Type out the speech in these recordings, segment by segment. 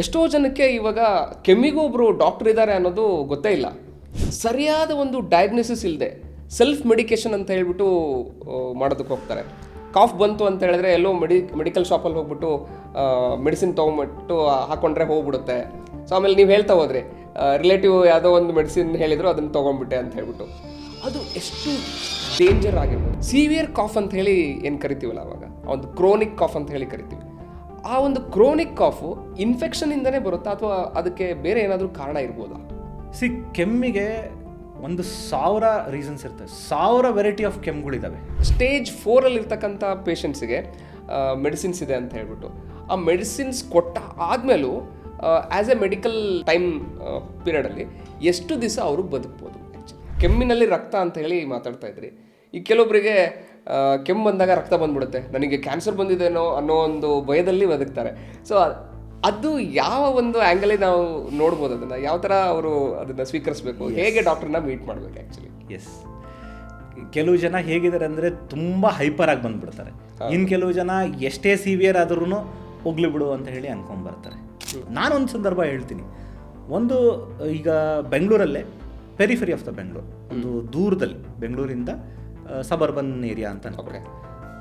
ಎಷ್ಟೋ ಜನಕ್ಕೆ ಇವಾಗ ಕೆಮ್ಮಿಗೂ ಒಬ್ಬರು ಡಾಕ್ಟರ್ ಇದ್ದಾರೆ ಅನ್ನೋದು ಗೊತ್ತೇ ಇಲ್ಲ. ಸರಿಯಾದ ಒಂದು ಡಯಾಗ್ನೋಸಿಸ್ ಇಲ್ಲದೆ ಸೆಲ್ಫ್ ಮೆಡಿಕೇಶನ್ ಅಂತ ಹೇಳ್ಬಿಟ್ಟು ಮಾಡೋದಕ್ಕೆ ಹೋಗ್ತಾರೆ. ಕಾಫ್ ಬಂತು ಅಂತ ಹೇಳಿದ್ರೆ ಎಲ್ಲೋ ಮೆಡಿಕಲ್ ಶಾಪಲ್ಲಿ ಹೋಗ್ಬಿಟ್ಟು ಮೆಡಿಸಿನ್ ತೊಗೊಂಬಿಟ್ಟು ಹಾಕ್ಕೊಂಡ್ರೆ ಹೋಗ್ಬಿಡುತ್ತೆ. ಸೊ ಆಮೇಲೆ ನೀವು ಹೇಳ್ತಾ ಹೋದ್ರಿ ರಿಲೇಟಿವ್ ಯಾವುದೋ ಒಂದು ಮೆಡಿಸಿನ್ ಹೇಳಿದ್ರು ಅದನ್ನು ತೊಗೊಂಡ್ಬಿಟ್ಟೆ ಅಂತ ಹೇಳ್ಬಿಟ್ಟು, ಅದು ಎಷ್ಟು ಡೇಂಜರ್ ಆಗಿರ್ಬೋದು. ಸಿವಿಯರ್ ಕಾಫ್ ಅಂತ ಹೇಳಿ ಏನು ಕರಿತೀವಲ್ಲ, ಅವಾಗ ಒಂದು ಕ್ರೋನಿಕ್ ಕಾಫ್ ಅಂತ ಹೇಳಿ ಕರಿತೀವಿ. ಆ ಒಂದು ಕ್ರೋನಿಕ್ ಕಾಫು ಇನ್ಫೆಕ್ಷನಿಂದನೇ ಬರುತ್ತಾ ಅಥವಾ ಅದಕ್ಕೆ ಬೇರೆ ಏನಾದರೂ ಕಾರಣ ಇರ್ಬೋದಾ? ಕೆಮ್ಮಿಗೆ 1,000 ರೀಸನ್ಸ್ ಇರ್ತವೆ, 1000 ವೆರೈಟಿ ಆಫ್ ಕೆಮ್ಮುಗಳಿದ್ದಾವೆ. ಸ್ಟೇಜ್ 4 ಇರ್ತಕ್ಕಂಥ ಪೇಷಂಟ್ಸಿಗೆ ಮೆಡಿಸಿನ್ಸ್ ಇದೆ ಅಂತ ಹೇಳ್ಬಿಟ್ಟು ಆ ಮೆಡಿಸಿನ್ಸ್ ಕೊಟ್ಟ ಆದಮೇಲೂ ಆ್ಯಸ್ ಎ ಮೆಡಿಕಲ್ ಟೈಮ್ ಪೀರಿಯಡಲ್ಲಿ ಎಷ್ಟು ದಿವಸ ಅವರು ಬದುಕ್ಬೋದು? ಕೆಮ್ಮಿನಲ್ಲಿ ರಕ್ತ ಅಂತ ಹೇಳಿ ಮಾತಾಡ್ತಾ ಇದ್ರಿ. ಈ ಕೆಲವೊಬ್ಬರಿಗೆ ಕೆಮ್ಮು ಬಂದಾಗ ರಕ್ತ ಬಂದ್ಬಿಡುತ್ತೆ, ನನಗೆ ಕ್ಯಾನ್ಸರ್ ಬಂದಿದೆನೋ ಅನ್ನೋ ಒಂದು ಭಯದಲ್ಲಿ ಬದುಕ್ತಾರೆ. ಸೊ ಅದು ಯಾವ ಒಂದು ಆ್ಯಂಗಲೇ ನಾವು ನೋಡ್ಬೋದು, ಅದನ್ನು ಯಾವ ಥರ ಅವರು ಅದನ್ನು ಸ್ವೀಕರಿಸಬೇಕು, ಹೇಗೆ ಡಾಕ್ಟ್ರನ್ನ ಮೀಟ್ ಮಾಡಬೇಕು? ಆ್ಯಕ್ಚುಲಿ ಕೆಲವು ಜನ ಹೇಗಿದ್ದಾರೆ ಅಂದರೆ ತುಂಬ ಹೈಪರ್ ಆಗಿ ಬಂದ್ಬಿಡ್ತಾರೆ. ಇನ್ನು ಕೆಲವು ಜನ ಎಷ್ಟೇ ಸಿವಿಯರ್ ಆದ್ರೂ ಹೋಗ್ಲಿ ಬಿಡು ಅಂತ ಹೇಳಿ ಅನ್ಕೊಂಡ್ಬರ್ತಾರೆ. ನಾನೊಂದು ಸಂದರ್ಭ ಹೇಳ್ತೀನಿ. ಈಗ ಬೆಂಗಳೂರಲ್ಲೇ ಪೆರಿಫೆರಿ ಆಫ್ ದ ಬೆಂಗಳೂರು, ಒಂದು ದೂರದಲ್ಲಿ ಬೆಂಗಳೂರಿಂದ ಸಬರ್ಬನ್ ಏರಿಯಾ ಅಂತ ಅನ್ಕೊಂಡ್ರೆ,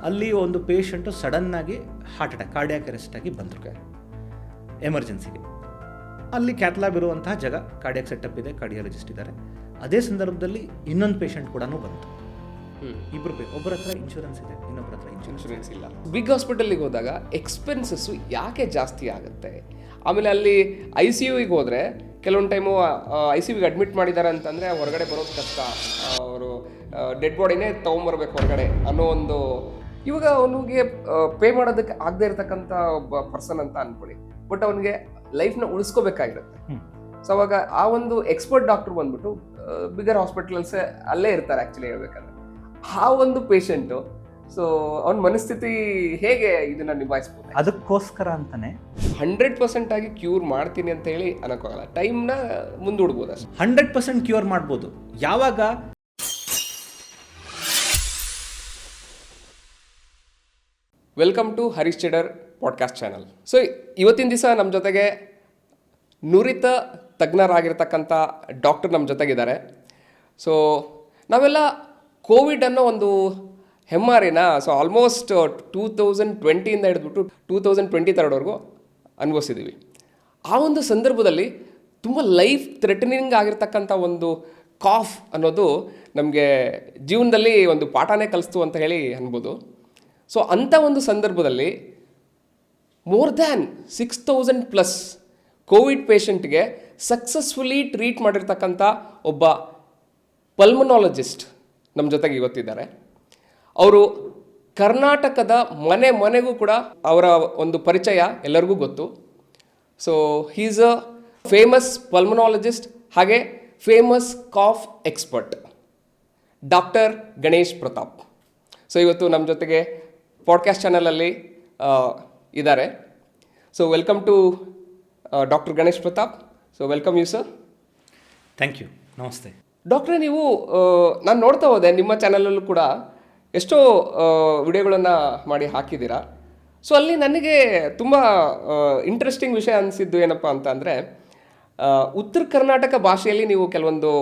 ಅಲ್ಲಿ ಒಂದು ಪೇಷಂಟು ಸಡನ್ನಾಗಿ ಹಾರ್ಟ್ ಅಟ್ಯಾಕ್, ಕಾರ್ಡಿಯಾಕ್ ಅರೆಸ್ಟ್ ಆಗಿ ಬಂದರು ಎಮರ್ಜೆನ್ಸಿಗೆ. ಅಲ್ಲಿ ಕ್ಯಾಥ್ಲ್ಯಾಬ್ ಇರುವಂತಹ ಜಾಗ, ಕಾರ್ಡಿಯಾಕ್ ಸೆಟಪ್ ಇದೆ, ಕಾರ್ಡಿಯಾಲಜಿಸ್ಟ್ ಇದ್ದಾರೆ. ಅದೇ ಸಂದರ್ಭದಲ್ಲಿ ಇನ್ನೊಂದು ಪೇಷಂಟ್ ಕೂಡ ಬಂತು. ಇಬ್ಬರು ಒಬ್ಬರ ಹತ್ರ ಇನ್ಶೂರೆನ್ಸ್ ಇದೆ, ಇನ್ನೊಬ್ಬರ ಹತ್ರ ಇನ್ಶೂರೆನ್ಸ್ ಇಲ್ಲ. ಬಿಗ್ ಹಾಸ್ಪಿಟಲ್ಗೆ ಹೋದಾಗ ಎಕ್ಸ್ಪೆನ್ಸಸ್ಸು ಯಾಕೆ ಜಾಸ್ತಿ ಆಗುತ್ತೆ? ಆಮೇಲೆ ಅಲ್ಲಿ ICUಗೆ ಹೋದರೆ ಕೆಲವೊಂದು ಟೈಮು ICUಗೆ ಅಡ್ಮಿಟ್ ಮಾಡಿದ್ದಾರೆ ಅಂತಂದರೆ ಹೊರಗಡೆ ಬರೋದು ಕಷ್ಟ, ಅವರು ಡೆಡ್ ಬಾಡಿನೇ ತೊಗೊಂಬರ್ಬೇಕು ಹೊರಗಡೆ ಅನ್ನೋ ಒಂದು, ಇವಾಗ ಅವನಿಗೆ ಪೇ ಮಾಡೋದಕ್ಕೆ ಆಗದೆ ಇರತಕ್ಕಂಥ ಒಬ್ಬ ಪರ್ಸನ್ ಅಂತ ಅಂದ್ಕೊಳ್ಳಿ, ಬಟ್ ಅವನಿಗೆ ಲೈಫ್ನ ಉಳಿಸ್ಕೋಬೇಕಾಗಿರುತ್ತೆ. ಸೊ ಅವಾಗ ಆ ಒಂದು ಎಕ್ಸ್ಪರ್ಟ್ ಡಾಕ್ಟರ್ ಬಂದ್ಬಿಟ್ಟು ಬಿಗರ್ ಹಾಸ್ಪಿಟಲ್ಸ್ ಅಲ್ಲೇ ಇರ್ತಾರೆ ಆ್ಯಕ್ಚುಲಿ ಹೇಳ್ಬೇಕಂದ್ರೆ. ಆ ಒಂದು ಪೇಷಂಟು, ಸೊ ಅವನ ಮನಸ್ಥಿತಿ ಹೇಗೆ ಇದನ್ನು ನಿಭಾಯಿಸ್ಬೋದು? ಅದಕ್ಕೋಸ್ಕರ ಅಂತಾನೆ 100% ಆಗಿ ಕ್ಯೂರ್ ಮಾಡ್ತೀನಿ ಅಂತ ಹೇಳಿ ಅನ್ನೋಕ್ಕಾಗಲ್ಲ, ಟೈಮ್ನ ಮುಂದೂಡ್ಬೋದು ಅಷ್ಟೇ. 100% ಕ್ಯೂರ್ ಮಾಡ್ಬೋದು. ಯಾವಾಗ? Welcome to Harish Chedar podcast channel. So ಇವತ್ತಿನ ದಿವಸ ನಮ್ಮ ಜೊತೆಗೆ ನುರಿತ ತಜ್ಞರಾಗಿರ್ತಕ್ಕಂಥ ಡಾಕ್ಟರ್ ನಮ್ಮ ಜೊತೆಗಿದ್ದಾರೆ. ಸೊ ನಾವೆಲ್ಲ ಕೋವಿಡ್ ಅನ್ನೋ ಒಂದು ಹೆಮ್ಮಾರಿನ ಸೊ ಆಲ್ಮೋಸ್ಟ್ 2020 ಹಿಡಿದ್ಬಿಟ್ಟು 2023ವರೆಗೂ ಅನುಭವಿಸಿದ್ದೀವಿ. ಆ ಒಂದು ಸಂದರ್ಭದಲ್ಲಿ ತುಂಬ ಲೈಫ್ ಥ್ರೆಟನಿಂಗ್ ಆಗಿರ್ತಕ್ಕಂಥ ಒಂದು ಕಾಫ್ ಅನ್ನೋದು ನಮಗೆ ಜೀವನದಲ್ಲಿ ಒಂದು ಪಾಠನೇ ಕಲಿಸ್ತು ಅಂತ ಹೇಳಿ ಅನ್ಬೋದು. ಸೊ ಅಂಥ ಒಂದು ಸಂದರ್ಭದಲ್ಲಿ ಮೋರ್ ದ್ಯಾನ್ 6,000+ ಕೋವಿಡ್ ಪೇಷಂಟ್ಗೆ ಸಕ್ಸಸ್ಫುಲಿ ಟ್ರೀಟ್ ಮಾಡಿರ್ತಕ್ಕಂಥ ಒಬ್ಬ ಪಲ್ಮನಾಲಜಿಸ್ಟ್ ನಮ್ಮ ಜೊತೆಗೆ ಇವತ್ತಿದ್ದಾರೆ. ಅವರು ಕರ್ನಾಟಕದ ಮನೆಗೂ ಕೂಡ ಅವರ ಒಂದು ಪರಿಚಯ ಎಲ್ಲರಿಗೂ ಗೊತ್ತು. So he is a famous pulmonologist, ಹಾಗೆ famous cough expert, doctor Ganesh Pratap. So ಇವತ್ತು ನಮ್ಮ ಜೊತೆಗೆ ಪಾಡ್ಕಾಸ್ಟ್ ಚಾನಲಲ್ಲಿ ಇದ್ದಾರೆ. So welcome to doctor Ganesh Pratap. So welcome you sir. Thank you. ನಮಸ್ತೆ ಡಾಕ್ಟ್ರೇ. ನೀವು ನಾನು ನೋಡ್ತಾ ಹೋದೆ ನಿಮ್ಮ ಚಾನಲಲ್ಲೂ ಕೂಡ ಎಷ್ಟೋ ವಿಡಿಯೋಗಳನ್ನು ಮಾಡಿ ಹಾಕಿದ್ದೀರಾ. ಸೊ ಅಲ್ಲಿ ನನಗೆ ತುಂಬ ಇಂಟ್ರೆಸ್ಟಿಂಗ್ ವಿಷಯ ಅನಿಸಿದ್ದು ಏನಪ್ಪ ಅಂತ ಅಂದರೆ, ಉತ್ತರ ಕರ್ನಾಟಕ ಭಾಷೆಯಲ್ಲಿ ನೀವು ಕೆಲವೊಂದು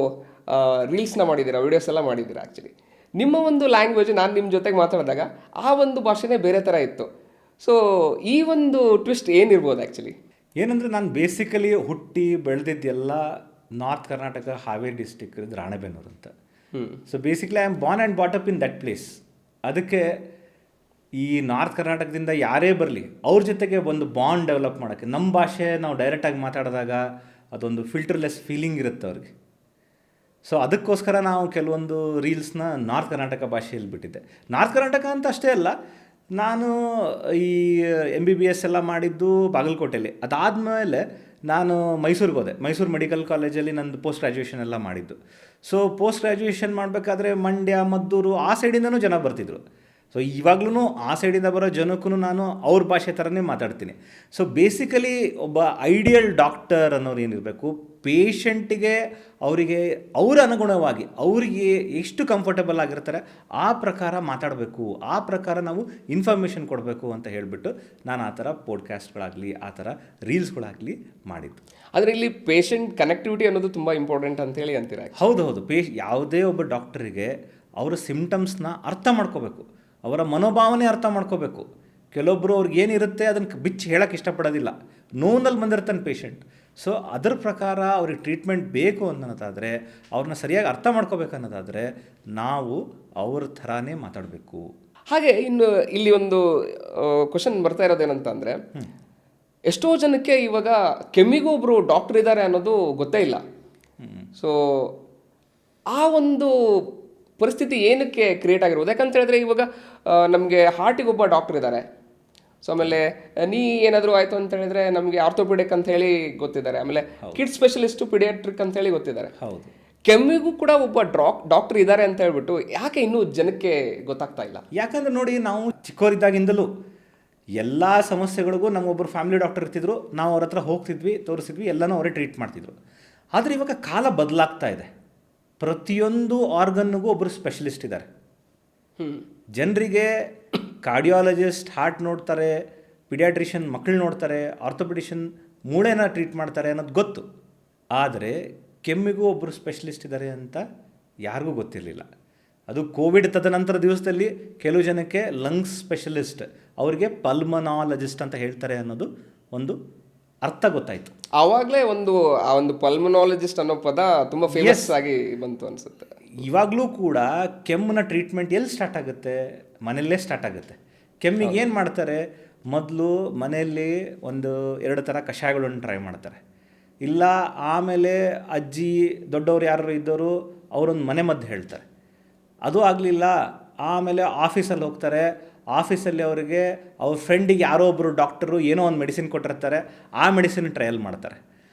ರೀಲ್ಸ್ನ ಮಾಡಿದ್ದೀರಾ, ವಿಡಿಯೋಸ್ ಎಲ್ಲ ಮಾಡಿದ್ದೀರಾ. ಆ್ಯಕ್ಚುಲಿ ನಿಮ್ಮ ಒಂದು ಲ್ಯಾಂಗ್ವೇಜ್, ನಾನು ನಿಮ್ಮ ಜೊತೆಗೆ ಮಾತಾಡಿದಾಗ ಆ ಒಂದು ಭಾಷೆನೇ ಬೇರೆ ಥರ ಇತ್ತು. ಸೊ ಈ ಒಂದು ಟ್ವಿಸ್ಟ್ ಏನಿರ್ಬೋದು ಆ್ಯಕ್ಚುಲಿ? ಏನಂದರೆ, ನಾನು ಬೇಸಿಕಲಿ ಹುಟ್ಟಿ ಬೆಳೆದಿದ್ದೆಲ್ಲ ನಾರ್ತ್ ಕರ್ನಾಟಕ, ಹಾವೇರಿ ಡಿಸ್ಟಿಕ್, ರಾಣೆಬೆನ್ನೂರು ಅಂತ. So basically I am born and brought up in that place. ಅದಕ್ಕೆ ಈ ನಾರ್ತ್ ಕರ್ನಾಟಕದಿಂದ ಯಾರೇ ಬರಲಿ ಅವ್ರ ಜೊತೆಗೆ ಒಂದು ಬಾಂಡ್ ಡೆವಲಪ್ ಮಾಡೋಕ್ಕೆ, ನಮ್ಮ ಭಾಷೆ ನಾವು ಡೈರೆಕ್ಟಾಗಿ ಮಾತಾಡಿದಾಗ ಅದೊಂದು ಫಿಲ್ಟರ್ಲೆಸ್ ಫೀಲಿಂಗ್ ಇರುತ್ತೆ ಅವ್ರಿಗೆ. ಸೊ ಅದಕ್ಕೋಸ್ಕರ ನಾವು ಕೆಲವೊಂದು ರೀಲ್ಸ್ನ ನಾರ್ತ್ ಕರ್ನಾಟಕ ಭಾಷೆಯಲ್ಲಿ ಬಿಟ್ಟಿದ್ದೆ. ನಾರ್ತ್ ಕರ್ನಾಟಕ ಅಂತ ಅಷ್ಟೇ ಅಲ್ಲ, ನಾನು ಈ MBBS ಎಲ್ಲ ಮಾಡಿದ್ದು ಬಾಗಲಕೋಟೆಯಲ್ಲಿ. ಅದಾದಮೇಲೆ ನಾನು ಮೈಸೂರಿಗೆ ಹೋದೆ. ಮೈಸೂರು ಮೆಡಿಕಲ್ ಕಾಲೇಜಲ್ಲಿ ನಂದು ಪೋಸ್ಟ್ ಗ್ರ್ಯಾಜುಯೇಷನ್ ಎಲ್ಲ ಮಾಡಿದ್ದು. ಸೊ ಪೋಸ್ಟ್ ಗ್ರ್ಯಾಜುಯೇಷನ್ ಮಾಡಬೇಕಾದ್ರೆ ಮಂಡ್ಯ, ಮದ್ದೂರು ಆ ಸೈಡಿಂದನೂ ಜನ ಬರ್ತಿದ್ರು. ಸೊ ಇವಾಗ್ಲೂ ಆ ಸೈಡಿಂದ ಬರೋ ಜನಕ್ಕೂ ನಾನು ಅವ್ರ ಭಾಷೆ ಥರನೇ ಮಾತಾಡ್ತೀನಿ. ಸೊ ಬೇಸಿಕಲಿ ಒಬ್ಬ ಐಡಿಯಲ್ ಡಾಕ್ಟರ್ ಅನ್ನೋರು ಏನಿರಬೇಕು, ಪೇಷಂಟಿಗೆ ಅವರಿಗೆ ಅವರ ಅನುಗುಣವಾಗಿ ಅವರಿಗೆ ಎಷ್ಟು ಕಂಫರ್ಟಬಲ್ ಆಗಿರ್ತಾರೆ ಆ ಪ್ರಕಾರ ಮಾತಾಡಬೇಕು, ಆ ಪ್ರಕಾರ ನಾವು ಇನ್ಫಾರ್ಮೇಷನ್ ಕೊಡಬೇಕು ಅಂತ ಹೇಳಿಬಿಟ್ಟು ನಾನು ಆ ಥರ ಪಾಡ್ಕಾಸ್ಟ್ಗಳಾಗಲಿ ಆ ಥರ ರೀಲ್ಸ್ಗಳಾಗಲಿ ಮಾಡಿದ್ದು. ಆದರೆ ಇಲ್ಲಿ ಪೇಷಂಟ್ ಕನೆಕ್ಟಿವಿಟಿ ಅನ್ನೋದು ತುಂಬ ಇಂಪಾರ್ಟೆಂಟ್ ಅಂತೇಳಿ ಅಂತೀರ. ಹೌದು. ಯಾವುದೇ ಒಬ್ಬ ಡಾಕ್ಟರಿಗೆ ಅವರ ಸಿಮ್ಟಮ್ಸ್ನ ಅರ್ಥ ಮಾಡ್ಕೋಬೇಕು, ಅವರ ಮನೋಭಾವನೆ ಅರ್ಥ ಮಾಡ್ಕೋಬೇಕು. ಕೆಲವೊಬ್ಬರು ಅವ್ರಿಗೆ ಏನಿರುತ್ತೆ ಅದನ್ನು ಬಿಚ್ಚಿ ಹೇಳೋಕ್ಕೆ ಇಷ್ಟಪಡೋದಿಲ್ಲ, ನೋನಲ್ಲಿ ಬಂದಿರ್ತಾನೆ ಪೇಷಂಟ್. ಸೊ ಅದರ ಪ್ರಕಾರ ಅವ್ರಿಗೆ ಟ್ರೀಟ್ಮೆಂಟ್ ಬೇಕು ಅನ್ನೋದಾದರೆ, ಅವ್ರನ್ನ ಸರಿಯಾಗಿ ಅರ್ಥ ಮಾಡ್ಕೋಬೇಕು ಅನ್ನೋದಾದರೆ ನಾವು ಅವ್ರ ಥರನೇ ಮಾತಾಡಬೇಕು. ಹಾಗೆ ಇನ್ನು ಇಲ್ಲಿ ಒಂದು ಕ್ವಶನ್ ಬರ್ತಾ ಇರೋದೇನಂತ ಅಂದರೆ, ಎಷ್ಟೋ ಜನಕ್ಕೆ ಇವಾಗ ಕೆಮ್ಮಿಗೂ ಒಬ್ಬರು ಡಾಕ್ಟರ್ ಇದ್ದಾರೆ ಅನ್ನೋದು ಗೊತ್ತೇ ಇಲ್ಲ. ಸೊ ಆ ಒಂದು ಪರಿಸ್ಥಿತಿ ಏನಕ್ಕೆ ಕ್ರಿಯೇಟ್ ಆಗಿರ್ಬೋದು? ಯಾಕಂತ ಹೇಳಿದ್ರೆ ಇವಾಗ ನಮಗೆ ಹಾರ್ಟಿಗೆ ಒಬ್ಬ ಡಾಕ್ಟರ್ ಇದ್ದಾರೆ. ಸೊ ಆಮೇಲೆ ನೀ ಏನಾದರೂ ಆಯಿತು ಅಂತ ಹೇಳಿದ್ರೆ ನಮಗೆ ಆರ್ಥೋಪೆಡಿಕ್ ಅಂತ ಹೇಳಿ ಗೊತ್ತಿದ್ದಾರೆ, ಆಮೇಲೆ ಕಿಡ್ಸ್ ಸ್ಪೆಷಲಿಸ್ಟು ಪಿಡಿಯಾಟ್ರಿಕ್ ಅಂತ ಹೇಳಿ ಗೊತ್ತಿದ್ದಾರೆ. ಹೌದು, ಕೆಮ್ಮಿಗೂ ಕೂಡ ಒಬ್ಬ ಡಾಕ್ಟರ್ ಇದ್ದಾರೆ ಅಂತ ಹೇಳ್ಬಿಟ್ಟು ಯಾಕೆ ಇನ್ನೂ ಜನಕ್ಕೆ ಗೊತ್ತಾಗ್ತಾ ಇಲ್ಲ? ಯಾಕಂದ್ರೆ ನೋಡಿ, ನಾವು ಚಿಕ್ಕವರಿದ್ದಾಗಿಂದಲೂ ಎಲ್ಲ ಸಮಸ್ಯೆಗಳಿಗೂ ನಮ್ಮೊಬ್ಬರು ಫ್ಯಾಮಿಲಿ ಡಾಕ್ಟರ್ ಇರ್ತಿದ್ರು, ನಾವು ಅವ್ರ ಹತ್ರ ಹೋಗ್ತಿದ್ವಿ, ತೋರಿಸಿದ್ವಿ, ಎಲ್ಲನೂ ಅವರೇ ಟ್ರೀಟ್ ಮಾಡ್ತಿದ್ರು. ಆದರೆ ಇವಾಗ ಕಾಲ ಬದಲಾಗ್ತಾ ಇದೆ. ಪ್ರತಿಯೊಂದು ಆರ್ಗನ್ನಿಗೂ ಒಬ್ಬರು ಸ್ಪೆಷಲಿಸ್ಟ್ ಇದ್ದಾರೆ. ಜನರಿಗೆ ಕಾರ್ಡಿಯಾಲಜಿಸ್ಟ್ ಹಾರ್ಟ್ ನೋಡ್ತಾರೆ, ಪಿಡಿಯಾಟ್ರಿಷಿಯನ್ ಮಕ್ಕಳು ನೋಡ್ತಾರೆ, ಆರ್ಥೋಪೆಡಿಷನ್ ಮೂಳೆನ ಟ್ರೀಟ್ ಮಾಡ್ತಾರೆ ಅನ್ನೋದು ಗೊತ್ತು. ಆದರೆ ಕೆಮ್ಮಿಗೂ ಒಬ್ಬರು ಸ್ಪೆಷಲಿಸ್ಟ್ ಇದ್ದಾರೆ ಅಂತ ಯಾರಿಗೂ ಗೊತ್ತಿರಲಿಲ್ಲ. ಅದು ಕೋವಿಡ್ ತದನಂತರ ದಿವಸದಲ್ಲಿ ಕೆಲವು ಜನಕ್ಕೆ ಲಂಗ್ಸ್ ಸ್ಪೆಷಲಿಸ್ಟ್, ಅವರಿಗೆ ಪಲ್ಮನಾಲಜಿಸ್ಟ್ ಅಂತ ಹೇಳ್ತಾರೆ ಅನ್ನೋದು ಒಂದು ಅರ್ಥ ಗೊತ್ತಾಯಿತು. ಆವಾಗಲೇ ಆ ಒಂದು ಪಲ್ಮನಾಲಜಿಸ್ಟ್ ಅನ್ನೋ ಪದ ತುಂಬ ಫೇಮಸ್ ಆಗಿ ಬಂತು ಅನಿಸುತ್ತೆ. ಇವಾಗಲೂ ಕೂಡ ಕೆಮ್ಮಿನ ಟ್ರೀಟ್ಮೆಂಟ್ ಎಲ್ಲಿ ಸ್ಟಾರ್ಟ್ ಆಗುತ್ತೆ? ಮನೆಯಲ್ಲೇ ಸ್ಟಾರ್ಟ್ ಆಗುತ್ತೆ. ಕೆಮ್ಮಿಗೆ ಏನು ಮಾಡ್ತಾರೆ, ಮೊದಲು ಮನೆಯಲ್ಲಿ 1-2 ಥರ ಕಷಾಯಗಳನ್ನು ಟ್ರೈ ಮಾಡ್ತಾರೆ. ಇಲ್ಲ ಆಮೇಲೆ ಅಜ್ಜಿ ದೊಡ್ಡವರು ಯಾರು ಇದ್ದವರು ಅವರೊಂದು ಮನೆ ಮದ್ದು ಹೇಳ್ತಾರೆ. ಅದು ಆಗಲಿಲ್ಲ, ಆಮೇಲೆ ಆಫೀಸಲ್ಲಿ ಹೋಗ್ತಾರೆ. ಆಫೀಸಲ್ಲಿ ಅವರಿಗೆ ಅವ್ರ ಫ್ರೆಂಡಿಗೆ ಯಾರೋ ಒಬ್ಬರು ಡಾಕ್ಟರು ಏನೋ ಒಂದು ಮೆಡಿಸಿನ್ ಕೊಟ್ಟಿರ್ತಾರೆ, ಆ ಮೆಡಿಸಿನ್ ಟ್ರಯಲ್ ಮಾಡ್ತಾರೆ.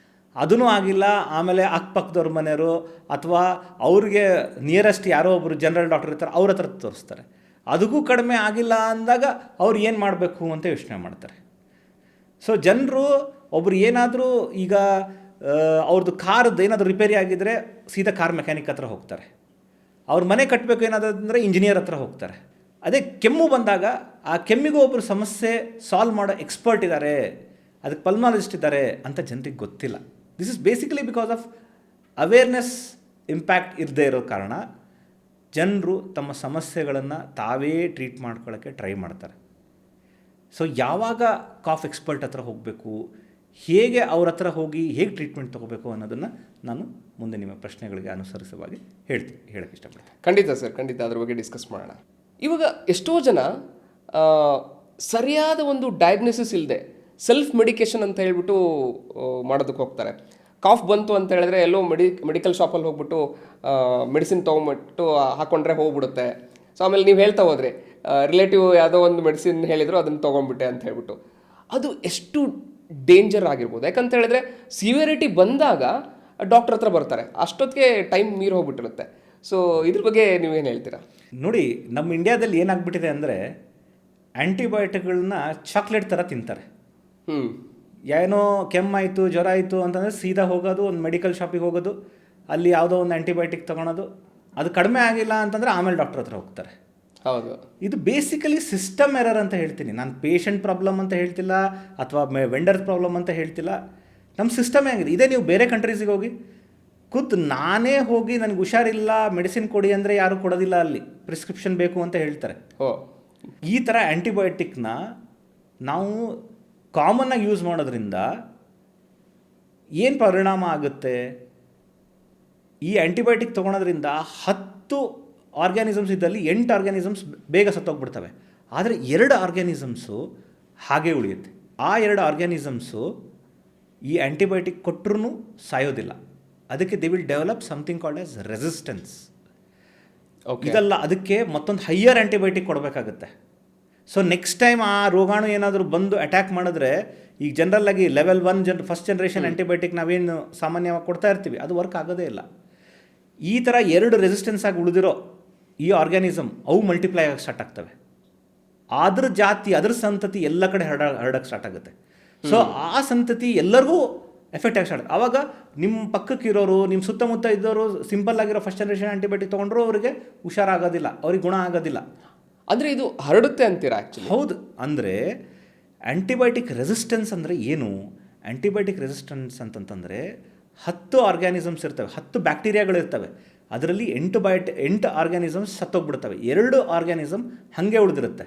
ಅದೂ ಆಗಿಲ್ಲ, ಆಮೇಲೆ ಅಕ್ಕಪಕ್ಕದವ್ರ ಮನೆಯವರು ಅಥವಾ ಅವ್ರಿಗೆ ನಿಯರೆಸ್ಟ್ ಯಾರೋ ಒಬ್ಬರು ಜನರಲ್ ಡಾಕ್ಟರ್ ಇರ್ತಾರೆ, ಅವ್ರ ಹತ್ರ ತೋರಿಸ್ತಾರೆ. ಅದಕ್ಕೂ ಕಡಿಮೆ ಆಗಿಲ್ಲ ಅಂದಾಗ ಅವ್ರು ಏನು ಮಾಡಬೇಕು ಅಂತ ಯೋಚನೆ ಮಾಡ್ತಾರೆ. ಸೊ ಜನರು ಒಬ್ರು ಏನಾದರೂ ಈಗ ಅವ್ರದ್ದು ಕಾರ್ದು ಏನಾದರೂ ರಿಪೇರಿ ಆಗಿದ್ದರೆ ಸೀದಾ ಕಾರ್ ಮೆಕ್ಯಾನಿಕ್ ಹತ್ರ ಹೋಗ್ತಾರೆ. ಅವ್ರ ಮನೆ ಕಟ್ಟಬೇಕು ಏನಾದರೂ ಅಂದರೆ ಇಂಜಿನಿಯರ್ ಹತ್ರ ಹೋಗ್ತಾರೆ. ಅದೇ ಕೆಮ್ಮು ಬಂದಾಗ ಆ ಕೆಮ್ಮಿಗೂ ಒಬ್ಬರು ಸಮಸ್ಯೆ ಸಾಲ್ವ್ ಮಾಡೋ ಎಕ್ಸ್ಪರ್ಟ್ ಇದ್ದಾರೆ, ಅದಕ್ಕೆ ಪಲ್ಮಾಲಜಿಸ್ಟ್ ಇದ್ದಾರೆ ಅಂತ ಜನರಿಗೆ ಗೊತ್ತಿಲ್ಲ. This is basically because of awareness impact ಇರದೇ ಇರೋ ಕಾರಣ ಜನರು ತಮ್ಮ ಸಮಸ್ಯೆಗಳನ್ನು ತಾವೇ ಟ್ರೀಟ್ ಮಾಡ್ಕೊಳ್ಳೋಕ್ಕೆ ಟ್ರೈ ಮಾಡ್ತಾರೆ. ಸೊ ಯಾವಾಗ ಕಾಫ್ ಎಕ್ಸ್ಪರ್ಟ್ ಹತ್ರ ಹೋಗಬೇಕು, ಹೇಗೆ ಅವ್ರ ಹತ್ರ ಹೋಗಿ ಹೇಗೆ ಟ್ರೀಟ್ಮೆಂಟ್ ತೊಗೋಬೇಕು ಅನ್ನೋದನ್ನು ನಾನು ಮುಂದೆ ನಿಮ್ಮ ಪ್ರಶ್ನೆಗಳಿಗೆ ಅನುಸರಿಸವಾಗಿ ಹೇಳಕ್ಕೆ ಇಷ್ಟಪಡ್ತೀನಿ. ಖಂಡಿತ ಸರ್, ಖಂಡಿತ ಅದ್ರ ಬಗ್ಗೆ ಡಿಸ್ಕಸ್ ಮಾಡೋಣ. ಇವಾಗ ಎಷ್ಟೋ ಜನ ಸರಿಯಾದ ಒಂದು ಡಯಾಗ್ನೋಸಿಸ್ ಇಲ್ಲದೆ ಸೆಲ್ಫ್ ಮೆಡಿಕೇಷನ್ ಅಂತ ಹೇಳ್ಬಿಟ್ಟು ಮಾಡೋದಕ್ಕೆ ಹೋಗ್ತಾರೆ. ಕಾಫ್ ಬಂತು ಅಂತ ಹೇಳಿದ್ರೆ ಎಲ್ಲೋ ಮೆಡಿಕಲ್ ಶಾಪಲ್ಲಿ ಹೋಗ್ಬಿಟ್ಟು ಮೆಡಿಸಿನ್ ತೊಗೊಂಬಿಟ್ಟು ಹಾಕ್ಕೊಂಡ್ರೆ ಹೋಗ್ಬಿಡುತ್ತೆ. ಸೊ ಆಮೇಲೆ ನೀವು ಹೇಳ್ತಾ ಹೋದ್ರಿ ರಿಲೇಟಿವ್ ಯಾವುದೋ ಒಂದು ಮೆಡಿಸಿನ್ ಹೇಳಿದ್ರು ಅದನ್ನು ತೊಗೊಂಡ್ಬಿಟ್ಟೆ ಅಂತ ಹೇಳ್ಬಿಟ್ಟು. ಅದು ಎಷ್ಟು ಡೇಂಜರ್ ಆಗಿರ್ಬೋದು, ಯಾಕಂತ ಹೇಳಿದ್ರೆ ಸಿವಿಯರಿಟಿ ಬಂದಾಗ ಡಾಕ್ಟರ್ ಹತ್ರ ಬರ್ತಾರೆ, ಅಷ್ಟೊತ್ತಿಗೆ ಟೈಮ್ ಮೀರಿ ಹೋಗ್ಬಿಟ್ಟಿರುತ್ತೆ. ಸೊ ಇದ್ರ ಬಗ್ಗೆ ನೀವೇನು ಹೇಳ್ತೀರಾ? ನೋಡಿ, ನಮ್ಮ ಇಂಡಿಯಾದಲ್ಲಿ ಏನಾಗ್ಬಿಟ್ಟಿದೆ ಅಂದರೆ ಆ್ಯಂಟಿಬಯೋಟಿಕ್ಗಳನ್ನ ಚಾಕ್ಲೇಟ್ ಥರ ತಿಂತಾರೆ. ಏನೋ ಕೆಮ್ಮಾಯಿತು ಜ್ವರ ಆಯಿತು ಅಂತಂದರೆ ಸೀದಾ ಹೋಗೋದು, ಒಂದು ಮೆಡಿಕಲ್ ಶಾಪಿಗೆ ಹೋಗೋದು, ಅಲ್ಲಿ ಯಾವುದೋ ಒಂದು ಆ್ಯಂಟಿಬಯೋಟಿಕ್ ತೊಗೊಳೋದು, ಅದು ಕಡಿಮೆ ಆಗಿಲ್ಲ ಅಂತಂದರೆ ಆಮೇಲೆ ಡಾಕ್ಟರ್ ಹತ್ರ ಹೋಗ್ತಾರೆ. ಹೌದು, ಇದು ಬೇಸಿಕಲಿ ಸಿಸ್ಟಮ್ ಎರರ್ ಅಂತ ಹೇಳ್ತೀನಿ ನಾನು. ಪೇಷಂಟ್ ಪ್ರಾಬ್ಲಮ್ ಅಂತ ಹೇಳ್ತಿಲ್ಲ ಅಥವಾ ವೆಂಡರ್ ಪ್ರಾಬ್ಲಮ್ ಅಂತ ಹೇಳ್ತಿಲ್ಲ. ನಮ್ಮ ಸಿಸ್ಟಮೇ ಆಗಿದೆ. ಇದೇ ನೀವು ಬೇರೆ ಕಂಟ್ರೀಸಿಗೆ ಹೋಗಿ ನಾನೇ ಹೋಗಿ ನನಗೆ ಹುಷಾರಿಲ್ಲ ಮೆಡಿಸಿನ್ ಕೊಡಿ ಅಂದರೆ ಯಾರೂ ಕೊಡೋದಿಲ್ಲ, ಅಲ್ಲಿ ಪ್ರಿಸ್ಕ್ರಿಪ್ಷನ್ ಬೇಕು ಅಂತ ಹೇಳ್ತಾರೆ. ಈ ಥರ ಆ್ಯಂಟಿಬಯೋಟಿಕ್ನ ನಾವು ಕಾಮನ್ನಾಗಿ ಯೂಸ್ ಮಾಡೋದ್ರಿಂದ ಏನು ಪರಿಣಾಮ ಆಗುತ್ತೆ? ಈ ಆ್ಯಂಟಿಬಯೋಟಿಕ್ ತೊಗೊಳೋದ್ರಿಂದ 10 ಆರ್ಗ್ಯಾನಿಸಮ್ಸ್ ಇದ್ದಲ್ಲಿ 8 ಆರ್ಗ್ಯಾನಿಸಮ್ಸ್ ಬೇಗ ಸತ್ತೋಗ್ಬಿಡ್ತವೆ. ಆದರೆ 2 ಆರ್ಗ್ಯಾನಿಸಮ್ಸು ಹಾಗೇ ಉಳಿಯುತ್ತೆ. ಆ 2 ಆರ್ಗ್ಯಾನಿಸಮ್ಸು ಈ ಆ್ಯಂಟಿಬಯೋಟಿಕ್ ಕೊಟ್ಟರೂ ಸಾಯೋದಿಲ್ಲ. ಅದಕ್ಕೆ they will develop something called as resistance. ಇದಲ್ಲ, ಅದಕ್ಕೆ ಮತ್ತೊಂದು ಹೈಯರ್ ಆ್ಯಂಟಿಬಯೋಟಿಕ್ ಕೊಡಬೇಕಾಗುತ್ತೆ. ಸೊ ನೆಕ್ಸ್ಟ್ ಟೈಮ್ ಆ ರೋಗಾಣು ಏನಾದರೂ ಬಂದು ಅಟ್ಯಾಕ್ ಮಾಡಿದ್ರೆ, ಈಗ ಜನರಲ್ಲಾಗಿ ಲೆವೆಲ್ 1 ಫಸ್ಟ್ ಜನ್ರೇಷನ್ ಆ್ಯಂಟಿಬಯೋಟಿಕ್ ನಾವೇನು ಸಾಮಾನ್ಯವಾಗಿ ಕೊಡ್ತಾ ಇರ್ತೀವಿ, ಅದು ವರ್ಕ್ ಆಗೋದೇ ಇಲ್ಲ. ಈ ಥರ 2 ರೆಸಿಸ್ಟೆನ್ಸ್ ಆಗಿ ಉಳಿದಿರೋ ಈ ಆರ್ಗ್ಯಾನಿಸಮ್ ಅವು ಮಲ್ಟಿಪ್ಲೈ ಆಗಿ ಸ್ಟಾರ್ಟ್ ಆಗ್ತವೆ. ಅದ್ರ ಜಾತಿ ಅದ್ರ ಸಂತತಿ ಎಲ್ಲ ಕಡೆ ಹರಡಕ್ಕೆ ಸ್ಟಾರ್ಟ್ ಆಗುತ್ತೆ. ಸೊ ಆ ಸಂತತಿ ಎಲ್ಲರಿಗೂ ಎಫೆಕ್ಟ್ ಆಗಿ ಸ್ಟಾರ್ಟ್. ಆವಾಗ ನಿಮ್ಮ ಪಕ್ಕಕ್ಕೆ ಇರೋರು, ನಿಮ್ಮ ಸುತ್ತಮುತ್ತ ಇದ್ದವರು ಸಿಂಪಲ್ ಆಗಿರೋ ಫಸ್ಟ್ ಜನರೇಷನ್ ಆಂಟಿಬಯೋಟಿಕ್ ತೊಗೊಂಡ್ರು ಅವರಿಗೆ ಹುಷಾರಾಗೋದಿಲ್ಲ, ಅವ್ರಿಗೆ ಗುಣ ಆಗೋದಿಲ್ಲ. ಅಂದರೆ ಇದು ಹರಡುತ್ತೆ ಅಂತೀರಾ ಆ್ಯಕ್ಚುಲಿ? ಹೌದು. ಅಂದರೆ ಆ್ಯಂಟಿಬಯೋಟಿಕ್ ರೆಸಿಸ್ಟೆನ್ಸ್ ಅಂದರೆ ಏನು? ಆ್ಯಂಟಿಬಯೋಟಿಕ್ ರೆಸಿಸ್ಟೆನ್ಸ್ ಅಂತಂತಂದರೆ 10 ಆರ್ಗ್ಯಾನಿಸಮ್ಸ್ ಇರ್ತವೆ, 10 ಬ್ಯಾಕ್ಟೀರಿಯಾಗಳು ಇರ್ತವೆ. ಅದರಲ್ಲಿ 8 ಆರ್ಗ್ಯಾನಿಸಮ್ಸ್ ಸತ್ತೋಗ್ಬಿಡ್ತವೆ, 2 ಆರ್ಗ್ಯಾನಿಸಮ್ ಹಾಗೆ ಉಳಿದಿರುತ್ತೆ.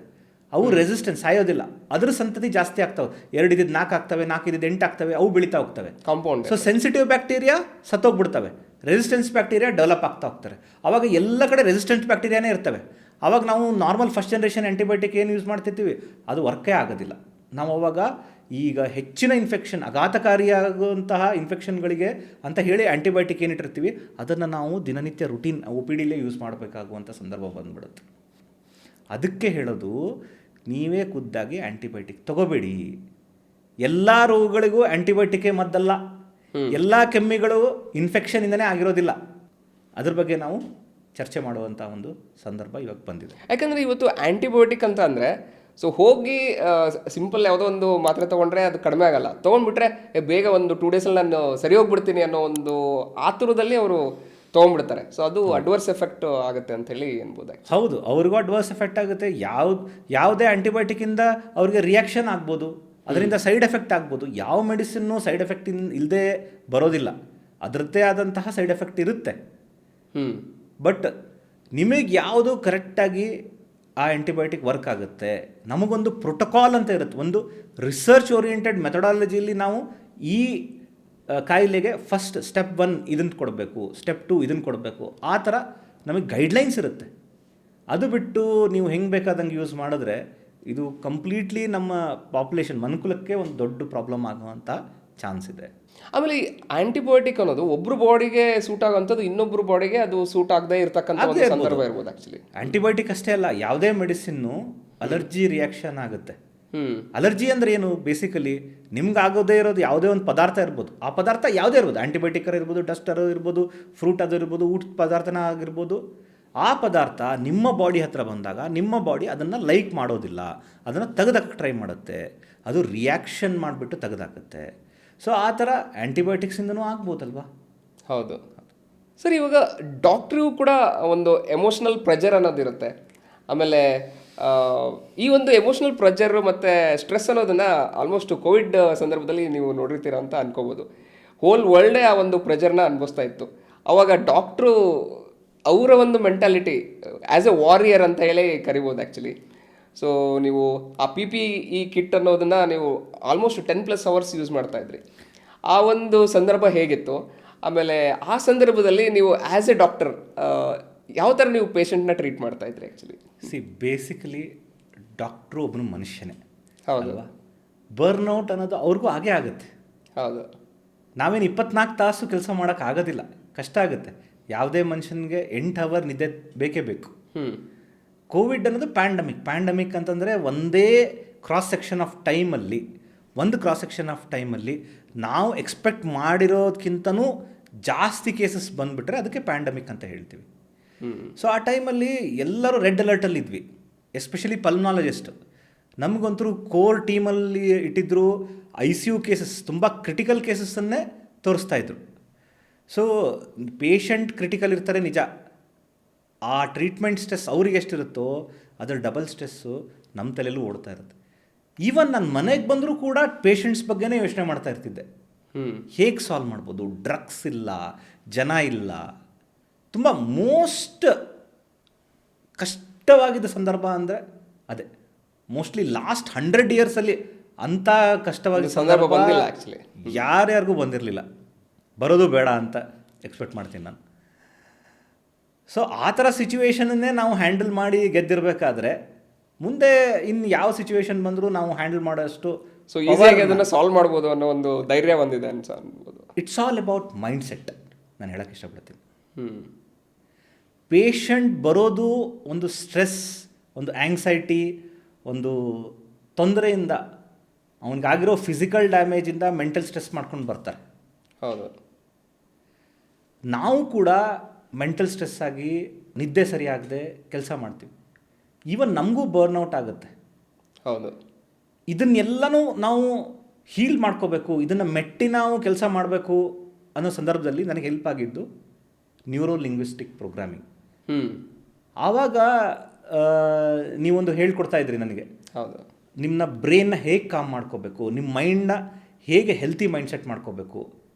ಅವು ರೆಸಿಸ್ಟೆನ್ಸ್ ಸಾಯೋದಿಲ್ಲ, ಅದ್ರ ಸಂತತಿ ಜಾಸ್ತಿ ಆಗ್ತವೆ. 2 ಇದ್ದಿದ್ದು 4 ಆಗ್ತವೆ, 4 ಇದ್ದಿದ್ದು 8 ಆಗ್ತವೆ, ಅವು ಬೆಳೀತಾ ಹೋಗ್ತವೆ. ಕಾಂಪೌಂಡ್. ಸೊ ಸೆನ್ಸಿಟಿವ್ ಬ್ಯಾಕ್ಟೀರಿಯಾ ಸತ್ತೋಗ್ಬಿಡ್ತವೆ, ರೆಸಿಸ್ಟೆನ್ಸ್ ಬ್ಯಾಕ್ಟೀರಿಯಾ ಡೆವಲಪ್ ಆಗ್ತಾ ಹೋಗ್ತಾರೆ. ಆವಾಗ ಎಲ್ಲ ಕಡೆ ರೆಸಿಸ್ಟೆಂಟ್ ಬ್ಯಾಕ್ಟೀರಿಯಾನೇ ಇರ್ತವೆ. ಆವಾಗ ನಾವು ನಾರ್ಮಲ್ ಫಸ್ಟ್ ಜನರೇಷನ್ ಆ್ಯಂಟಿಬಯೋಟಿಕ್ ಏನು ಯೂಸ್ ಮಾಡ್ತಿರ್ತೀವಿ ಅದು ವರ್ಕೇ ಆಗೋದಿಲ್ಲ. ನಾವು ಅವಾಗ ಈಗ ಹೆಚ್ಚಿನ ಇನ್ಫೆಕ್ಷನ್, ಆಘಾತಕಾರಿಯಾಗುವಂತಹ ಇನ್ಫೆಕ್ಷನ್ಗಳಿಗೆ ಅಂತ ಹೇಳಿ ಆ್ಯಂಟಿಬಯೋಟಿಕ್ ಏನಿಟ್ಟಿರ್ತೀವಿ ಅದನ್ನು ನಾವು ದಿನನಿತ್ಯ ರುಟೀನ್ OPDಲೇ ಯೂಸ್ ಮಾಡಬೇಕಾಗುವಂಥ ಸಂದರ್ಭ ಬಂದ್ಬಿಡುತ್ತೆ. ಅದಕ್ಕೆ ಹೇಳೋದು, ನೀವೇ ಖುದ್ದಾಗಿ ಆ್ಯಂಟಿಬಯೋಟಿಕ್ ತಗೋಬೇಡಿ. ಎಲ್ಲ ರೋಗಗಳಿಗೂ ಆ್ಯಂಟಿಬಯೋಟಿಕ್ಕೇ ಮದ್ದಲ್ಲ, ಎಲ್ಲ ಕೆಮ್ಮಿಗಳು ಇನ್ಫೆಕ್ಷನಿಂದನೇ ಆಗಿರೋದಿಲ್ಲ. ಅದ್ರ ಬಗ್ಗೆ ನಾವು ಚರ್ಚೆ ಮಾಡುವಂಥ ಒಂದು ಸಂದರ್ಭ ಇವಾಗ ಬಂದಿದೆ. ಯಾಕಂದರೆ ಇವತ್ತು ಆ್ಯಂಟಿಬಯೋಟಿಕ್ ಅಂತ ಅಂದರೆ ಸೊ ಹೋಗಿ ಸಿಂಪಲ್ ಯಾವುದೋ ಒಂದು ಮಾತ್ರೆ ತೊಗೊಂಡ್ರೆ ಅದು ಕಡಿಮೆ ಆಗಲ್ಲ, ತೊಗೊಂಡ್ಬಿಟ್ರೆ ಬೇಗ ಒಂದು 2 ಡೇಸಲ್ಲಿ ನಾನು ಸರಿ ಹೋಗ್ಬಿಡ್ತೀನಿ ಅನ್ನೋ ಒಂದು ಆತುರದಲ್ಲಿ ಅವರು ತೊಗೊಂಡ್ಬಿಡ್ತಾರೆ. ಸೊ ಅದು ಅಡ್ವರ್ಸ್ ಎಫೆಕ್ಟ್ ಆಗುತ್ತೆ ಅಂತೇಳಿ ಅನ್ಬೋದು. ಹೌದು, ಅವ್ರಿಗೂ ಅಡ್ವರ್ಸ್ ಎಫೆಕ್ಟ್ ಆಗುತ್ತೆ. ಯಾವುದೇ ಆ್ಯಂಟಿಬಯೋಟಿಕ್ಕಿಂದ ಅವ್ರಿಗೆ ರಿಯಾಕ್ಷನ್ ಆಗ್ಬೋದು, ಅದರಿಂದ ಸೈಡ್ ಎಫೆಕ್ಟ್ ಆಗ್ಬೋದು. ಯಾವ ಮೆಡಿಸಿನ್ನು ಸೈಡ್ ಎಫೆಕ್ಟ್ ಇಲ್ಲದೆ ಬರೋದಿಲ್ಲ, ಅದರದ್ದೇ ಆದಂತಹ ಸೈಡ್ ಎಫೆಕ್ಟ್ ಇರುತ್ತೆ. ಬಟ್ ನಿಮಗೆ ಯಾವುದು ಕರೆಕ್ಟಾಗಿ ಆ ಆ್ಯಂಟಿಬಯೋಟಿಕ್ ವರ್ಕ್ ಆಗುತ್ತೆ, ನಮಗೊಂದು ಪ್ರೋಟೋಕಾಲ್ ಅಂತ ಇರುತ್ತೆ. ಒಂದು ರಿಸರ್ಚ್ ಓರಿಯೆಂಟೆಡ್ ಮೆಥಡಾಲಜಿಯಲ್ಲಿ ನಾವು ಈ ಕಾಯಿಲೆಗೆ ಫಸ್ಟ್ ಸ್ಟೆಪ್ 1 ಇದನ್ನು ಕೊಡಬೇಕು, ಸ್ಟೆಪ್ 2 ಇದನ್ನು ಕೊಡಬೇಕು, ಆ ಥರ ನಮಗೆ ಗೈಡ್ಲೈನ್ಸ್ ಇರುತ್ತೆ. ಅದು ಬಿಟ್ಟು ನೀವು ಹೆಂಗೆ ಬೇಕಾದಂಗೆ ಯೂಸ್ ಮಾಡಿದ್ರೆ ಇದು ಕಂಪ್ಲೀಟ್ಲಿ ನಮ್ಮ ಪಾಪ್ಯುಲೇಷನ್ ಮನುಕುಲಕ್ಕೆ ಒಂದು ದೊಡ್ಡ ಪ್ರಾಬ್ಲಮ್ ಆಗುವಂಥ ಚಾನ್ಸ್ ಇದೆ. ಆಮೇಲೆ ಈ ಆ್ಯಂಟಿಬಯೋಟಿಕ್ ಅನ್ನೋದು ಒಬ್ಬರು ಬಾಡಿಗೆ ಸೂಟ್ ಆಗೋಂಥದ್ದು ಇನ್ನೊಬ್ಬರು ಬಾಡಿಗೆ ಅದು ಸೂಟ್ ಆಗದೆ ಇರತಕ್ಕಂಥ ಒಂದು ಸಂದರ್ಭ ಇರ್ಬೋದು. ಆ್ಯಕ್ಚುಲಿ ಆ್ಯಂಟಿಬಯೋಟಿಕ್ ಅಷ್ಟೇ ಅಲ್ಲ, ಯಾವುದೇ ಮೆಡಿಸಿನ್ನು ಅಲರ್ಜಿ ರಿಯಾಕ್ಷನ್ ಆಗುತ್ತೆ. ಅಲರ್ಜಿ ಅಂದರೆ ಏನು? ಬೇಸಿಕಲಿ ನಿಮ್ಗೆ ಆಗೋದೇ ಇರೋದು ಯಾವುದೇ ಒಂದು ಪದಾರ್ಥ ಇರ್ಬೋದು, ಆ ಪದಾರ್ಥ ಯಾವುದೇ ಇರ್ಬೋದು, ಆ್ಯಂಟಿಬಯೋಟಿಕರ್ ಇರ್ಬೋದು, ಡಸ್ಟರ್ ಇರ್ಬೋದು, ಫ್ರೂಟ್ ಅದು ಇರ್ಬೋದು, ಊಟದ ಪದಾರ್ಥನ ಆಗಿರ್ಬೋದು. ಆ ಪದಾರ್ಥ ನಿಮ್ಮ ಬಾಡಿ ಹತ್ರ ಬಂದಾಗ ನಿಮ್ಮ ಬಾಡಿ ಅದನ್ನು ಲೈಕ್ ಮಾಡೋದಿಲ್ಲ, ಅದನ್ನು ತೆಗೆದಾಕಕ್ಕೆ ಟ್ರೈ ಮಾಡುತ್ತೆ, ಅದು ರಿಯಾಕ್ಷನ್ ಮಾಡಿಬಿಟ್ಟು ತೆಗೆದಾಕುತ್ತೆ. ಸೊ ಆ ಥರ ಆ್ಯಂಟಿಬಯೋಟಿಕ್ಸಿಂದನೂ ಆಗ್ಬೋದಲ್ವಾ? ಹೌದು ಸರ್. ಇವಾಗ ಡಾಕ್ಟ್ರಿಗೂ ಕೂಡ ಒಂದು ಎಮೋಷ್ನಲ್ ಪ್ರೆಜರ್ ಅನ್ನೋದಿರುತ್ತೆ. ಆಮೇಲೆ ಈ ಒಂದು ಎಮೋಷ್ನಲ್ ಪ್ರೆಜರ್ ಮತ್ತು ಸ್ಟ್ರೆಸ್ ಅನ್ನೋದನ್ನು ಆಲ್ಮೋಸ್ಟ್ ಕೋವಿಡ್ ಸಂದರ್ಭದಲ್ಲಿ ನೀವು ನೋಡಿರ್ತೀರ ಅಂತ ಅನ್ಕೋಬೋದು. ಹೋಲ್ ವರ್ಲ್ಡೇ ಆ ಒಂದು ಪ್ರೆಜರ್ನ ಅನುಭವಿಸ್ತಾ ಇತ್ತು. ಆವಾಗ ಡಾಕ್ಟ್ರು ಅವರ ಒಂದು ಮೆಂಟಾಲಿಟಿ ಆ್ಯಸ್ ಎ ವಾರಿಯರ್ ಅಂತ ಹೇಳಿ ಕರಿಬೋದು ಆ್ಯಕ್ಚುಲಿ. ಸೊ ನೀವು ಆ PPE ಕಿಟ್ ಅನ್ನೋದನ್ನು ನೀವು ಆಲ್ಮೋಸ್ಟ್ 10+ ಅವರ್ಸ್ ಯೂಸ್ ಮಾಡ್ತಾಯಿದ್ರಿ. ಆ ಒಂದು ಸಂದರ್ಭ ಹೇಗಿತ್ತು? ಆಮೇಲೆ ಆ ಸಂದರ್ಭದಲ್ಲಿ ನೀವು ಆ್ಯಸ್ ಎ ಡಾಕ್ಟರ್ ಯಾವ ಥರ ನೀವು ಪೇಷಂಟ್ನ ಟ್ರೀಟ್ ಮಾಡ್ತಾಯಿದ್ರಿ ಆ್ಯಕ್ಚುಲಿ? ಬೇಸಿಕಲಿ ಡಾಕ್ಟ್ರು ಒಬ್ಬನು ಮನುಷ್ಯನೇ. ಹೌದು. ಬರ್ನ್ಔಟ್ ಅನ್ನೋದು ಅವ್ರಿಗೂ ಹಾಗೇ ಆಗುತ್ತೆ. ಹೌದು. ನಾವೇನು 24 ತಾಸು ಕೆಲಸ ಮಾಡೋಕ್ಕಾಗೋದಿಲ್ಲ, ಕಷ್ಟ ಆಗುತ್ತೆ. ಯಾವುದೇ ಮನುಷ್ಯನಿಗೆ 8 ಅವರ್ ನಿದ್ದೆ ಬೇಕೇ ಬೇಕು. ಕೋವಿಡ್ ಅನ್ನೋದು ಪ್ಯಾಂಡಮಿಕ್ ಅಂತಂದರೆ ಒಂದೇ ಕ್ರಾಸ್ ಸೆಕ್ಷನ್ ಆಫ್ ಟೈಮಲ್ಲಿ ನಾವು ಎಕ್ಸ್ಪೆಕ್ಟ್ ಮಾಡಿರೋದಕ್ಕಿಂತನೂ ಜಾಸ್ತಿ ಕೇಸಸ್ ಬಂದುಬಿಟ್ರೆ ಅದಕ್ಕೆ ಪ್ಯಾಂಡಮಿಕ್ ಅಂತ ಹೇಳ್ತೀವಿ. ಸೊ ಆ ಟೈಮಲ್ಲಿ ಎಲ್ಲರೂ ರೆಡ್ ಅಲರ್ಟಲ್ಲಿ ಇದ್ವಿ, ಎಸ್ಪೆಷಲಿ ಪಲ್ಮಾಲಜಿಸ್ಟ್. ನಮಗಂತೂ ಕೋರ್ ಟೀಮಲ್ಲಿ ಇಟ್ಟಿದ್ರು ICU ಕೇಸಸ್, ತುಂಬ ಕ್ರಿಟಿಕಲ್ ಕೇಸಸ್ಸನ್ನೇ ತೋರಿಸ್ತಾಯಿದ್ರು. ಸೊ ಪೇಷಂಟ್ ಕ್ರಿಟಿಕಲ್ ಇರ್ತಾರೆ ನಿಜ, ಆ ಟ್ರೀಟ್ಮೆಂಟ್ ಸ್ಟ್ರೆಸ್ ಅವ್ರಿಗೆ ಎಷ್ಟಿರುತ್ತೋ ಅದರ ಡಬಲ್ ಸ್ಟ್ರೆಸ್ಸು ನಮ್ಮ ತಲೆಯಲ್ಲೂ ಓಡ್ತಾ ಇರುತ್ತೆ. ಈವನ್ ನಾನು ಮನೆಗೆ ಬಂದರೂ ಕೂಡ ಪೇಷಂಟ್ಸ್ ಬಗ್ಗೆನೇ ಯೋಚನೆ ಮಾಡ್ತಾ ಇರ್ತಿದ್ದೆ, ಹೇಗೆ ಸಾಲ್ವ್ ಮಾಡ್ಬೋದು. ಡ್ರಗ್ಸ್ ಇಲ್ಲ, ಜನ ಇಲ್ಲ, ತುಂಬ ಮೋಸ್ಟ್ ಕಷ್ಟವಾಗಿದ್ದ ಸಂದರ್ಭ ಅಂದರೆ ಅದೇ. ಮೋಸ್ಟ್ಲಿ ಲಾಸ್ಟ್ 100 ಇಯರ್ಸಲ್ಲಿ ಅಂಥ ಕಷ್ಟವಾಗಿದ್ದ ಸಂದರ್ಭ ಬಂದಿಲ್ಲ ಆ್ಯಕ್ಚುಲಿ, ಯಾರ್ಯಾರಿಗೂ ಬಂದಿರಲಿಲ್ಲ. ಬರೋದು ಬೇಡ ಅಂತ ಎಕ್ಸ್ಪೆಕ್ಟ್ ಮಾಡ್ತೀನಿ ನಾನು. ಸೊ ಆ ಥರ ಸಿಚುವೇಶನ್ನೇ ನಾವು ಹ್ಯಾಂಡಲ್ ಮಾಡಿ ಗೆದ್ದಿರಬೇಕಾದ್ರೆ ಮುಂದೆ ಇನ್ನು ಯಾವ ಸಿಚುವೇಶನ್ ಬಂದರೂ ನಾವು ಹ್ಯಾಂಡಲ್ ಮಾಡೋಷ್ಟು ಸೊ ಈಸಿಯಾಗಿ ಅದನ್ನು ಸಾಲ್ವ್ ಮಾಡ್ಬೋದು ಅನ್ನೋ ಒಂದು ಧೈರ್ಯ ಬಂದಿದೆ ಅನ್ಬೋದು. It's all about mind set. ನಾನು ಹೇಳೋಕ್ಕೆ ಇಷ್ಟಪಡ್ತೀನಿ. ಪೇಷಂಟ್ ಬರೋದು ಒಂದು ಸ್ಟ್ರೆಸ್, ಒಂದು ಆ್ಯಂಗ್ಸೈಟಿ, ಒಂದು ತೊಂದರೆಯಿಂದ, ಅವನಿಗಾಗಿರೋ ಫಿಸಿಕಲ್ ಡ್ಯಾಮೇಜಿಂದ ಮೆಂಟಲ್ ಸ್ಟ್ರೆಸ್ ಮಾಡ್ಕೊಂಡು ಬರ್ತಾರೆ. ಹೌದು. ನಾವು ಕೂಡ ಮೆಂಟಲ್ ಸ್ಟ್ರೆಸ್ ಆಗಿ ನಿದ್ದೆ ಸರಿಯಾಗದೆ ಕೆಲಸ ಮಾಡ್ತೀವಿ. ಈವನ್ ನಮಗೂ ಬರ್ನ್ಔಟ್ ಆಗುತ್ತೆ. ಹೌದು. ಇದನ್ನೆಲ್ಲನೂ ನಾವು ಹೀಲ್ ಮಾಡ್ಕೋಬೇಕು, ಇದನ್ನು ಮೆಟ್ಟಿ ನಾವು ಕೆಲಸ ಮಾಡಬೇಕು ಅನ್ನೋ ಸಂದರ್ಭದಲ್ಲಿ ನನಗೆ ಹೆಲ್ಪ್ ಆಗಿದ್ದು ನ್ಯೂರೋ ಲಿಂಗ್ವಿಸ್ಟಿಕ್ ಪ್ರೋಗ್ರಾಮಿಂಗ್. ಆವಾಗ ನೀವೊಂದು ಹೇಳ್ಕೊಡ್ತಾ ಇದ್ರಿ ನನಗೆ, ಹೌದು, ನಿಮ್ಮ ಬ್ರೈನ್ನ ಹೇಗೆ ಕಾಮ್ ಮಾಡ್ಕೋಬೇಕು, ನಿಮ್ಮ ಮೈಂಡ್ನ ಹೇಗೆ ಹೆಲ್ತಿ ಮೈಂಡ್ಸೆಟ್ ಮಾಡ್ಕೋಬೇಕು.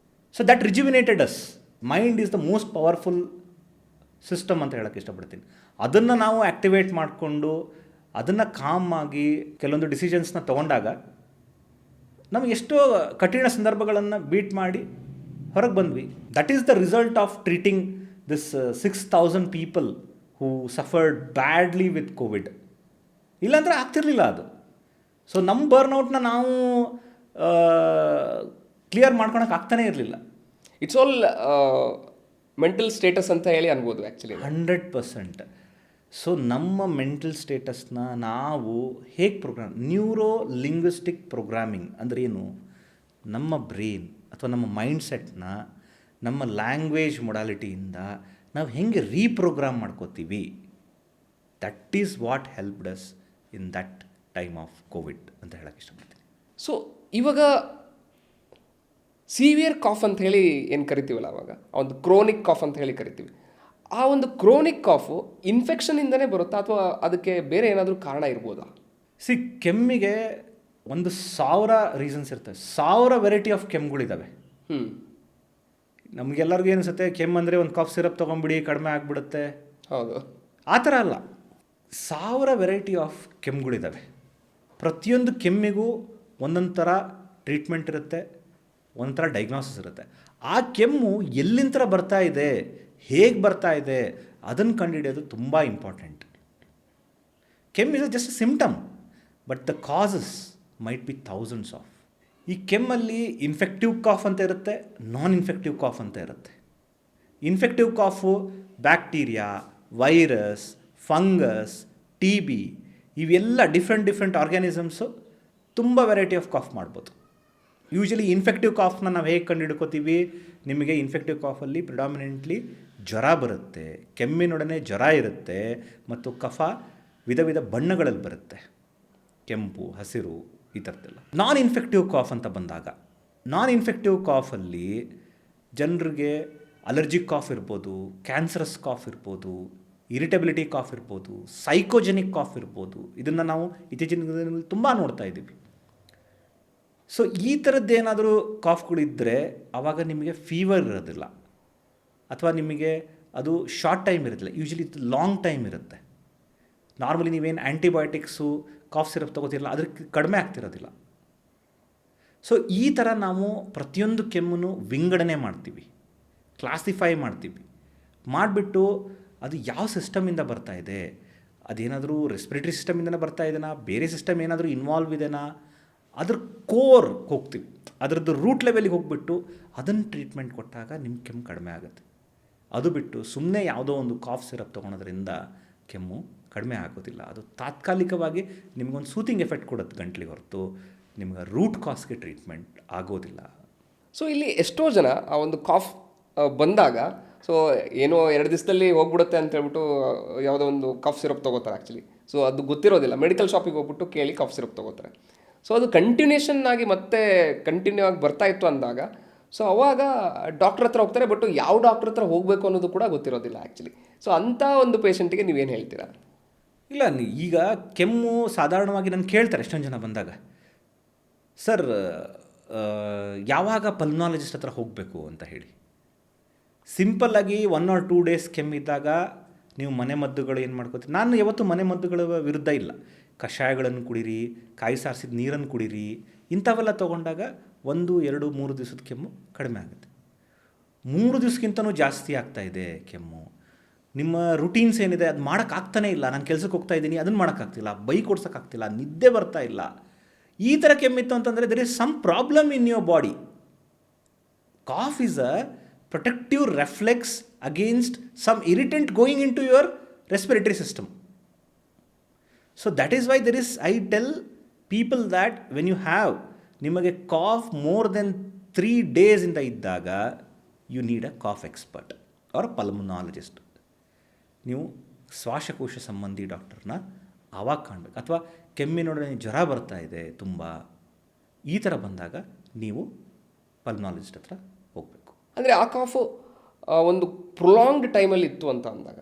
So that rejuvenated us. Mind is the most powerful system ಅಂತ ಹೇಳೋಕ್ಕೆ ಇಷ್ಟಪಡ್ತೀನಿ. ಅದನ್ನು ನಾವು ಆ್ಯಕ್ಟಿವೇಟ್ ಮಾಡಿಕೊಂಡು ಅದನ್ನು ಕಾಮ್ ಆಗಿ ಕೆಲವೊಂದು ಡಿಸಿಷನ್ಸ್ನ ತೊಗೊಂಡಾಗ ನಮಗೆ ಎಷ್ಟೋ ಕಠಿಣ ಸಂದರ್ಭಗಳನ್ನು ಬೀಟ್ ಮಾಡಿ ಹೊರಗೆ ಬಂದ್ವಿ. That is the result of treating this 6,000 people who suffered badly with Covid. ಇಲ್ಲಾಂದರೆ ಆಗ್ತಿರ್ಲಿಲ್ಲ ಅದು. ಸೊ ನಮ್ಮ ಬರ್ನ್ಔಟ್ನ ನಾವು ಕ್ಲಿಯರ್ ಮಾಡ್ಕೊಳಕ್ಕೆ ಆಗ್ತಾನೇ ಇರಲಿಲ್ಲ. ಇಟ್ಸ್ ಆಲ್ ಮೆಂಟಲ್ ಸ್ಟೇಟಸ್ ಅಂತ ಹೇಳಿ ಅನ್ಬೋದು ಆ್ಯಕ್ಚುಲಿ. 100%. ಸೊ ನಮ್ಮ ಮೆಂಟಲ್ ಸ್ಟೇಟಸ್ನ ನಾವು ಹೇಗೆ ನ್ಯೂರೋ ಲಿಂಗ್ವಿಸ್ಟಿಕ್ ಪ್ರೋಗ್ರಾಮಿಂಗ್ ಅಂದರೆ ಏನು, ನಮ್ಮ ಬ್ರೈನ್ ಅಥವಾ ನಮ್ಮ ಮೈಂಡ್ಸೆಟ್ನ ನಮ್ಮ ಲ್ಯಾಂಗ್ವೇಜ್ ಮೊಡಾಲಿಟಿಯಿಂದ ನಾವು ಹೆಂಗೆ ರೀಪ್ರೋಗ್ರಾಮ್ ಮಾಡ್ಕೋತೀವಿ, that is what helped us in that time of Covid ಅಂತ ಹೇಳಕ್ಕೆ ಇಷ್ಟಪಡ್ತೀನಿ. ಸೊ ಇವಾಗ ಸಿವಿಯರ್ ಕಾಫ್ ಅಂತ ಹೇಳಿ ಏನು ಕರಿತೀವಲ್ಲ, ಅವಾಗ ಒಂದು ಕ್ರೋನಿಕ್ ಕಾಫ್ ಅಂತ ಹೇಳಿ ಕರಿತೀವಿ. ಆ ಒಂದು ಕ್ರೋನಿಕ್ ಕಾಫು ಇನ್ಫೆಕ್ಷನಿಂದನೇ ಬರುತ್ತಾ ಅಥವಾ ಅದಕ್ಕೆ ಬೇರೆ ಏನಾದರೂ ಕಾರಣ ಇರ್ಬೋದಾ? ಕೆಮ್ಮಿಗೆ 1,000 ರೀಸನ್ಸ್ ಇರ್ತವೆ, 1000 ವೆರೈಟಿ ಆಫ್ ಕೆಮ್ಮುಗಳಿದ್ದಾವೆ. ನಮಗೆಲ್ಲರಿಗೂ ಏನಿಸುತ್ತೆ, ಕೆಮ್ಮು ಅಂದರೆ ಒಂದು ಕಾಫ್ ಸಿರಪ್ ತೊಗೊಂಬಿಡಿ ಕಡಿಮೆ ಆಗಿಬಿಡುತ್ತೆ. ಹೌದು, ಆ ಥರ ಅಲ್ಲ. 1000 ವೆರೈಟಿ ಆಫ್ ಕೆಮ್ಮುಗಳಿದ್ದಾವೆ. ಪ್ರತಿಯೊಂದು ಕೆಮ್ಮಿಗೂ ಒಂದೊಂದು ಥರ ಟ್ರೀಟ್ಮೆಂಟ್ ಇರುತ್ತೆ, ಒಂಥರ ಡೈಗ್ನೋಸಿಸ್ ಇರುತ್ತೆ. ಆ ಕೆಮ್ಮು ಎಲ್ಲಿಂದ ಬರ್ತಾ ಇದೆ, ಹೇಗೆ ಬರ್ತಾ ಇದೆ, ಅದನ್ನು ಕಂಡುಹಿಡಿಯೋದು ತುಂಬ ಇಂಪಾರ್ಟೆಂಟ್. ಕೆಮ್ಮು is just a symptom, but the causes might be thousands of. ಈ ಕೆಮ್ಮಲ್ಲಿ ಇನ್ಫೆಕ್ಟಿವ್ ಕಾಫ್ ಅಂತ ಇರುತ್ತೆ, ನಾನ್ ಇನ್ಫೆಕ್ಟಿವ್ ಕಾಫ್ ಅಂತ ಇರುತ್ತೆ. Infective ಕಾಫು bacteria, virus, fungus, TB ಇವೆಲ್ಲ ಡಿಫ್ರೆಂಟ್ ಆರ್ಗ್ಯಾನಿಸಮ್ಸು ತುಂಬ ವೆರೈಟಿ ಆಫ್ ಕಾಫ್ ಮಾಡ್ಬೋದು. ಯೂಶಲಿ ಇನ್ಫೆಕ್ಟಿವ್ ಕಾಫ್ನ ನಾವು ಹೇಗೆ ಕಂಡುಹಿಡ್ಕೋತೀವಿ, ನಿಮಗೆ ಇನ್ಫೆಕ್ಟಿವ್ ಕಾಫಲ್ಲಿ ಪ್ರಿಡಾಮಿನೆಂಟ್ಲಿ ಜ್ವರ ಬರುತ್ತೆ, ಕೆಮ್ಮಿನೊಡನೆ ಜ್ವರ ಇರುತ್ತೆ, ಮತ್ತು ಕಫ ವಿಧ ವಿಧ ಬಣ್ಣಗಳಲ್ಲಿ ಬರುತ್ತೆ, ಕೆಂಪು, ಹಸಿರು, ಈ ಥರದ್ದೆಲ್ಲ. ನಾನ್ ಇನ್ಫೆಕ್ಟಿವ್ ಕಾಫ್ ಅಂತ ಬಂದಾಗ, ನಾನ್ ಇನ್ಫೆಕ್ಟಿವ್ ಕಾಫಲ್ಲಿ ಜನರಿಗೆ ಅಲರ್ಜಿಕ್ ಕಾಫ್ ಇರ್ಬೋದು, ಕ್ಯಾನ್ಸರಸ್ ಕಾಫ್ ಇರ್ಬೋದು, ಇರಿಟಬಿಲಿಟಿ ಕಾಫ್ ಇರ್ಬೋದು, ಸೈಕೋಜೆನಿಕ್ ಕಾಫ್ ಇರ್ಬೋದು. ಇದನ್ನು ನಾವು ಇತ್ತೀಚಿನ ದಿನಗಳಲ್ಲಿ ತುಂಬ ನೋಡ್ತಾ ಇದ್ದೀವಿ. ಸೊ ಈ ಥರದ್ದೇನಾದರೂ ಕಾಫ್ಗಳಿದ್ದರೆ ಆವಾಗ ನಿಮಗೆ ಫೀವರ್ ಇರೋದಿಲ್ಲ, ಅಥವಾ ನಿಮಗೆ ಅದು ಶಾರ್ಟ್ ಟೈಮ್ ಇರೋದಿಲ್ಲ, ಯೂಶಲಿ ಲಾಂಗ್ ಟೈಮ್ ಇರುತ್ತೆ. ನಾರ್ಮಲಿ ನೀವೇನು ಆ್ಯಂಟಿಬಯೋಟಿಕ್ಸು, ಕಾಫ್ ಸಿರಪ್ ತೊಗೋತಿರಲ್ಲ, ಅದಕ್ಕೆ ಕಡಿಮೆ ಆಗ್ತಿರೋದಿಲ್ಲ. ಸೊ ಈ ಥರ ನಾವು ಪ್ರತಿಯೊಂದು ಕೆಮ್ಮನ್ನು ವಿಂಗಡಣೆ ಮಾಡ್ತೀವಿ, ಕ್ಲಾಸಿಫೈ ಮಾಡ್ತೀವಿ. ಮಾಡಿಬಿಟ್ಟು ಅದು ಯಾವ ಸಿಸ್ಟಮಿಂದ ಬರ್ತಾ ಇದೆ, ಅದೇನಾದರೂ ರೆಸ್ಪಿರೇಟರಿ ಸಿಸ್ಟಮಿಂದನೇ ಬರ್ತಾ ಇದೆನಾ, ಬೇರೆ ಸಿಸ್ಟಮ್ ಏನಾದರೂ ಇನ್ವಾಲ್ವ್ ಇದೆನಾ, ಅದ್ರ ಕೋರ್ ಹೋಗ್ತೀವಿ, ಅದರದ್ದು ರೂಟ್ ಲೆವೆಲಿಗೆ ಹೋಗಿಬಿಟ್ಟು ಅದನ್ನು ಟ್ರೀಟ್ಮೆಂಟ್ ಕೊಟ್ಟಾಗ ನಿಮ್ಮ ಕೆಮ್ಮು ಕಡಿಮೆ ಆಗುತ್ತೆ. ಅದು ಬಿಟ್ಟು ಸುಮ್ಮನೆ ಯಾವುದೋ ಒಂದು ಕಾಫ್ ಸಿರಪ್ ತೊಗೊಳೋದ್ರಿಂದ ಕೆಮ್ಮು ಕಡಿಮೆ ಆಗೋದಿಲ್ಲ. ಅದು ತಾತ್ಕಾಲಿಕವಾಗಿ ನಿಮಗೊಂದು ಸೂತಿಂಗ್ ಎಫೆಕ್ಟ್ ಕೊಡುತ್ತೆ ಗಂಟ್ಲಿಗೆ, ಹೊರತು ನಿಮ್ಗೆ ರೂಟ್ ಕಾಸ್ಗೆ ಟ್ರೀಟ್ಮೆಂಟ್ ಆಗೋದಿಲ್ಲ. ಸೊ ಇಲ್ಲಿ ಎಷ್ಟೋ ಜನ ಆ ಒಂದು ಕಾಫ್ ಬಂದಾಗ ಸೊ ಏನೋ 2 ದಿವಸದಲ್ಲಿ ಹೋಗ್ಬಿಡುತ್ತೆ ಅಂತ ಹೇಳ್ಬಿಟ್ಟು ಯಾವುದೋ ಒಂದು ಕಾಫ್ ಸಿರಪ್ ತೊಗೋತಾರೆ ಆ್ಯಕ್ಚುಲಿ. ಸೊ ಅದು ಗೊತ್ತಿರೋದಿಲ್ಲ, ಮೆಡಿಕಲ್ ಶಾಪಿಗೆ ಹೋಗ್ಬಿಟ್ಟು ಕೇಳಿ ಕಾಫ್ ಸಿರಪ್ ತೊಗೋತಾರೆ. ಸೊ ಅದು ಕಂಟಿನ್ಯೂಷನ್ ಆಗಿ ಮತ್ತೆ ಕಂಟಿನ್ಯೂ ಆಗಿ ಬರ್ತಾ ಇತ್ತು ಅಂದಾಗ ಸೊ ಅವಾಗ ಡಾಕ್ಟ್ರ್ ಹತ್ರ ಹೋಗ್ತಾರೆ, ಬಟ್ ಯಾವ ಡಾಕ್ಟ್ರ್ ಹತ್ರ ಹೋಗಬೇಕು ಅನ್ನೋದು ಕೂಡ ಗೊತ್ತಿರೋದಿಲ್ಲ ಆ್ಯಕ್ಚುಲಿ. ಸೊ ಅಂಥ ಒಂದು ಪೇಷಂಟಿಗೆ ನೀವೇನು ಹೇಳ್ತೀರಾ? ಇಲ್ಲ, ಈಗ ಕೆಮ್ಮು ಸಾಧಾರಣವಾಗಿ ನಾನು ಕೇಳ್ತಾರೆ ಎಷ್ಟೊಂದು ಜನ ಬಂದಾಗ, ಸರ್ ಯಾವಾಗ ಪಲ್ಮಾಲಜಿಸ್ಟ್ ಹತ್ರ ಹೋಗಬೇಕು ಅಂತ ಹೇಳಿ. ಸಿಂಪಲ್ಲಾಗಿ 1 or 2 ಡೇಸ್ ಕೆಮ್ಮಿದ್ದಾಗ ನೀವು ಮನೆಮದ್ದುಗಳು ಏನು ಮಾಡ್ಕೋತೀರಿ. ನಾನು ಯಾವತ್ತೂ ಮನೆಮದ್ದುಗಳ ವಿರುದ್ಧ ಇಲ್ಲ. ಕಷಾಯಗಳನ್ನು ಕುಡೀರಿ, ಕಾಯಿ ಸಾರಿಸಿದ ನೀರನ್ನು ಕುಡೀರಿ, ಇಂಥವೆಲ್ಲ ತೊಗೊಂಡಾಗ 1, 2, 3 ದಿವಸದ ಕೆಮ್ಮು ಕಡಿಮೆ ಆಗುತ್ತೆ. 3 ದಿವಸಕ್ಕಿಂತನೂ ಜಾಸ್ತಿ ಆಗ್ತಾಯಿದೆ ಕೆಮ್ಮು, ನಿಮ್ಮ ರುಟೀನ್ಸ್ ಏನಿದೆ ಅದು ಮಾಡೋಕ್ಕಾಗ್ತಾನೇ ಇಲ್ಲ, ನಾನು ಕೆಲಸಕ್ಕೆ ಹೋಗ್ತಾ ಇದ್ದೀನಿ ಅದನ್ನು ಮಾಡೋಕ್ಕಾಗ್ತಿಲ್ಲ, ಬೈಕ್ ಓಡ್ಸೋಕ್ಕಾಗ್ತಿಲ್ಲ, ನಿದ್ದೆ ಬರ್ತಾ ಇಲ್ಲ, ಈ ಥರ ಕೆಮ್ಮಿತ್ತು ಅಂತಂದರೆ there is some problem in your body. Cough is a protective reflex against some irritant going into your respiratory system. So that is why there is, I tell people that when you have ನಿಮಗೆ cough more than 3 days ಇಂದ ಇದ್ದಾಗ you need a cough expert or pulmonologist. ನೀವು ಶ್ವಾಸಕೋಶ ಸಂಬಂಧಿ ಡಾಕ್ಟರ್ನ ಆವಾಗ ಕಾಣಬೇಕು. ಅಥವಾ ಕೆಮ್ಮಿನೊಡನೆ ಜ್ವರ ಬರ್ತಾ ಇದೆ ತುಂಬ, ಈ ಥರ ಬಂದಾಗ ನೀವು ಪಲ್ಮನಾಲಜಿಸ್ಟ್ ಹತ್ರ ಹೋಗಬೇಕು. ಅಂದರೆ ಆ ಕಾಫು ಒಂದು ಪ್ರೊಲಾಂಗ್ಡ್ ಟೈಮಲ್ಲಿ ಇತ್ತು ಅಂತ ಅಂದಾಗ,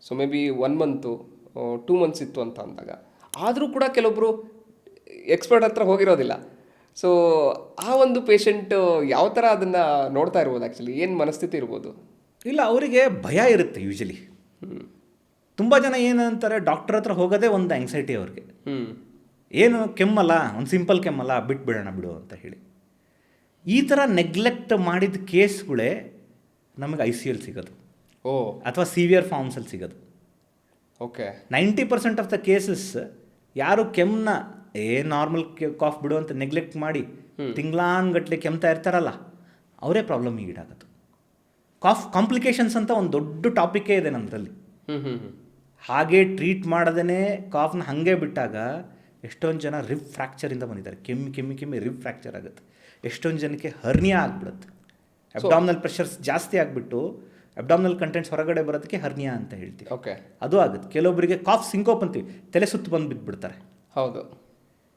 so may be 1 month 2 months ಇತ್ತು ಅಂತ ಅಂದಾಗ, ಆದರೂ ಕೂಡ ಕೆಲವೊಬ್ಬರು ಎಕ್ಸ್ಪರ್ಟ್ ಹತ್ರ ಹೋಗಿರೋದಿಲ್ಲ. ಸೊ ಆ ಒಂದು ಪೇಷಂಟ್ ಯಾವ ಥರ ಅದನ್ನು ನೋಡ್ತಾ ಇರ್ಬೋದು, ಆ್ಯಕ್ಚುಲಿ ಏನು ಮನಸ್ಥಿತಿ ಇರ್ಬೋದು? ಇಲ್ಲ, ಅವರಿಗೆ ಭಯ ಇರುತ್ತೆ ಯೂಶಲಿ. ತುಂಬ ಜನ ಏನಂತಾರೆ, ಡಾಕ್ಟರ್ ಹತ್ರ ಹೋಗೋದೇ ಒಂದು ಆ್ಯಂಗ್ಸೈಟಿ ಅವ್ರಿಗೆ. ಏನು ಕೆಮ್ಮಲ್ಲ, ಒಂದು ಸಿಂಪಲ್ ಕೆಮ್ಮಲ್ಲ, ಬಿಟ್ಬಿಡೋಣ ಬಿಡು ಅಂತ ಹೇಳಿ. ಈ ಥರ ನೆಗ್ಲೆಕ್ಟ್ ಮಾಡಿದ ಕೇಸ್ಗಳೇ ನಮಗೆ ICL ಸಿಗೋದು, ಅಥವಾ ಸಿವಿಯರ್ ಫಾರ್ಮ್ಸಲ್ಲಿ ಸಿಗೋದು. ಓಕೆ, 90% ಆಫ್ ದ ಕೇಸಸ್ ಯಾರು ಕೆಮ್ಮನ್ನ ನಾರ್ಮಲ್ ಕಾಫ್ ಬಿಡು ಅಂತ ನೆಗ್ಲೆಕ್ಟ್ ಮಾಡಿ ತಿಂಗಳಾನ್ಗಟ್ಲೆ ಕೆಮ್ತಾ ಇರ್ತಾರಲ್ಲ, ಅವರೇ ಪ್ರಾಬ್ಲಮಿಗೆ ಈಡಾಗೋದು. ಕಾಫ್ ಕಾಂಪ್ಲಿಕೇಶನ್ಸ್ ಅಂತ ಒಂದು ದೊಡ್ಡ ಟಾಪಿಕೇ ಇದೆ ನಮ್ಮದ್ರಲ್ಲಿ. ಹಾಗೆ ಟ್ರೀಟ್ ಮಾಡದೇ ಕಾಫ್ನ ಹಾಗೆ ಬಿಟ್ಟಾಗ ಎಷ್ಟೊಂದು ಜನ ರಿಬ್ ಫ್ರ್ಯಾಕ್ಚರಿಂದ ಬಂದಿದ್ದಾರೆ. ಕೆಮ್ಮಿ ರಿಬ್ ಫ್ರ್ಯಾಕ್ಚರ್ ಆಗುತ್ತೆ. ಎಷ್ಟೊಂದು ಜನಕ್ಕೆ ಹರ್ನಿಯಾ ಆಗಿಬಿಡುತ್ತೆ. ಅಬ್ಡಾಮಿನಲ್ ಪ್ರೆಷರ್ಸ್ ಜಾಸ್ತಿ ಆಗಿಬಿಟ್ಟು ಅಬ್ಡಾಮಿನಲ್ ಕಂಟೆಂಟ್ಸ್ ಹೊರಗಡೆ ಬರೋದಕ್ಕೆ ಹರ್ನಿಯಾ ಅಂತ ಹೇಳ್ತೀವಿ. ಓಕೆ, ಅದು ಆಗುತ್ತೆ. ಕೆಲವೊಬ್ಬರಿಗೆ ಕಾಫ್ ಸಿಂಕೋಪ್ ಅಂತೀವಿ, ತಲೆ ಸುತ್ತು ಬಂದು ಬಿದ್ದುಬಿಡ್ತಾರೆ. ಹೌದು.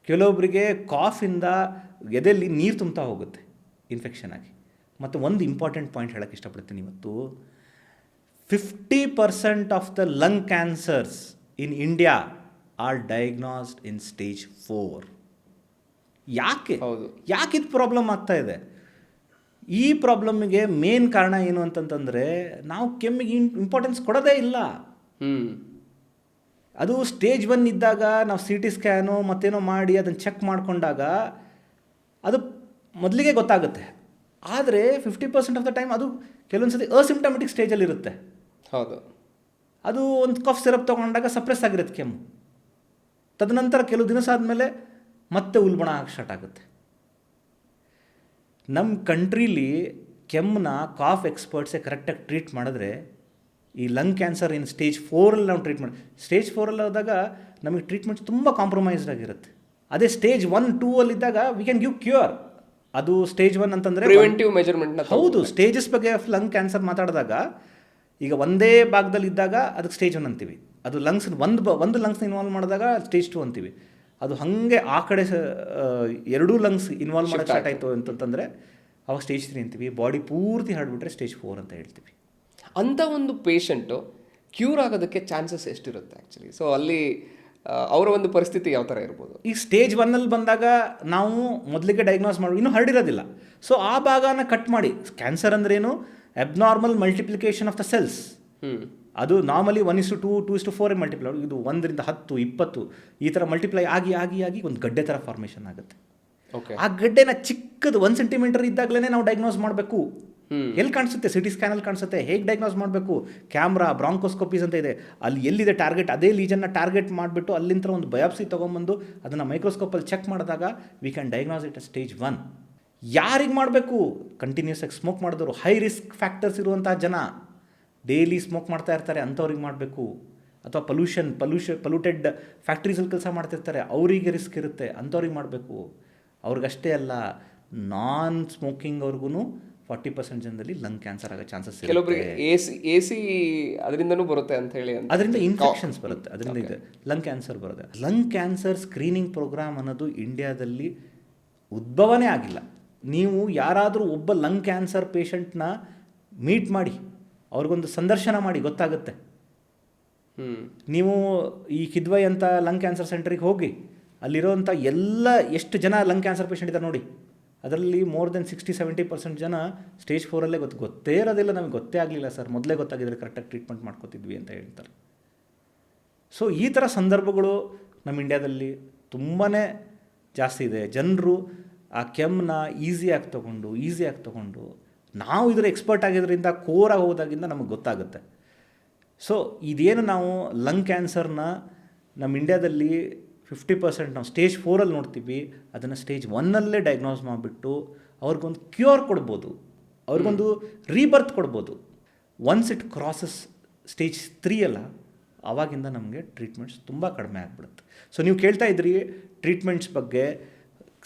ಕೆಲವೊಬ್ಬರಿಗೆ ಕಾಫಿಂದ ಎದೆಯಲ್ಲಿ ನೀರು ತುಂಬ್ತಾ ಹೋಗುತ್ತೆ ಇನ್ಫೆಕ್ಷನ್ ಆಗಿ. ಮತ್ತು ಒಂದು ಇಂಪಾರ್ಟೆಂಟ್ ಪಾಯಿಂಟ್ ಹೇಳೋಕ್ಕೆ ಇಷ್ಟಪಡ್ತೀನಿ ಇವತ್ತು, 50% of the lung cancers in India are diagnosed in stage 4. ಯಾಕೆ ಇದು ಪ್ರಾಬ್ಲಮ್ ಆಗ್ತಾ ಇದೆ? ಈ ಪ್ರಾಬ್ಲಮ್ಗೆ ಮೇನ್ ಕಾರಣ ಏನು ಅಂತಂತಂದರೆ, ನಾವು ಕೆಮ್ಮಿಗೆ ಇಂಪಾರ್ಟೆನ್ಸ್ ಕೊಡೋದೇ ಇಲ್ಲ. ಅದು ಸ್ಟೇಜ್ 1 ಇದ್ದಾಗ ನಾವು CT ಸ್ಕ್ಯಾನು ಮತ್ತೇನೋ ಮಾಡಿ ಅದನ್ನು ಚೆಕ್ ಮಾಡಿಕೊಂಡಾಗ ಅದು ಮೊದಲಿಗೆ ಗೊತ್ತಾಗುತ್ತೆ. ಆದರೆ 50% ಆಫ್ ದ ಟೈಮ್ ಅದು ಕೆಲವೊಂದು ಸತಿ ಅಸಿಂಪ್ಟಮೆಟಿಕ್ ಸ್ಟೇಜಲ್ಲಿರುತ್ತೆ. ಹೌದು. ಅದು ಒಂದು ಕಾಫ್ ಸಿರಪ್ ತೊಗೊಂಡಾಗ ಸಪ್ರೆಸ್ ಆಗಿರುತ್ತೆ ಕೆಮ್ಮು. ತದನಂತರ ಕೆಲವು ದಿವಸ ಆದಮೇಲೆ ಮತ್ತೆ ಉಲ್ಬಣ ಆಗಿ ಸ್ಟಾರ್ಟ್ ಆಗುತ್ತೆ. ನಮ್ಮ ಕಂಟ್ರೀಲಿ ಕೆಮ್ಮನ್ನ ಕಾಫ್ ಎಕ್ಸ್ಪರ್ಟ್ಸೇ ಕರೆಕ್ಟಾಗಿ ಟ್ರೀಟ್ ಮಾಡಿದ್ರೆ, ಈ ಲಂಗ್ ಕ್ಯಾನ್ಸರ್ ಇನ್ ಸ್ಟೇಜ್ 4ಅಲ್ಲಿ ನಾವು ಟ್ರೀಟ್ ಮಾಡಿ, ಸ್ಟೇಜ್ 4ಅಲ್ಲಿ ಹೋದಾಗ ನಮಗೆ ಟ್ರೀಟ್ಮೆಂಟ್ ತುಂಬ ಕಾಂಪ್ರಮೈಸ್ಡ್ ಆಗಿರುತ್ತೆ. ಅದೇ ಸ್ಟೇಜ್ 1, 2ಅಲ್ಲಿದ್ದಾಗ ವಿ ಕ್ಯಾನ್ ಗಿವ್ ಕ್ಯೂರ್. ಅದು ಸ್ಟೇಜ್ 1 ಅಂತಂದರೆ ಪ್ರಿವೆಂಟಿವ್ ಮೆಜರ್ಮೆಂಟ್. ಹೌದು, ಸ್ಟೇಜಸ್ ಬಗ್ಗೆ ಆಫ್ ಲಂಗ್ ಕ್ಯಾನ್ಸರ್ ಮಾತಾಡಿದಾಗ ಈಗ ಒಂದೇ ಭಾಗದಲ್ಲಿ ಇದ್ದಾಗ ಅದಕ್ಕೆ ಸ್ಟೇಜ್ 1 ಅಂತೀವಿ. ಅದು ಲಂಗ್ಸ್ ಒಂದು ಲಂಗ್ಸ್ನ ಇನ್ವಾಲ್ವ್ ಮಾಡಿದಾಗ ಸ್ಟೇಜ್ 2 ಅಂತೀವಿ. ಅದು ಹಾಗೆ ಆ ಕಡೆ 2 ಲಂಗ್ಸ್ ಇನ್ವಾಲ್ವ್ ಮಾಡೋಕ್ಕೆ ಸ್ಟಾರ್ಟ್ ಆಯಿತು ಅಂತಂದರೆ ಅವಾಗ ಸ್ಟೇಜ್ 3 ಅಂತೀವಿ. ಬಾಡಿ ಪೂರ್ತಿ ಹರಡ್ಬಿಟ್ರೆ ಸ್ಟೇಜ್ 4 ಅಂತ ಹೇಳ್ತೀವಿ. ಅಂಥ ಒಂದು ಪೇಷಂಟು ಕ್ಯೂರ್ ಆಗೋದಕ್ಕೆ ಚಾನ್ಸಸ್ ಎಷ್ಟಿರುತ್ತೆ ಆ್ಯಕ್ಚುಲಿ? ಸೊ ಅಲ್ಲಿ ಅವರ ಒಂದು ಪರಿಸ್ಥಿತಿ ಯಾವ ಥರ ಇರ್ಬೋದು? ಈ ಸ್ಟೇಜ್ 1ಅಲ್ಲಿ ಬಂದಾಗ ನಾವು ಮೊದಲಿಗೆ ಡಯಾಗ್ನೋಸ್ ಮಾಡಿ ಇನ್ನೂ ಹರಡಿರೋದಿಲ್ಲ. ಸೊ ಆ ಭಾಗನ ಕಟ್ ಮಾಡಿ, ಕ್ಯಾನ್ಸರ್ ಅಂದ್ರೇನು, abnormal multiplication of the cells. ಅದು ನಾರ್ಮಲಿ 1:2, 2:4 ಮಲ್ಟಿಪ್ಲೈ, ಇದು 1ರಿಂದ 10, 20 ಈ ಥರ ಮಲ್ಟಿಪ್ಲೈ ಆಗಿ ಒಂದು ಗಡ್ಡೆ ಥರ ಫಾರ್ಮೇಷನ್ ಆಗುತ್ತೆ. ಆ ಗಡ್ಡೆನ ಚಿಕ್ಕದು 1 ಸೆಂಟಿಮೀಟರ್ ಇದ್ದಾಗಲೇ ನಾವು ಡಯಾಗ್ನೋಸ್ ಮಾಡಬೇಕು. ಎಲ್ಲಿ ಕಾಣಿಸುತ್ತೆ? CT ಸ್ಕ್ಯಾನಲ್ಲಿ ಕಾಣಿಸುತ್ತೆ. ಹೇಗೆ ಡಯಾಗ್ನೋಸ್ ಮಾಡಬೇಕು? ಕ್ಯಾಮ್ರಾ, ಬ್ರಾಂಕೋಸ್ಕೋಪೀಸ್ ಅಂತ ಇದೆ. ಅಲ್ಲಿ ಎಲ್ಲಿದೆ ಟಾರ್ಗೆಟ್, ಅದೇ ಲೀಜನ್ನ ಟಾರ್ಗೆಟ್ ಮಾಡಿಬಿಟ್ಟು ಅಲ್ಲಿಂದ ಒಂದು ಬಯಾಪ್ಸಿ ತೊಗೊಂಬಂದು ಅದನ್ನು ಮೈಕ್ರೋಸ್ಕೋಪಲ್ಲಿ ಚೆಕ್ ಮಾಡಿದಾಗ we can diagnose it stage 1. ಯಾರಿಗೆ ಮಾಡಬೇಕು? ಕಂಟಿನ್ಯೂಸ್ ಆಗಿ ಸ್ಮೋಕ್ ಮಾಡಿದವರು, ಹೈ ರಿಸ್ಕ್ ಫ್ಯಾಕ್ಟರ್ಸ್ ಇರುವಂಥ ಜನ, ಡೈಲಿ ಸ್ಮೋಕ್ ಮಾಡ್ತಾ ಇರ್ತಾರೆ ಅಂಥವ್ರಿಗೆ ಮಾಡಬೇಕು. ಅಥವಾ ಪೊಲ್ಯೂಟೆಡ್ ಫ್ಯಾಕ್ಟ್ರೀಸಲ್ಲಿ ಕೆಲಸ ಮಾಡ್ತಿರ್ತಾರೆ, ಅವರಿಗೆ ರಿಸ್ಕ್ ಇರುತ್ತೆ, ಅಂಥವ್ರಿಗೆ ಮಾಡಬೇಕು. ಅವ್ರಿಗಷ್ಟೇ ಅಲ್ಲ, ನಾನ್ ಸ್ಮೋಕಿಂಗ್ ಅವ್ರಿಗೂ 40% ಜನದಲ್ಲಿ ಲಂಗ್ ಕ್ಯಾನ್ಸರ್ ಆಗೋ ಚಾನ್ಸಸ್ ಇದೆ. ಕೆಲವೊಬ್ಬರಿಗೆ AC ಅದರಿಂದನೂ ಬರುತ್ತೆ ಅಂತ ಹೇಳಿ, ಅದರಿಂದ ಇನ್ಫೆಕ್ಷನ್ಸ್ ಬರುತ್ತೆ, ಅದರಿಂದ ಇದೆ ಲಂಗ್ ಕ್ಯಾನ್ಸರ್ ಬರುತ್ತೆ. ಲಂಗ್ ಕ್ಯಾನ್ಸರ್ ಸ್ಕ್ರೀನಿಂಗ್ ಪ್ರೋಗ್ರಾಮ್ ಅನ್ನೋದು ಇಂಡಿಯಾದಲ್ಲಿ ಉದ್ಭವನೇ ಆಗಿಲ್ಲ. ನೀವು ಯಾರಾದರೂ ಒಬ್ಬ ಲಂಗ್ ಕ್ಯಾನ್ಸರ್ ಪೇಷಂಟ್ನ ಮೀಟ್ ಮಾಡಿ ಅವ್ರಿಗೊಂದು ಸಂದರ್ಶನ ಮಾಡಿ ಗೊತ್ತಾಗುತ್ತೆ. ನೀವು ಈ ಕಿದ್ವೈ ಅಂತ ಲಂಗ್ ಕ್ಯಾನ್ಸರ್ ಸೆಂಟರಿಗೆ ಹೋಗಿ ಅಲ್ಲಿರೋಂಥ ಎಷ್ಟು ಜನ ಲಂಗ್ ಕ್ಯಾನ್ಸರ್ ಪೇಷಂಟ್ ಇದ್ದಾರೆ ನೋಡಿ, ಅದರಲ್ಲಿ ಮೋರ್ ದೆನ್ 60-70% ಜನ ಸ್ಟೇಜ್ 4ಅಲ್ಲೇ ಗೊತ್ತೇ ಇರೋದಿಲ್ಲ. ನಮಗೆ ಗೊತ್ತೇ ಆಗಲಿಲ್ಲ ಸರ್, ಮೊದಲೇ ಗೊತ್ತಾಗಿದ್ರೆ ಕರೆಕ್ಟಾಗಿ ಟ್ರೀಟ್ಮೆಂಟ್ ಮಾಡ್ಕೋತಿದ್ವಿ ಅಂತ ಹೇಳ್ತಾರೆ. ಸೊ ಈ ಥರ ಸಂದರ್ಭಗಳು ನಮ್ಮ ಇಂಡಿಯಾದಲ್ಲಿ ತುಂಬಾ ಜಾಸ್ತಿ ಇದೆ. ಜನರು ಆ ಕೆಮ್ಮನ್ನ ಈಸಿಯಾಗಿ ತೊಗೊಂಡು ನಾವು ಇದರ ಎಕ್ಸ್ಪರ್ಟ್ ಆಗಿದ್ದರಿಂದ ಕೋರಾಗಿ ಹೋದಾಗಿಂದ ನಮಗೆ ಗೊತ್ತಾಗುತ್ತೆ. ಸೊ ಇದೇನು ನಾವು ಲಂಗ್ ಕ್ಯಾನ್ಸರ್ನ ನಮ್ಮ ಇಂಡಿಯಾದಲ್ಲಿ 50% ನಾವು ಸ್ಟೇಜ್ 4ಅಲ್ಲಿ ನೋಡ್ತೀವಿ, ಅದನ್ನು ಸ್ಟೇಜ್ 1ಅಲ್ಲೇ ಡಯಾಗ್ನೋಸ್ ಮಾಡಿಬಿಟ್ಟು ಅವ್ರಿಗೊಂದು ಕ್ಯೂರ್ ಕೊಡ್ಬೋದು, ಅವ್ರಿಗೊಂದು ರೀಬರ್ತ್ ಕೊಡ್ಬೋದು. ಒನ್ಸ್ ಇಟ್ ಕ್ರಾಸಸ್ ಸ್ಟೇಜ್ 3 ಅಲ್ಲ, ಆವಾಗಿಂದ ನಮಗೆ ಟ್ರೀಟ್ಮೆಂಟ್ಸ್ ತುಂಬ ಕಡಿಮೆ ಆಗಿಬಿಡುತ್ತೆ. ಸೊ ನೀವು ಕೇಳ್ತಾ ಇದ್ರಿ ಟ್ರೀಟ್ಮೆಂಟ್ಸ್ ಬಗ್ಗೆ.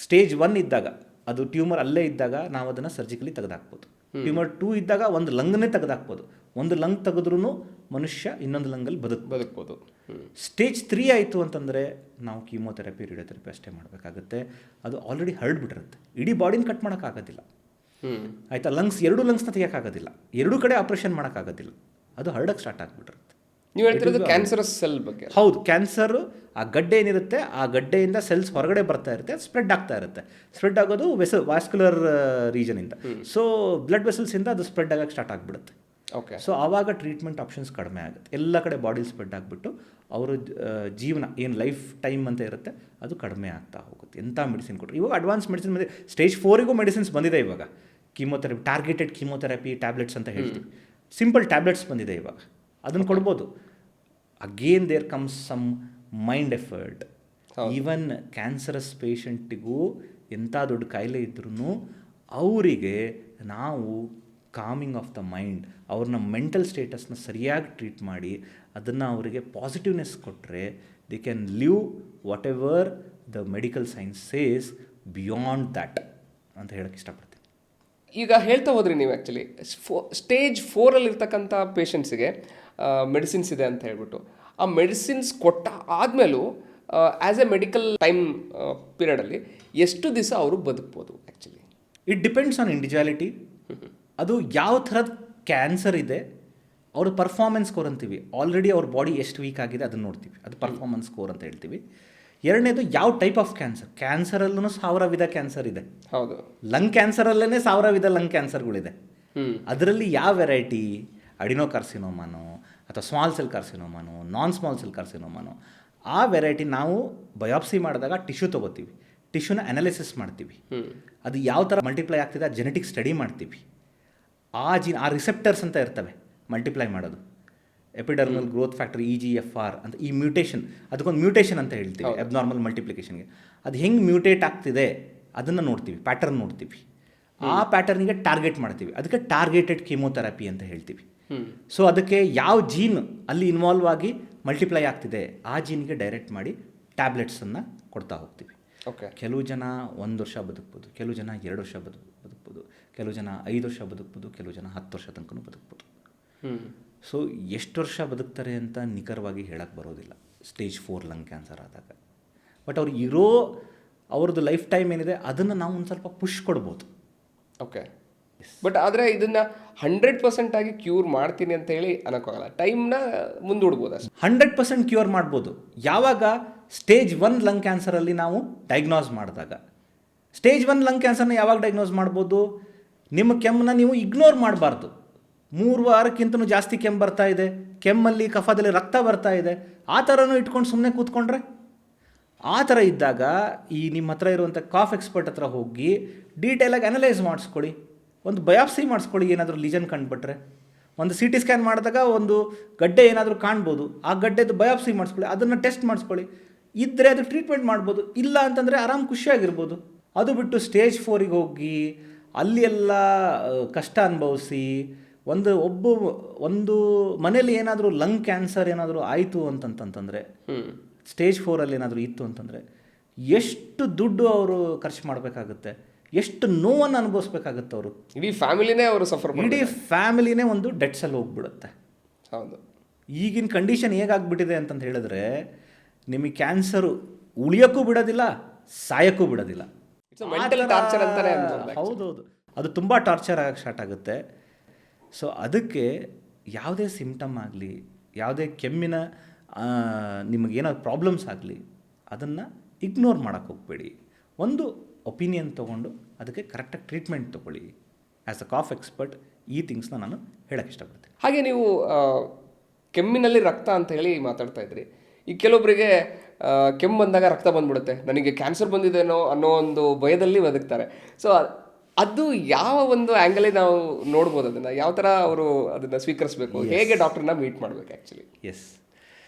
ಸ್ಟೇಜ್ 1 ಇದ್ದಾಗ ಅದು ಟ್ಯೂಮರ್ ಅಲ್ಲೇ ಇದ್ದಾಗ ನಾವು ಅದನ್ನು ಸರ್ಜಿಕಲಿ ತೆಗೆದಾಕ್ಬೋದು. ಟ್ಯೂಮರ್ 2 ಇದ್ದಾಗ ಒಂದು ಲಂಗ್ನೇ ತೆಗೆದಾಕ್ಬೋದು. ಒಂದು ಲಂಗ್ ತೆಗೆದ್ರೂ ಮನುಷ್ಯ ಇನ್ನೊಂದು ಲಂಗಲ್ಲಿ ಬದುಕ್ಬೋದು. ಸ್ಟೇಜ್ 3 ಆಯಿತು ಅಂತಂದರೆ ನಾವು ಕೀಮೋಥೆರಪಿ ರೇಡಿಯೋಥೆರಪಿ ಅಷ್ಟೇ ಮಾಡಬೇಕಾಗುತ್ತೆ. ಅದು ಆಲ್ರೆಡಿ ಹರಡ್ಬಿಟ್ಟಿರುತ್ತೆ, ಇಡೀ ಬಾಡಿನ ಕಟ್ ಮಾಡೋಕ್ಕಾಗೋದಿಲ್ಲ. ಆಯಿತಾ, ಎರಡು ಲಂಗ್ಸ್ನ ತೆಗಿಯೋಕ್ಕಾಗೋದಿಲ್ಲ, ಎರಡೂ ಕಡೆ ಆಪ್ರೇಷನ್ ಮಾಡೋಕ್ಕಾಗೋದಿಲ್ಲ, ಅದು ಹರಡಕ್ಕೆ ಸ್ಟಾರ್ಟ್ ಆಗಿಬಿಟ್ಟಿರುತ್ತೆ. ನೀವು ಹೇಳ್ತಿರೋದು ಕ್ಯಾನ್ಸರಸ್ ಸೆಲ್ ಬಗ್ಗೆ. ಹೌದು, ಕ್ಯಾನ್ಸರು ಆ ಗಡ್ಡೆ ಏನಿರುತ್ತೆ ಆ ಗಡ್ಡೆಯಿಂದ ಸೆಲ್ಸ್ ಹೊರಗಡೆ ಬರ್ತಾ ಇರುತ್ತೆ, ಸ್ಪ್ರೆಡ್ ಆಗ್ತಾ ಇರುತ್ತೆ. ಸ್ಪ್ರೆಡ್ ಆಗೋದು ವಾಸ್ಕ್ಯುಲರ್ ರೀಜನಿಂದ. ಸೊ ಬ್ಲಡ್ ವೆಸಲ್ಸಿಂದ ಅದು ಸ್ಪ್ರೆಡ್ ಆಗೋಕ್ಕೆ ಸ್ಟಾರ್ಟ್ ಆಗಿಬಿಡುತ್ತೆ. ಓಕೆ. ಸೊ ಆವಾಗ ಟ್ರೀಟ್ಮೆಂಟ್ ಆಪ್ಷನ್ಸ್ ಕಡಿಮೆ ಆಗುತ್ತೆ, ಎಲ್ಲ ಕಡೆ ಬಾಡಿ ಸ್ಪ್ರೆಡ್ ಆಗಿಬಿಟ್ಟು ಅವರು ಜೀವನ ಏನು ಲೈಫ್ ಟೈಮ್ ಅಂತ ಇರುತ್ತೆ ಅದು ಕಡಿಮೆ ಆಗ್ತಾ ಹೋಗುತ್ತೆ. ಎಂಥ ಮೆಡಿಸಿನ್ ಕೊಟ್ಟರು, ಇವಾಗ ಅಡ್ವಾನ್ಸ್ ಮೆಡಿಸಿನ್ ಬಂದಿದೆ, ಸ್ಟೇಜ್ 4ಗೂ ಮೆಡಿಸಿನ್ಸ್ ಬಂದಿದೆ ಇವಾಗ. ಕೀಮೋಥೆರಪಿ, ಟಾರ್ಗೆಟೆಡ್ ಕೀಮೋಥೆರಪಿ ಟ್ಯಾಬ್ಲೆಟ್ಸ್ ಅಂತ ಹೇಳ್ತೀವಿ, ಸಿಂಪಲ್ ಟ್ಯಾಬ್ಲೆಟ್ಸ್ ಬಂದಿದೆ ಇವಾಗ, ಅದನ್ನು ಕೊಡ್ಬೋದು. Again there comes some mind effort. Even cancerous ಪೇಷಂಟಿಗೂ ಎಂಥ ದೊಡ್ಡ ಕಾಯಿಲೆ ಇದ್ರೂ ಅವರಿಗೆ ನಾವು ಕಾಮಿಂಗ್ ಆಫ್ ದ ಮೈಂಡ್, ಅವ್ರನ್ನ ಮೆಂಟಲ್ ಸ್ಟೇಟಸ್ನ ಸರಿಯಾಗಿ ಟ್ರೀಟ್ ಮಾಡಿ ಅದನ್ನು ಅವರಿಗೆ ಪಾಸಿಟಿವ್ನೆಸ್ ಕೊಟ್ಟರೆ they can live whatever the medical science says beyond that ಅಂತ ಹೇಳೋಕ್ಕೆ ಇಷ್ಟಪಡ್ತೀನಿ. ಈಗ ಹೇಳ್ತಾ ಹೋದ್ರಿ ನೀವು ಆ್ಯಕ್ಚುಲಿ ಸ್ಟೇಜ್ 4ಅಲ್ಲಿರ್ತಕ್ಕಂಥ ಪೇಷಂಟ್ಸಿಗೆ ಮೆಡಿಸಿನ್ಸ್ ಇದೆ ಅಂತ ಹೇಳ್ಬಿಟ್ಟು, ಆ ಮೆಡಿಸಿನ್ಸ್ ಕೊಟ್ಟ ಆದಮೇಲೂ ಆ್ಯಸ್ ಎ ಮೆಡಿಕಲ್ ಟೈಮ್ ಪೀರಿಯಡಲ್ಲಿ ಎಷ್ಟು ದಿವಸ ಅವರು ಬದುಕ್ಬೋದು actually? It depends on individuality. ಅದು ಯಾವ ಥರದ ಕ್ಯಾನ್ಸರ್ ಇದೆ, ಅವ್ರ ಪರ್ಫಾರ್ಮೆನ್ಸ್ ಸ್ಕೋರ್ ಅಂತೀವಿ. ಆಲ್ರೆಡಿ ಅವ್ರ ಬಾಡಿ ಎಷ್ಟು ವೀಕ್ ಆಗಿದೆ ಅದನ್ನು ನೋಡ್ತೀವಿ, ಅದು ಪರ್ಫಾರ್ಮೆನ್ಸ್ ಸ್ಕೋರ್ ಅಂತ ಹೇಳ್ತೀವಿ. ಎರಡನೇದು ಯಾವ ಟೈಪ್ ಆಫ್ ಕ್ಯಾನ್ಸರ್, ಕ್ಯಾನ್ಸರಲ್ಲೂ 1000 ವಿಧ ಕ್ಯಾನ್ಸರ್ ಇದೆ. ಹೌದು, ಲಂಗ್ ಕ್ಯಾನ್ಸರಲ್ಲೇ 1000 ವಿಧ ಲಂಗ್ ಕ್ಯಾನ್ಸರ್ಗಳಿದೆ. ಅದರಲ್ಲಿ ಯಾವ ವೆರೈಟಿ, ಅಡಿನೋ ಕಾರ್ಸಿನೋಮಾನೋ ಅಥವಾ ಸ್ಮಾಲ್ ಸೆಲ್ ಕಾರ್ಸಿನೋಮಾನೋ, ನಾನ್ ಸ್ಮಾಲ್ ಸೆಲ್ ಕಾರ್ಸಿನೋಮಾನೋ, ಆ ವೆರೈಟಿ ನಾವು ಬಯಾಪ್ಸಿ ಮಾಡಿದಾಗ ಟಿಶ್ಯೂ ತೊಗೋತೀವಿ, ಟಿಶ್ಯೂನ ಅನಾಲಿಸಿಸ್ ಮಾಡ್ತೀವಿ, ಅದು ಯಾವ ಥರ ಮಲ್ಟಿಪ್ಲೈ ಆಗ್ತಿದೆ ಆ ಜೆನೆಟಿಕ್ ಸ್ಟಡಿ ಮಾಡ್ತೀವಿ. ಆ ರಿಸೆಪ್ಟರ್ಸ್ ಅಂತ ಇರ್ತವೆ ಮಲ್ಟಿಪ್ಲೈ ಮಾಡೋದು, ಎಪಿಡರ್ಮಲ್ ಗ್ರೋತ್ ಫ್ಯಾಕ್ಟರ್ EGFR ಅಂತ, ಈ ಮ್ಯೂಟೇಷನ್, ಅದಕ್ಕೊಂದು ಮ್ಯೂಟೇಷನ್ ಅಂತ ಹೇಳ್ತೀವಿ ಅಬ್ನಾರ್ಮಲ್ ಮಲ್ಟಿಪ್ಲಿಕೇಷನ್ಗೆ. ಅದು ಹೆಂಗೆ ಮ್ಯೂಟೇಟ್ ಆಗ್ತಿದೆ ಅದನ್ನು ನೋಡ್ತೀವಿ, ಪ್ಯಾಟರ್ನ್ ನೋಡ್ತೀವಿ, ಆ ಪ್ಯಾಟರ್ನಿಗೆ ಟಾರ್ಗೆಟ್ ಮಾಡ್ತೀವಿ, ಅದಕ್ಕೆ ಟಾರ್ಗೆಟೆಡ್ ಕೀಮೋಥೆರಪಿ ಅಂತ ಹೇಳ್ತೀವಿ. ಸೊ ಅದಕ್ಕೆ ಯಾವ ಜೀನ್ ಅಲ್ಲಿ ಇನ್ವಾಲ್ವ್ ಆಗಿ ಮಲ್ಟಿಪ್ಲೈ ಆಗ್ತಿದೆ ಆ ಜೀನ್ಗೆ ಡೈರೆಕ್ಟ್ ಮಾಡಿ ಟ್ಯಾಬ್ಲೆಟ್ಸನ್ನು ಕೊಡ್ತಾ ಹೋಗ್ತೀವಿ. ಓಕೆ. ಕೆಲವು ಜನ 1 ವರ್ಷ ಬದುಕ್ಬೋದು, ಕೆಲವು ಜನ 2 ವರ್ಷ ಬದುಕ್ಬೋದು, ಕೆಲವು ಜನ 5 ವರ್ಷ ಬದುಕ್ಬೋದು, ಕೆಲವು ಜನ 10 ವರ್ಷ ತನಕ ಬದುಕ್ಬೋದು. ಸೊ ಎಷ್ಟು ವರ್ಷ ಬದುಕ್ತಾರೆ ಅಂತ ನಿಖರವಾಗಿ ಹೇಳಕ್ಕೆ ಬರೋದಿಲ್ಲ ಸ್ಟೇಜ್ 4 ಲಂಗ್ ಕ್ಯಾನ್ಸರ್ ಆದಾಗ. ಬಟ್ ಅವ್ರದ್ದು ಲೈಫ್ ಟೈಮ್ ಏನಿದೆ ಅದನ್ನು ನಾವು ಒಂದು ಸ್ವಲ್ಪ ಪುಷ್ ಕೊಡ್ಬೋದು. ಓಕೆ. ಬಟ್ ಆದರೆ ಇದನ್ನು 100% ಆಗಿ ಕ್ಯೂರ್ ಮಾಡ್ತೀನಿ ಅಂತ ಹೇಳಿ ಅನ್ನೋಕ್ಕಾಗಲ್ಲ, ಟೈಮ್ನ ಮುಂದೂಡ್ಬೋದು ಅಷ್ಟೇ. 100% ಕ್ಯೂರ್ ಮಾಡ್ಬೋದು ಯಾವಾಗ ಸ್ಟೇಜ್ 1 ಲಂಗ್ ಕ್ಯಾನ್ಸರಲ್ಲಿ ನಾವು ಡಯಾಗ್ನೋಸ್ ಮಾಡಿದಾಗ. ಸ್ಟೇಜ್ 1 ಲಂಗ್ ಕ್ಯಾನ್ಸರ್ನ ಯಾವಾಗ ಡಯಾಗ್ನೋಸ್ ಮಾಡ್ಬೋದು, ನಿಮ್ಮ ಕೆಮ್ಮನ್ನ ನೀವು ಇಗ್ನೋರ್ ಮಾಡಬಾರ್ದು. 3 ವಾರಕ್ಕಿಂತಲೂ ಜಾಸ್ತಿ ಕೆಮ್ಮು ಬರ್ತಾ ಇದೆ, ಕೆಮ್ಮಲ್ಲಿ ಕಫದಲ್ಲಿ ರಕ್ತ ಬರ್ತಾ ಇದೆ, ಆ ಥರನೂ ಇಟ್ಕೊಂಡು ಸುಮ್ಮನೆ ಕೂತ್ಕೊಂಡ್ರೆ, ಆ ಥರ ಇದ್ದಾಗ ಈ ನಿಮ್ಮ ಹತ್ರ ಇರುವಂಥ ಕಾಫ್ ಎಕ್ಸ್ಪರ್ಟ್ ಹತ್ರ ಹೋಗಿ ಡೀಟೇಲಾಗಿ ಅನಲೈಸ್ ಮಾಡಿಸ್ಕೊಳ್ಳಿ, ಒಂದು ಬಯಾಪ್ಸಿ ಮಾಡಿಸ್ಕೊಳ್ಳಿ. ಏನಾದರೂ ಲೀಜನ್ ಕಂಡುಬಿಟ್ರೆ ಒಂದು CT ಸ್ಕ್ಯಾನ್ ಮಾಡಿದಾಗ ಒಂದು ಗಡ್ಡೆ ಏನಾದರೂ ಕಾಣ್ಬೋದು, ಆ ಗಡ್ಡೆದು ಬಯಾಪ್ಸಿ ಮಾಡಿಸ್ಕೊಳ್ಳಿ, ಅದನ್ನು ಟೆಸ್ಟ್ ಮಾಡಿಸ್ಕೊಳ್ಳಿ. ಇದ್ದರೆ ಅದು ಟ್ರೀಟ್ಮೆಂಟ್ ಮಾಡ್ಬೋದು, ಇಲ್ಲ ಅಂತಂದರೆ ಆರಾಮ್ ಖುಷಿಯಾಗಿರ್ಬೋದು. ಅದು ಬಿಟ್ಟು ಸ್ಟೇಜ್ 4ಗೆ ಹೋಗಿ ಅಲ್ಲಿ ಎಲ್ಲ ಕಷ್ಟ ಅನುಭವಿಸಿ ಒಂದು ಮನೇಲಿ ಏನಾದರೂ ಲಂಗ್ ಕ್ಯಾನ್ಸರ್ ಏನಾದರೂ ಆಯಿತು ಅಂತಂತಂದರೆ, ಸ್ಟೇಜ್ 4ಅಲ್ಲಿ ಏನಾದರೂ ಇತ್ತು ಅಂತಂದರೆ ಎಷ್ಟು ದುಡ್ಡು ಅವರು ಖರ್ಚು ಮಾಡಬೇಕಾಗುತ್ತೆ, ಎಷ್ಟು ನೋವನ್ನು ಅನುಭವಿಸ್ಬೇಕಾಗುತ್ತೆ ಅವರು. ಇಡೀ ಫ್ಯಾಮಿಲಿನೇ ಅವರು ಸಫರ್ ಮಾಡಿ, ಇಡೀ ಫ್ಯಾಮಿಲಿನೇ ಒಂದು ಡೆಟ್ಸಲ್ಲಿ ಹೋಗ್ಬಿಡುತ್ತೆ. ಹೌದು. ಈಗಿನ ಕಂಡೀಷನ್ ಹೇಗಾಗ್ಬಿಟ್ಟಿದೆ ಅಂತಂತ ಹೇಳಿದ್ರೆ ನಿಮಗೆ ಕ್ಯಾನ್ಸರು ಉಳಿಯೋಕ್ಕೂ ಬಿಡೋದಿಲ್ಲ, ಸಾಯೋಕ್ಕೂ ಬಿಡೋದಿಲ್ಲ. ಹೌದೌದು, ಅದು ತುಂಬ ಟಾರ್ಚರ್ ಆಗಕ್ಕೆ ಸ್ಟಾರ್ಟ್ ಆಗುತ್ತೆ. ಸೊ ಅದಕ್ಕೆ ಯಾವುದೇ ಸಿಮ್ಟಮ್ ಆಗಲಿ, ಯಾವುದೇ ಕೆಮ್ಮಿನ ನಿಮಗೇನಾದ್ರು ಪ್ರಾಬ್ಲಮ್ಸ್ ಆಗಲಿ, ಅದನ್ನು ಇಗ್ನೋರ್ ಮಾಡೋಕ್ಕೆ ಹೋಗಬೇಡಿ. ಒಂದು ಒಪಿನಿಯನ್ ತೊಗೊಂಡು ಅದಕ್ಕೆ ಕರೆಕ್ಟಾಗಿ ಟ್ರೀಟ್ಮೆಂಟ್ ತೊಗೊಳ್ಳಿ. ಆ್ಯಸ್ ಅ ಕಾಫ್ ಎಕ್ಸ್ಪರ್ಟ್ ಈ ಥಿಂಗ್ಸ್ನ ನಾನು ಹೇಳೋಕ್ಕೆ ಇಷ್ಟಪಡ್ತೀನಿ. ಹಾಗೆ ನೀವು ಕೆಮ್ಮಿನಲ್ಲಿ ರಕ್ತ ಅಂತ ಹೇಳಿ ಮಾತಾಡ್ತಾ ಇದ್ರಿ. ಈ ಕೆಲವೊಬ್ಬರಿಗೆ ಕೆಮ್ಮು ಬಂದಾಗ ರಕ್ತ ಬಂದ್ಬಿಡುತ್ತೆ, ನನಗೆ ಕ್ಯಾನ್ಸರ್ ಬಂದಿದೆನೋ ಅನ್ನೋ ಒಂದು ಭಯದಲ್ಲಿ ಬದುಕ್ತಾರೆ. ಸೊ ಅದು ಯಾವ ಒಂದು ಆ್ಯಂಗಲೇ ನಾವು ನೋಡ್ಬೋದು, ಅದನ್ನು ಯಾವ ಥರ ಅವರು ಅದನ್ನು ಸ್ವೀಕರಿಸಬೇಕು, ಹೇಗೆ ಡಾಕ್ಟ್ರನ್ನ ಮೀಟ್ ಮಾಡಬೇಕು ಆ್ಯಕ್ಚುಲಿ? ಎಸ್,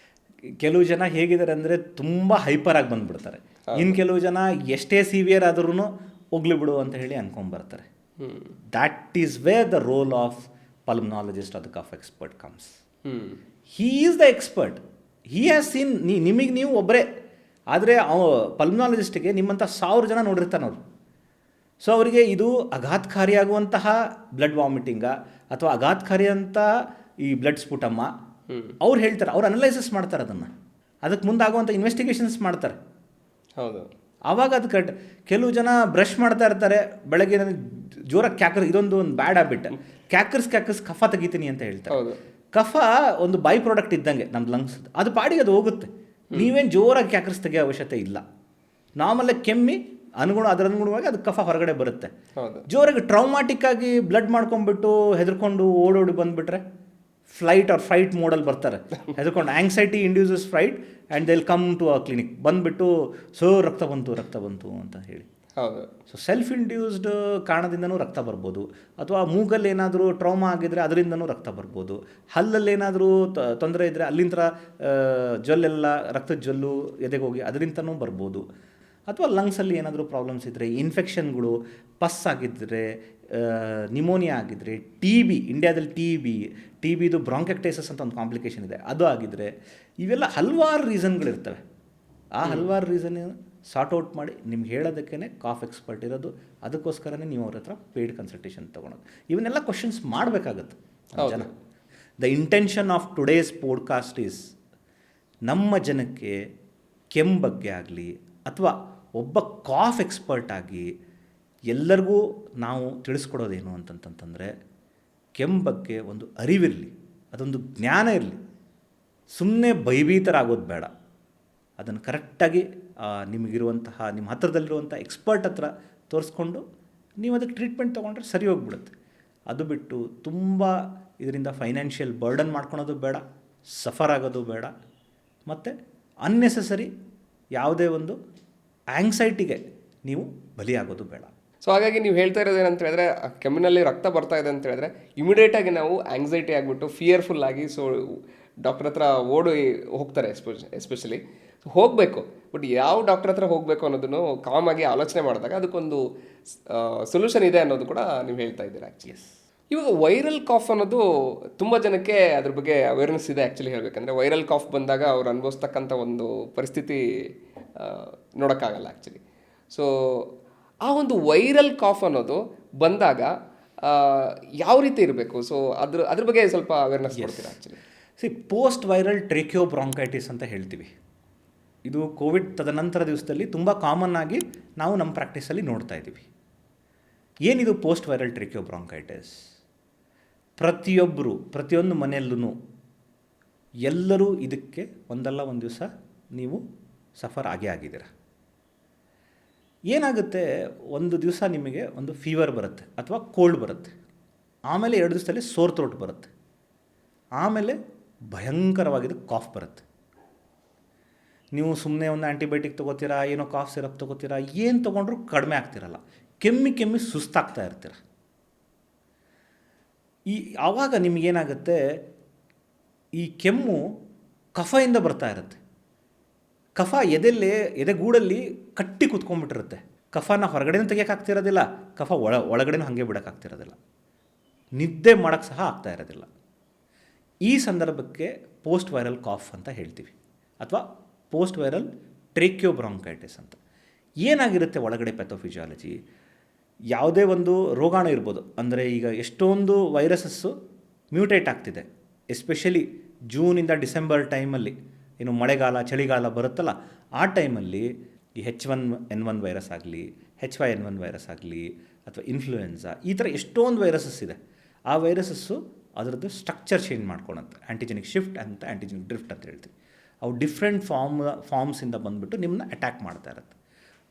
ಕೆಲವು ಜನ ಹೇಗಿದ್ದಾರೆ ಅಂದರೆ ತುಂಬ ಹೈಪರಾಗಿ ಬಂದುಬಿಡ್ತಾರೆ. ಇನ್ನು ಕೆಲವು ಜನ ಎಷ್ಟೇ ಸಿವಿಯರ್ ಆದ್ರೂ ಹೋಗ್ಲಿ ಬಿಡು ಅಂತ ಹೇಳಿ ಅನ್ಕೊಂಬರ್ತಾರೆ. That is where the role of pulmonologist or the cough expert comes. He is the expert, he has seen. ನಿಮಗೆ ನೀವು ಒಬ್ಬರೇ, ಆದರೆ ಪಲ್ಮನಾಲಜಿಸ್ಟಿಗೆ ನಿಮ್ಮಂಥ 1000 ಜನ ನೋಡಿರ್ತಾನೆ ಅವರು. ಸೊ ಅವರಿಗೆ ಇದು ಆಘಾತಕಾರಿಯಾಗುವಂತಹ ಬ್ಲಡ್ ವಾಮಿಟಿಂಗ ಅಥವಾ ಆಘಾತಕಾರಿಯಂಥ ಈ ಬ್ಲಡ್ ಸ್ಫುಟಮ್ಮ ಅವ್ರು ಹೇಳ್ತಾರೆ, ಅವ್ರು ಅನಲೈಸಿಸ್ ಮಾಡ್ತಾರೆ ಅದನ್ನು, ಅದಕ್ಕೆ ಮುಂದಾಗುವಂಥ ಇನ್ವೆಸ್ಟಿಗೇಷನ್ಸ್ ಮಾಡ್ತಾರೆ. ಹೌದು. ಆವಾಗ ಅದು ಕೆಲವು ಜನ ಬ್ರಷ್ ಮಾಡ್ತಾ ಇರ್ತಾರೆ ಬೆಳಗ್ಗೆ, ಜೋರಾಗಿ ಇದೊಂದು ಒಂದು ಬ್ಯಾಡ್ ಹ್ಯಾಬಿಟ್, ಕ್ಯಾಕರ್ಸ್ ಕಫ ತೆಗಿತೀನಿ ಅಂತ ಹೇಳ್ತಾರೆ. ಹೌದು. ಕಫ ಒಂದು ಬೈ ಪ್ರಾಡಕ್ಟ್ ಇದ್ದಂಗೆ ನಮ್ಮ ಲಂಗ್ಸ್, ಅದು ಪಾಡಿಗೆ ಅದು ಹೋಗುತ್ತೆ. ನೀವೇನು ಜೋರಾಗಿ ಕ್ಯಾಕರ್ಸ್ ತೆಗಿಯೋ ಅವಶ್ಯಕತೆ ಇಲ್ಲ. ನಾರ್ಮಲಾಗಿ ಕೆಮ್ಮಿ ಅದರ ಅನುಗುಣವಾಗಿ ಅದು ಕಫ ಹೊರಗಡೆ ಬರುತ್ತೆ. ಜೋರಾಗಿ ಟ್ರೌಮಾಟಿಕ್ ಆಗಿ ಬ್ಲಡ್ ಮಾಡ್ಕೊಂಡ್ಬಿಟ್ಟು ಹೆದರ್ಕೊಂಡು ಓಡೋಡಿ ಬಂದುಬಿಟ್ರೆ ಫ್ಲೈಟ್ ಆರ್ ಫೈಟ್ ಮೋಡಲ್ಲಿ ಬರ್ತಾರೆ, ಹೆದರ್ಕೊಂಡು anxiety induces flight and they will come to a clinic, ಬಂದುಬಿಟ್ಟು ರಕ್ತ ಬಂತು ಅಂತ ಹೇಳಿ. ಹೌದು. ಸೊ ಸೆಲ್ಫ್ ಇಂಡ್ಯೂಸ್ಡ್ ಕಾರಣದಿಂದನೂ ರಕ್ತ ಬರ್ಬೋದು, ಅಥವಾ ಮೂಗಲ್ಲಿ ಏನಾದರೂ ಟ್ರೌಮಾ ಆಗಿದ್ರೆ ಅದರಿಂದನೂ ರಕ್ತ ಬರ್ಬೋದು, ಹಲ್ಲಲ್ಲಿ ಏನಾದರೂ ತೊಂದರೆ ಇದ್ದರೆ ಅಲ್ಲಿಂದ ಜೊಲ್ಲೆಲ್ಲ ರಕ್ತದ ಜೊಲ್ಲು ಎದೆಗೆ ಹೋಗಿ ಅದರಿಂದನೂ ಬರ್ಬೋದು, ಅಥವಾ ಲಂಗ್ಸಲ್ಲಿ ಏನಾದರೂ ಪ್ರಾಬ್ಲಮ್ಸ್ ಇದ್ದರೆ, ಇನ್ಫೆಕ್ಷನ್ಗಳು, ಪಸ್ ಆಗಿದ್ದರೆ, ನಿಮೋನಿಯಾ ಆಗಿದ್ದರೆ, ಇಂಡಿಯಾದಲ್ಲಿ ಟಿ ಬಿದು ಬ್ರಾಂಕೆಕ್ಟೈಸಸ್ ಅಂತ ಒಂದು ಕಾಂಪ್ಲಿಕೇಶನ್ ಇದೆ, ಅದು ಆಗಿದ್ದರೆ, ಇವೆಲ್ಲ ಹಲವಾರು ರೀಸನ್ಗಳಿರ್ತವೆ. ಆ ಹಲವಾರು ರೀಸನ್ ಸಾರ್ಟ್ ಔಟ್ ಮಾಡಿ ನಿಮ್ಗೆ ಹೇಳೋದಕ್ಕೇ ಕಾಫ್ ಎಕ್ಸ್ಪರ್ಟ್ ಇರೋದು. ಅದಕ್ಕೋಸ್ಕರನೇ ನೀವು ಅವ್ರ ಹತ್ರ ಪೇಯ್ಡ್ ಕನ್ಸಲ್ಟೇಷನ್ ತೊಗೊಳೋದು. ಇವನ್ನೆಲ್ಲ ಕ್ವಶನ್ಸ್ ಮಾಡಬೇಕಾಗತ್ತೆ ಜನ. The intention of today's podcast is ನಮ್ಮ ಜನಕ್ಕೆ ಕೆಮ್ಮು ಬಗ್ಗೆ ಆಗಲಿ ಅಥವಾ ಒಬ್ಬ ಕಾಫ್ ಎಕ್ಸ್ಪರ್ಟ್ ಆಗಿ ಎಲ್ಲರಿಗೂ ನಾವು ತಿಳಿಸ್ಕೊಡೋದೇನು ಅಂತಂತಂದರೆ, ಕೆಮ್ಮು ಬಗ್ಗೆ ಒಂದು ಅರಿವಿರಲಿ, ಅದೊಂದು ಜ್ಞಾನ ಇರಲಿ. ಸುಮ್ಮನೆ ಭಯಭೀತರಾಗೋದು ಬೇಡ. ಅದನ್ನು ಕರೆಕ್ಟಾಗಿ ನಿಮಗಿರುವಂತಹ ನಿಮ್ಮ ಹತ್ರದಲ್ಲಿರುವಂಥ ಎಕ್ಸ್ಪರ್ಟ್ ಹತ್ರ ತೋರಿಸ್ಕೊಂಡು ನೀವು ಅದಕ್ಕೆ ಟ್ರೀಟ್ಮೆಂಟ್ ತೊಗೊಂಡ್ರೆ ಸರಿ ಹೋಗ್ಬಿಡುತ್ತೆ. ಅದು ಬಿಟ್ಟು ತುಂಬ ಇದರಿಂದ ಫೈನಾನ್ಷಿಯಲ್ ಬರ್ಡನ್ ಮಾಡ್ಕೊಳೋದು ಬೇಡ, ಸಫರ್ ಆಗೋದು ಬೇಡ, ಮತ್ತು ಅನ್ನೆಸೆಸರಿ ಯಾವುದೇ ಒಂದು ಆಂಗ್ಸೈಟಿಗೆ ನೀವು ಬಲಿಯಾಗೋದು ಬೇಡ. ಸೊ ಹಾಗಾಗಿ ನೀವು ಹೇಳ್ತಾ ಇರೋದು ಏನಂತ ಹೇಳಿದ್ರೆ, ಕೆಮ್ಮಿನಲ್ಲಿ ರಕ್ತ ಬರ್ತಾ ಇದೆ ಅಂತ ಹೇಳಿದ್ರೆ ಇಮಿಡಿಯೇಟಾಗಿ ನಾವು ಆಂಗ್ಸೈಟಿ ಆಗಿಬಿಟ್ಟು ಫಿಯರ್ಫುಲ್ ಆಗಿ ಸೊ ಡಾಕ್ಟರ್ ಹತ್ರ ಓಡಿ ಹೋಗ್ತಾರೆ. ಎಸ್ಪೆಷಲಿ ಹೋಗಬೇಕು, ಬಟ್ ಯಾವ ಡಾಕ್ಟರ್ ಹತ್ರ ಹೋಗಬೇಕು ಅನ್ನೋದನ್ನು ಕಾಮಾಗಿ ಆಲೋಚನೆ ಮಾಡಿದಾಗ ಅದಕ್ಕೊಂದು ಸೊಲ್ಯೂಷನ್ ಇದೆ ಅನ್ನೋದು ಕೂಡ ನೀವು ಹೇಳ್ತಾ ಇದ್ದೀರಾ. ಆ್ಯಕ್ಚುಲಿ ಇವಾಗ ವೈರಲ್ ಕಾಫ್ ಅನ್ನೋದು ತುಂಬ ಜನಕ್ಕೆ ಅದ್ರ ಬಗ್ಗೆ ಅವೇರ್ನೆಸ್ ಇದೆ. ಆ್ಯಕ್ಚುಲಿ ಹೇಳಬೇಕಂದ್ರೆ ವೈರಲ್ ಕಾಫ್ ಬಂದಾಗ ಅವ್ರು ಅನುಭವಿಸ್ತಕ್ಕಂಥ ಒಂದು ಪರಿಸ್ಥಿತಿ ನೋಡೋಕ್ಕಾಗಲ್ಲ ಆ್ಯಕ್ಚುಲಿ. ಸೊ ಆ ಒಂದು ವೈರಲ್ ಕಾಫ್ ಅನ್ನೋದು ಬಂದಾಗ ಯಾವ ರೀತಿ ಇರಬೇಕು? ಸೊ ಅದ್ರ ಬಗ್ಗೆ ಸ್ವಲ್ಪ ಅವೇರ್ನೆಸ್ ಕೊಡ್ತೀರಾ? ಆ್ಯಕ್ಚುಲಿ ಪೋಸ್ಟ್ ವೈರಲ್ ಟ್ರೇಕಿಯೋಬ್ರಾಂಕೈಟಿಸ್ ಅಂತ ಹೇಳ್ತೀವಿ. ಇದು ಕೋವಿಡ್ ತದನಂತರ ದಿವಸದಲ್ಲಿ ತುಂಬ ಕಾಮನ್ ಆಗಿ ನಾವು ನಮ್ಮ ಪ್ರಾಕ್ಟೀಸಲ್ಲಿ ನೋಡ್ತಾ ಇದ್ದೀವಿ. ಏನಿದು ಪೋಸ್ಟ್ ವೈರಲ್ ಟ್ರೇಕಿಯೋಬ್ರಾಂಕೈಟಿಸ್? ಪ್ರತಿಯೊಂದು ಮನೆಯಲ್ಲೂ ಎಲ್ಲರೂ ಇದಕ್ಕೆ ಒಂದಲ್ಲ ಒಂದು ದಿವಸ ನೀವು ಸಫರ್ ಆಗಿದ್ದೀರ. ಏನಾಗುತ್ತೆ, ಒಂದು ದಿವಸ ನಿಮಗೆ ಒಂದು ಫೀವರ್ ಬರುತ್ತೆ ಅಥವಾ ಕೋಲ್ಡ್ ಬರುತ್ತೆ, ಆಮೇಲೆ 2 ದಿವಸದಲ್ಲಿ ಸೋರ್ ಥ್ರೋಟ್ ಬರುತ್ತೆ, ಆಮೇಲೆ ಭಯಂಕರವಾಗಿದ್ದು ಕಾಫ್ ಬರುತ್ತೆ. ನೀವು ಸುಮ್ಮನೆ ಒಂದು ಆ್ಯಂಟಿಬಯೋಟಿಕ್ ತೊಗೋತೀರಾ, ಏನೋ ಕಾಫ್ ಸಿರಪ್ ತೊಗೋತೀರಾ, ಏನು ತೊಗೊಂಡ್ರೂ ಕಡಿಮೆ ಆಗ್ತಿರಲ್ಲ, ಕೆಮ್ಮಿ ಸುಸ್ತಾಗ್ತಾ ಇರ್ತೀರ. ಆವಾಗ ನಿಮಗೇನಾಗುತ್ತೆ, ಈ ಕೆಮ್ಮು ಕಫದಿಂದ ಬರ್ತಾ ಇರುತ್ತೆ. ಕಫ ಎದೆಗೂಡಲ್ಲಿ ಕಟ್ಟಿ ಕುತ್ಕೊಂಡ್ಬಿಟ್ಟಿರುತ್ತೆ. ಕಫನ ಹೊರಗಡೆನೂ ತೆಗಿಯೋಕ್ಕಾಗ್ತಿರೋದಿಲ್ಲ, ಕಫ ಒಳಗಡೆನೂ ಹಾಗೆ ಬಿಡೋಕ್ಕಾಗ್ತಿರೋದಿಲ್ಲ, ನಿದ್ದೆ ಮಾಡೋಕ್ಕೆ ಸಹ ಆಗ್ತಾ ಇರೋದಿಲ್ಲ. ಈ ಸಂದರ್ಭಕ್ಕೆ ಪೋಸ್ಟ್ ವೈರಲ್ ಕಾಫ್ ಅಂತ ಹೇಳ್ತೀವಿ, ಅಥವಾ ಪೋಸ್ಟ್ ವೈರಲ್ ಟ್ರೇಕಿಯೋಬ್ರಾಂಕೈಟಿಸ್ ಅಂತ. ಏನಾಗಿರುತ್ತೆ ಒಳಗಡೆ ಪ್ಯಾಥೋಫಿಸಿಯಾಲಜಿ? ಯಾವುದೇ ಒಂದು ರೋಗಾಣು ಇರ್ಬೋದು. ಅಂದರೆ ಈಗ ಎಷ್ಟೊಂದು ವೈರಸಸ್ಸು ಮ್ಯೂಟೇಟ್ ಆಗ್ತಿದೆ, ಎಸ್ಪೆಷಲಿ ಜೂನಿಂದ ಡಿಸೆಂಬರ್ ಟೈಮಲ್ಲಿ, ಏನು ಮಳೆಗಾಲ ಚಳಿಗಾಲ ಬರುತ್ತಲ್ಲ, ಆ ಟೈಮಲ್ಲಿ ಈ H1N1 ವೈರಸ್ ಆಗಲಿ, H5N1 ವೈರಸ್ ಆಗಲಿ, ಅಥವಾ ಇನ್ಫ್ಲೂಯೆನ್ಸಾ, ಈ ಥರ ಎಷ್ಟೊಂದು ವೈರಸಸ್ ಇದೆ. ಆ ವೈರಸಸ್ಸು ಅದರದ್ದು ಸ್ಟ್ರಕ್ಚರ್ ಚೇಂಜ್ ಮಾಡ್ಕೊಳತ್ತೆ, ಆ್ಯಂಟಿಜೆನಿಕ್ ಶಿಫ್ಟ್ ಅಂತ, ಆ್ಯಂಟಿಜೆನಿಕ್ ಡ್ರಿಫ್ಟ್ ಅಂತ ಹೇಳ್ತೀವಿ. ಅವು ಡಿಫ್ರೆಂಟ್ ಫಾರ್ಮ್ಸಿಂದ ಬಂದುಬಿಟ್ಟು ನಿಮ್ಮನ್ನ ಅಟ್ಯಾಕ್ ಮಾಡ್ತಾ ಇರುತ್ತೆ.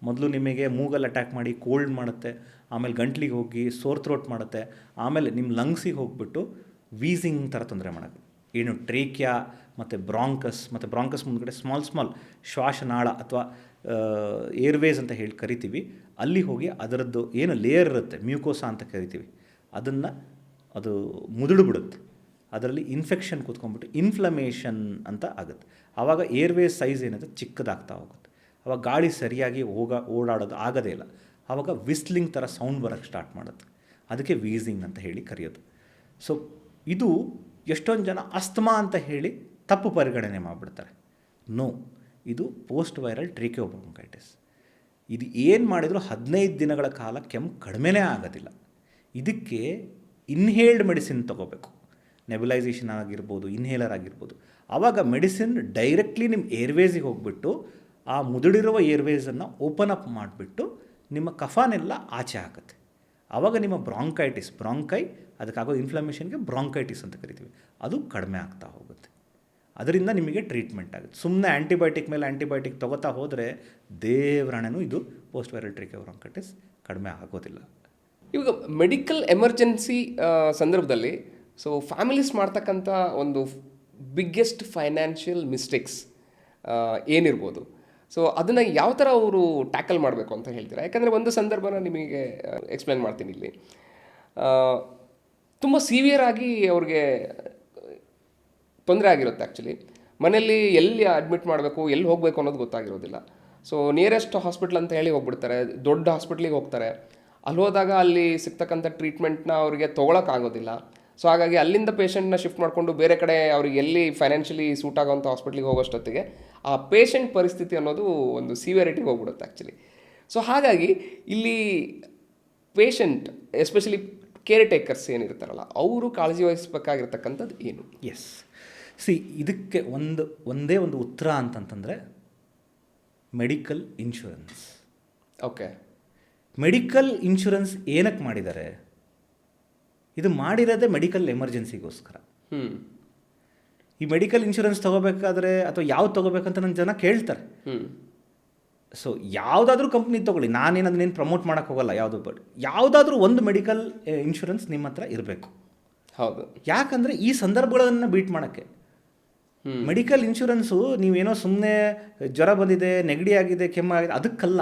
ಮೊದಲು ನಿಮಗೆ ಮೂಗಲ್ಲಿ ಅಟ್ಯಾಕ್ ಮಾಡಿ ಕೋಲ್ಡ್ ಮಾಡುತ್ತೆ, ಆಮೇಲೆ ಗಂಟ್ಲಿಗೆ ಹೋಗಿ ಸೋರ್ ಥ್ರೋಟ್ ಮಾಡುತ್ತೆ, ಆಮೇಲೆ ನಿಮ್ಮ ಲಂಗ್ಸಿಗೆ ಹೋಗಿಬಿಟ್ಟು ವೀಸಿಂಗ್ ಥರ ತೊಂದರೆ ಮಾಡೋದು. ಏನು ಟ್ರೇಕಿಯಾ ಮತ್ತು ಬ್ರಾಂಕಸ್ ಮುಂದ್ಗಡೆ ಸ್ಮಾಲ್ ಶ್ವಾಸನಾಳ ಅಥವಾ ಏರ್ವೇಸ್ ಅಂತ ಹೇಳಿ ಕರಿತೀವಿ, ಅಲ್ಲಿ ಹೋಗಿ ಅದರದ್ದು ಏನು ಲೇಯರ್ ಇರುತ್ತೆ, ಮ್ಯೂಕೋಸಾ ಅಂತ ಕರಿತೀವಿ, ಅದು ಮುದುಡುಬಿಡುತ್ತೆ. ಅದರಲ್ಲಿ ಇನ್ಫೆಕ್ಷನ್ ಕೂತ್ಕೊಂಡ್ಬಿಟ್ಟು ಇನ್ಫ್ಲಮೇಷನ್ ಅಂತ ಆಗುತ್ತೆ. ಆವಾಗ ಏರ್ವೇಸ್ ಸೈಜ್ ಏನಿದೆ ಚಿಕ್ಕದಾಗ್ತಾ ಹೋಗುತ್ತೆ. ಆವಾಗ ಗಾಳಿ ಸರಿಯಾಗಿ ಓಡಾಡೋದು ಆಗೋದೇ ಇಲ್ಲ. ಆವಾಗ ವಿಸ್ಲಿಂಗ್ ಥರ ಸೌಂಡ್ ಬರೋಕ್ಕೆ ಸ್ಟಾರ್ಟ್ ಮಾಡುತ್ತೆ. ಅದಕ್ಕೆ ವೀಸಿಂಗ್ ಅಂತ ಹೇಳಿ ಕರೆಯೋದು. ಸೊ ಇದು ಎಷ್ಟೊಂದು ಜನ ಅಸ್ತಮಾ ಅಂತ ಹೇಳಿ ತಪ್ಪು ಪರಿಗಣನೆ ಮಾಡಿಬಿಡ್ತಾರೆ. ಇದು ಪೋಸ್ಟ್ ವೈರಲ್ ಟ್ರೇಕಿಯೋಬ್ರಾಂಕೈಟಿಸ್. ಇದು ಏನು ಮಾಡಿದರೂ 15 ದಿನಗಳ ಕಾಲ ಕೆಮ್ಮು ಕಡಿಮೆನೇ ಆಗೋದಿಲ್ಲ. ಇದಕ್ಕೆ ಇನ್ಹೇಲ್ಡ್ ಮೆಡಿಸಿನ್ ತೊಗೋಬೇಕು. ನೆಬುಲೈಸೇಷನ್ ಆಗಿರ್ಬೋದು, ಇನ್ಹೇಲರ್ ಆಗಿರ್ಬೋದು. ಆವಾಗ ಮೆಡಿಸಿನ್ ಡೈರೆಕ್ಟ್ಲಿ ನಿಮ್ಮ ಏರ್ವೇಸಿಗೆ ಹೋಗ್ಬಿಟ್ಟು ಆ ಮುದುಡಿರುವ ಏರ್ವೇಸನ್ನು ಓಪನ್ ಅಪ್ ಮಾಡಿಬಿಟ್ಟು ನಿಮ್ಮ ಕಫನೆಲ್ಲ ಆಚೆ ಹಾಕುತ್ತೆ. ಆವಾಗ ನಿಮ್ಮ ಬ್ರಾಂಕೈ ಅದಕ್ಕಾಗೋ ಇನ್ಫ್ಲಮೇಷನ್ಗೆ ಬ್ರಾಂಕೈಟಿಸ್ ಅಂತ ಕರಿತೀವಿ, ಅದು ಕಡಿಮೆ ಆಗ್ತಾ ಹೋಗುತ್ತೆ. ಅದರಿಂದ ನಿಮಗೆ ಟ್ರೀಟ್ಮೆಂಟ್ ಆಗುತ್ತೆ. ಸುಮ್ಮನೆ ಆ್ಯಂಟಿಬಯೋಟಿಕ್ ಮೇಲೆ ಆ್ಯಂಟಿಬಯೋಟಿಕ್ ತೊಗೋತಾ ಹೋದರೆ ದೇವರಾಣೆನೂ ಇದು ಪೋಸ್ಟ್ ವೈರಲ್ ಟ್ರಿಕೋ ಬ್ರಾಂಕೈಟಿಸ್ ಕಡಿಮೆ ಆಗೋದಿಲ್ಲ. ಇವಾಗ ಮೆಡಿಕಲ್ ಎಮರ್ಜೆನ್ಸಿ ಸಂದರ್ಭದಲ್ಲಿ ಸೊ ಫ್ಯಾಮಿಲೀಸ್ ಮಾಡ್ತಕ್ಕಂಥ ಒಂದು ಬಿಗ್ಗೆಸ್ಟ್ ಫೈನಾನ್ಷಿಯಲ್ ಮಿಸ್ಟೇಕ್ಸ್ ಏನಿರ್ಬೋದು? ಸೊ ಅದನ್ನು ಯಾವ ಥರ ಅವರು ಟ್ಯಾಕಲ್ ಮಾಡಬೇಕು ಅಂತ ಹೇಳ್ತೀರಾ? ಯಾಕಂದರೆ ಒಂದು ಸಂದರ್ಭನ ನಿಮಗೆ ಎಕ್ಸ್ಪ್ಲೇನ್ ಮಾಡ್ತೀನಿ ಇಲ್ಲಿ. ತುಂಬ ಸಿವಿಯರ್ ಆಗಿ ಅವ್ರಿಗೆ ತೊಂದರೆ ಆಗಿರುತ್ತೆ. ಆ್ಯಕ್ಚುಲಿ ಮನೆಯಲ್ಲಿ ಎಲ್ಲಿ ಅಡ್ಮಿಟ್ ಮಾಡಬೇಕು, ಎಲ್ಲಿ ಹೋಗಬೇಕು ಅನ್ನೋದು ಗೊತ್ತಾಗಿರೋದಿಲ್ಲ. ಸೊ ನಿಯರೆಸ್ಟ್ ಹಾಸ್ಪಿಟ್ಲ್ ಅಂತ ಹೇಳಿ ಹೋಗ್ಬಿಡ್ತಾರೆ, ದೊಡ್ಡ ಹಾಸ್ಪಿಟ್ಲಿಗೆ ಹೋಗ್ತಾರೆ. ಅಲ್ಲಿ ಹೋದಾಗ ಅಲ್ಲಿ ಸಿಗ್ತಕ್ಕಂಥ ಟ್ರೀಟ್ಮೆಂಟ್ನ ಅವರಿಗೆ ತೊಗೊಳಕ್ಕಾಗೋದಿಲ್ಲ. ಸೊ ಹಾಗಾಗಿ ಅಲ್ಲಿಂದ ಪೇಷಂಟ್ನ ಶಿಫ್ಟ್ ಮಾಡಿಕೊಂಡು ಬೇರೆ ಕಡೆ ಅವ್ರಿಗೆ ಎಲ್ಲಿ ಫೈನಾನ್ಷಿಯಲಿ ಸೂಟ್ ಆಗೋಂಥ ಹಾಸ್ಪಿಟ್ಲಿಗೆ ಹೋಗೋಷ್ಟೊತ್ತಿಗೆ ಆ ಪೇಷಂಟ್ ಪರಿಸ್ಥಿತಿ ಅನ್ನೋದು ಒಂದು ಸಿವಿಯರಿಟಿಗೆ ಹೋಗ್ಬಿಡುತ್ತೆ ಆ್ಯಕ್ಚುಲಿ. ಸೊ ಹಾಗಾಗಿ ಇಲ್ಲಿ ಪೇಷಂಟ್ ಎಸ್ಪೆಷಲಿ ಕೇರ್ ಟೇಕರ್ಸ್ ಏನಿರ್ತಾರಲ್ಲ, ಅವರು ಕಾಳಜಿ ವಹಿಸಬೇಕಾಗಿರ್ತಕ್ಕಂಥದ್ದು ಏನು? ಎಸ್, ಇದಕ್ಕೆ ಒಂದೇ ಒಂದು ಉತ್ತರ ಅಂತಂತಂದರೆ medical insurance. Okay, medical insurance ಏನಕ್ಕೆ ಮಾಡಿದ್ದಾರೆ? ಇದು ಮಾಡಿರೋದೇ ಮೆಡಿಕಲ್ ಎಮರ್ಜೆನ್ಸಿಗೋಸ್ಕರ. ಈ ಮೆಡಿಕಲ್ ಇನ್ಶೂರೆನ್ಸ್ ತೊಗೋಬೇಕಾದ್ರೆ ಅಥವಾ ಯಾವ್ದು ತೊಗೋಬೇಕಂತ ನನ್ನ ಜನ ಕೇಳ್ತಾರೆ. ಸೊ ಯಾವುದಾದ್ರೂ ಕಂಪ್ನಿ ತೊಗೊಳ್ಳಿ, ನಾನೇನು ಅದನ್ನೇನು ಪ್ರಮೋಟ್ ಮಾಡೋಕ್ಕೆ ಹೋಗಲ್ಲ ಯಾವುದು, ಬಟ್ ಯಾವುದಾದ್ರೂ ಒಂದು ಮೆಡಿಕಲ್ ಇನ್ಶೂರೆನ್ಸ್ ನಿಮ್ಮ ಹತ್ರ ಇರಬೇಕು. ಹೌದು, ಯಾಕಂದರೆ ಈ ಸಂದರ್ಭಗಳನ್ನು ಬೀಟ್ ಮಾಡೋಕ್ಕೆ ಮೆಡಿಕಲ್ ಇನ್ಶೂರೆನ್ಸು ನೀವೇನೋ ಸುಮ್ಮನೆ ಜ್ವರ ಬಂದಿದೆ, ನೆಗಡಿ ಆಗಿದೆ, ಕೆಮ್ಮಾಗಿದೆ ಅದಕ್ಕಲ್ಲ.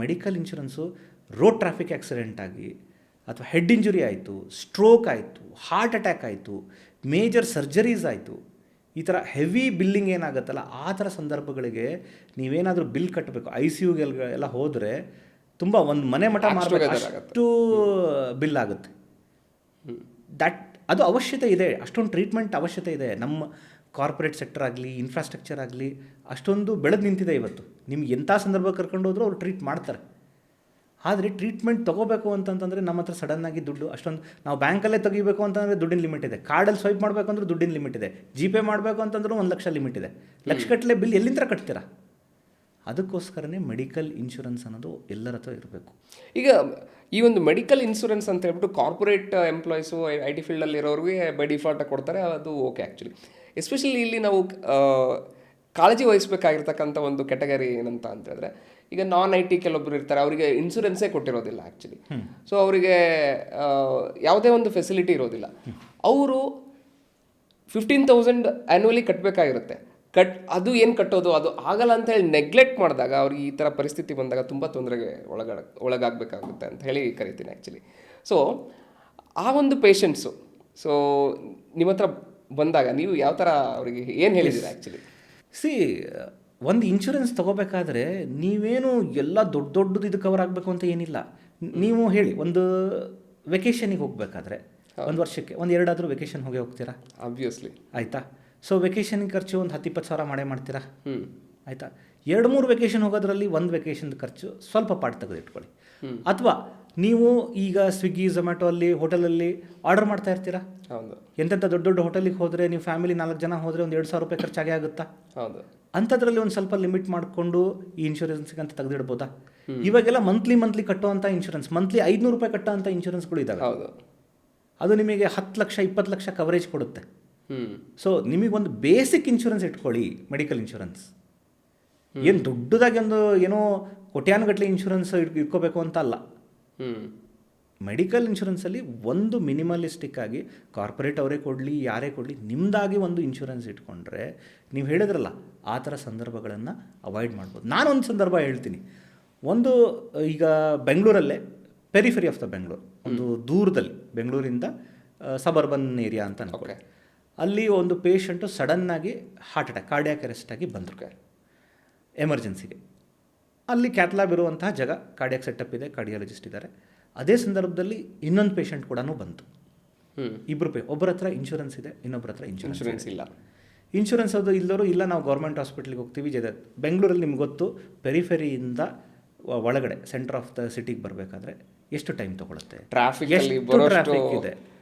Medical insurance road traffic accident ಆಗಿ ಅಥವಾ ಹೆಡ್ ಇಂಜುರಿ ಆಯಿತು, ಸ್ಟ್ರೋಕ್ ಆಯಿತು, ಹಾರ್ಟ್ ಅಟ್ಯಾಕ್ ಆಯಿತು, ಮೇಜರ್ ಸರ್ಜರೀಸ್ ಆಯಿತು, ಈ ಥರ ಹೆವಿ ಬಿಲ್ಲಿಂಗ್ ಏನಾಗುತ್ತಲ್ಲ ಆ ಥರ ಸಂದರ್ಭಗಳಿಗೆ ನೀವೇನಾದರೂ ಬಿಲ್ ಕಟ್ಟಬೇಕು. ICUಗೆಲ್ಲ ಹೋದರೆ ತುಂಬ ಒಂದು ಮನೆ ಮಠ ಮಾಡಬೇಕು, ಅಷ್ಟು ಬಿಲ್ ಆಗುತ್ತೆ. ಅದು ಅವಶ್ಯಕತೆ ಇದೆ, ಅಷ್ಟೊಂದು ಟ್ರೀಟ್ಮೆಂಟ್ ಅವಶ್ಯಕತೆ ಇದೆ. ನಮ್ಮ ಕಾರ್ಪೊರೇಟ್ ಸೆಕ್ಟರ್ ಆಗಲಿ, ಇನ್ಫ್ರಾಸ್ಟ್ರಕ್ಚರ್ ಆಗಲಿ ಅಷ್ಟೊಂದು ಬೆಳೆದು ನಿಂತಿದೆ ಇವತ್ತು. ನಿಮ್ಗೆ ಎಂಥ ಸಂದರ್ಭ ಕರ್ಕೊಂಡು ಹೋದರೂ ಅವ್ರು ಟ್ರೀಟ್ ಮಾಡ್ತಾರೆ. ಆದರೆ ಟ್ರೀಟ್ಮೆಂಟ್ ತೊಗೋಬೇಕು ಅಂತಂತಂದರೆ ನಮ್ಮ ಹತ್ರ ಸಡನ್ನಾಗಿ ದುಡ್ಡು ಅಷ್ಟೊಂದು, ನಾವು ಬ್ಯಾಂಕಲ್ಲೇ ತೆಗಿಬೇಕು ಅಂತಂದರೆ ದುಡ್ಡಿನ ಲಿಮಿಟ್ ಇದೆ, ಕಾರ್ಡಲ್ಲಿ ಸ್ವೈಪ್ ಮಾಡಬೇಕು ಅಂದ್ರೆ ದುಡ್ಡಿನ ಲಿಮಿಟ್ ಇದೆ, GPay ಮಾಡಬೇಕು ಅಂತಂದ್ರೂ 1 ಲಕ್ಷ ಲಿಮಿಟ್ ಇದೆ. ಲಕ್ಷಗಟ್ಟಲೆ ಬಿಲ್ ಎಲ್ಲಿಂದ ಕಟ್ತೀರಾ? ಅದಕ್ಕೋಸ್ಕರನೇ ಮೆಡಿಕಲ್ ಇನ್ಶೂರೆನ್ಸ್ ಅನ್ನೋದು ಎಲ್ಲರ ಹತ್ರ ಇರಬೇಕು. ಈಗ ಈ ಒಂದು ಮೆಡಿಕಲ್ ಇನ್ಶೂರೆನ್ಸ್ ಅಂತ ಹೇಳ್ಬಿಟ್ಟು ಕಾರ್ಪೊರೇಟ್ ಎಂಪ್ಲಾಯೀಸು IT ಫೀಲ್ಡಲ್ಲಿ ಇರೋರಿಗೆ ಬೈ ಡಿಫಾಲ್ಟಾಗಿ ಕೊಡ್ತಾರೆ, ಅದು ಓಕೆ. ಆ್ಯಕ್ಚುಲಿ ಎಸ್ಪೆಷಲಿ ಇಲ್ಲಿ ನಾವು ಕಾಳಜಿ ವಹಿಸಬೇಕಾಗಿರ್ತಕ್ಕಂಥ ಒಂದು ಕ್ಯಾಟಗರಿ ಏನಂತ ಅಂತ ಹೇಳಿದ್ರೆ, ಈಗ non-IT ಕೆಲವೊಬ್ಬರು ಇರ್ತಾರೆ, ಅವರಿಗೆ ಇನ್ಶೂರೆನ್ಸೇ ಕೊಟ್ಟಿರೋದಿಲ್ಲ ಆ್ಯಕ್ಚುಲಿ. ಸೊ ಅವರಿಗೆ ಯಾವುದೇ ಒಂದು ಫೆಸಿಲಿಟಿ ಇರೋದಿಲ್ಲ. ಅವರು 15,000 ಆ್ಯನ್ಯುವಲಿ ಕಟ್ಟಬೇಕಾಗಿರುತ್ತೆ. ಅದು ಏನು ಕಟ್ಟೋದು, ಅದು ಆಗಲ್ಲ ಅಂತ ಹೇಳಿ ನೆಗ್ಲೆಕ್ಟ್ ಮಾಡಿದಾಗ ಅವ್ರಿಗೆ ಈ ಥರ ಪರಿಸ್ಥಿತಿ ಬಂದಾಗ ತುಂಬ ತೊಂದರೆಗೆ ಒಳಗಾಗಬೇಕಾಗುತ್ತೆ ಅಂತ ಹೇಳಿ ಕರಿತೀನಿ ಆ್ಯಕ್ಚುಲಿ. ಸೊ ಆ ಒಂದು ಪೇಷಂಟ್ಸು ಸೊ ನಿಮ್ಮ ಹತ್ರ ಬಂದಾಗ ನೀವು ಯಾವ ಥರ ಅವರಿಗೆ ಏನು ಹೇಳಿದ್ದೀರಾ ಆ್ಯಕ್ಚುಲಿ? ಒಂದು ಇನ್ಶೂರೆನ್ಸ್ ತೊಗೋಬೇಕಾದ್ರೆ ನೀವೇನು ಎಲ್ಲ ದೊಡ್ಡದು ಇದು ಕವರ್ ಆಗಬೇಕು ಅಂತ ಏನಿಲ್ಲ. ನೀವು ಹೇಳಿ, ಒಂದು ವೆಕೇಷನಿಗೆ ಹೋಗಬೇಕಾದ್ರೆ 1 ವರ್ಷಕ್ಕೆ 1-2 ಆದರೂ ವೆಕೇಷನ್ ಹೋಗ್ತೀರಾ? ಆಬ್ವಿಯಸ್ಲಿ. ಆಯಿತಾ? ಸೊ ವೆಕೇಷನ್ಗೆ ಖರ್ಚು ಒಂದು 10-20 ಸಾವಿರ ಮಾಡ್ತೀರಾ? ಆಯಿತಾ? 2-3 ವೆಕೇಷನ್ ಹೋಗೋದ್ರಲ್ಲಿ ಒಂದು ವೆಕೇಷನ್ ಖರ್ಚು ಸ್ವಲ್ಪ ಪಾರ್ಟ್ ತೆಗೆದಿಟ್ಕೊಳ್ಳಿ. ಅಥವಾ ನೀವು ಈಗ ಸ್ವಿಗ್ಗಿ, ಝೊಮ್ಯಾಟೊ ಅಲ್ಲಿ ಹೋಟೆಲಲ್ಲಿ ಆರ್ಡರ್ ಮಾಡ್ತಾ ಇರ್ತೀರಾ. ಹೌದು. ಎಂತೆಂಥ ದೊಡ್ಡ ಹೋಟೆಲಿಗೆ ಹೋದರೆ ನೀವು ಫ್ಯಾಮಿಲಿ 4 ಜನ ಹೋದರೆ ಒಂದು 2,000 ರೂಪಾಯಿ ಖರ್ಚಾಗೇ ಆಗುತ್ತಾ? ಹೌದು. ಅಂಥದ್ರಲ್ಲಿ ಒಂದು ಸ್ವಲ್ಪ ಲಿಮಿಟ್ ಮಾಡಿಕೊಂಡು ಈ ಇನ್ಶೂರೆನ್ಸ್ಗೆ ಅಂತ ತೆಗೆದಿಡ್ಬೋದಾ? ಇವಾಗೆಲ್ಲ ಮಂತ್ಲಿ ಕಟ್ಟೋವಂಥ ಇನ್ಶೂರೆನ್ಸ್, ಮಂತ್ಲಿ 500 ರೂಪಾಯಿ ಕಟ್ಟೋವಂಥ ಇನ್ಶೂರೆನ್ಸ್ಗಳು ಇದ್ದಾವೆ. ಹೌದು. ಅದು ನಿಮಗೆ 10 ಲಕ್ಷ 20 ಲಕ್ಷ ಕವರೇಜ್ ಕೊಡುತ್ತೆ. ಸೊ ನಿಮಗೊಂದು ಬೇಸಿಕ್ ಇನ್ಶೂರೆನ್ಸ್ ಇಟ್ಕೊಳ್ಳಿ, ಮೆಡಿಕಲ್ ಇನ್ಶೂರೆನ್ಸ್. ಏನು ದೊಡ್ಡದಾಗಿ ಒಂದು ಏನೋ ಕೋಟ್ಯಾನುಗಟ್ಟಲೆ ಇನ್ಶೂರೆನ್ಸ್ ಇಟ್ಕೋಬೇಕು ಅಂತ ಅಲ್ಲ. ಮೆಡಿಕಲ್ ಇನ್ಶೂರೆನ್ಸಲ್ಲಿ ಒಂದು ಮಿನಿಮಲಿಸ್ಟಿಕ್ ಆಗಿ ಕಾರ್ಪೊರೇಟ್ ಅವರೇ ಕೊಡಲಿ, ಯಾರೇ ಕೊಡಲಿ, ನಿಮ್ಮದಾಗಿ ಒಂದು ಇನ್ಶೂರೆನ್ಸ್ ಇಟ್ಕೊಂಡ್ರೆ ನೀವು ಹೇಳಿದ್ರಲ್ಲ ಆ ಥರ ಸಂದರ್ಭಗಳನ್ನು ಅವಾಯ್ಡ್ ಮಾಡ್ಬೋದು. ನಾನೊಂದು ಸಂದರ್ಭ ಹೇಳ್ತೀನಿ. ಒಂದು ಈಗ ಬೆಂಗಳೂರಲ್ಲೇ ಪೆರಿಫೆರಿ ಆಫ್ ದ ಬೆಂಗಳೂರು, ಒಂದು ದೂರದಲ್ಲಿ ಬೆಂಗಳೂರಿಂದ ಸಬರ್ಬನ್ ಏರಿಯಾ ಅಂತ ಅನ್ಕೊಳ್ಳಿ. ಅಲ್ಲಿ ಒಂದು ಪೇಷಂಟು ಸಡನ್ನಾಗಿ ಹಾರ್ಟ್ ಅಟ್ಯಾಕ್, ಕಾರ್ಡಿಯಾಕ್ ಅರೆಸ್ಟ್ ಆಗಿ ಬಂದರು ಎಮರ್ಜೆನ್ಸಿಗೆ. ಅಲ್ಲಿ ಕ್ಯಾಥ್ಲ್ಯಾಬ್ ಇರುವಂತಹ ಜಾಗ, ಕಾರ್ಡಿಯಾಕ್ ಸೆಟಪ್ ಇದೆ, ಕಾರ್ಡಿಯಾಲಜಿಸ್ಟ್ ಇದ್ದಾರೆ. ಅದೇ ಸಂದರ್ಭದಲ್ಲಿ ಇನ್ನೊಂದು ಪೇಷಂಟ್ ಕೂಡ ಬಂತು. ಇಬ್ಬರು ಒಬ್ಬರ ಹತ್ರ ಇನ್ಶೂರೆನ್ಸ್ ಇದೆ, ಇನ್ನೊಬ್ಬರ ಹತ್ರ ಇನ್ಶೂರೆನ್ಸ್ ಇಲ್ಲ. ಇನ್ಶೂರೆನ್ಸ್ ಅದು ಇಲ್ಲವರು ಇಲ್ಲ, ನಾವು ಗೌರ್ಮೆಂಟ್ ಹಾಸ್ಪಿಟ್ಲಿಗೆ ಹೋಗ್ತೀವಿ. ಬೆಂಗಳೂರಲ್ಲಿ ನಿಮ್ಗೆ ಗೊತ್ತು, ಪೆರಿಫೆರಿಯಿಂದ ಒಳಗಡೆ ಸೆಂಟರ್ ಆಫ್ ದ ಸಿಟಿಗೆ ಬರಬೇಕಾದ್ರೆ ಎಷ್ಟು ಟೈಮ್ ತೊಗೊಳುತ್ತೆ, ಟ್ರಾಫಿಕ್ ಅಲ್ಲಿ ಎಷ್ಟು ಬರೋಷ್ಟು ಟ್ರಾಫಿಕ್ ಇದೆ,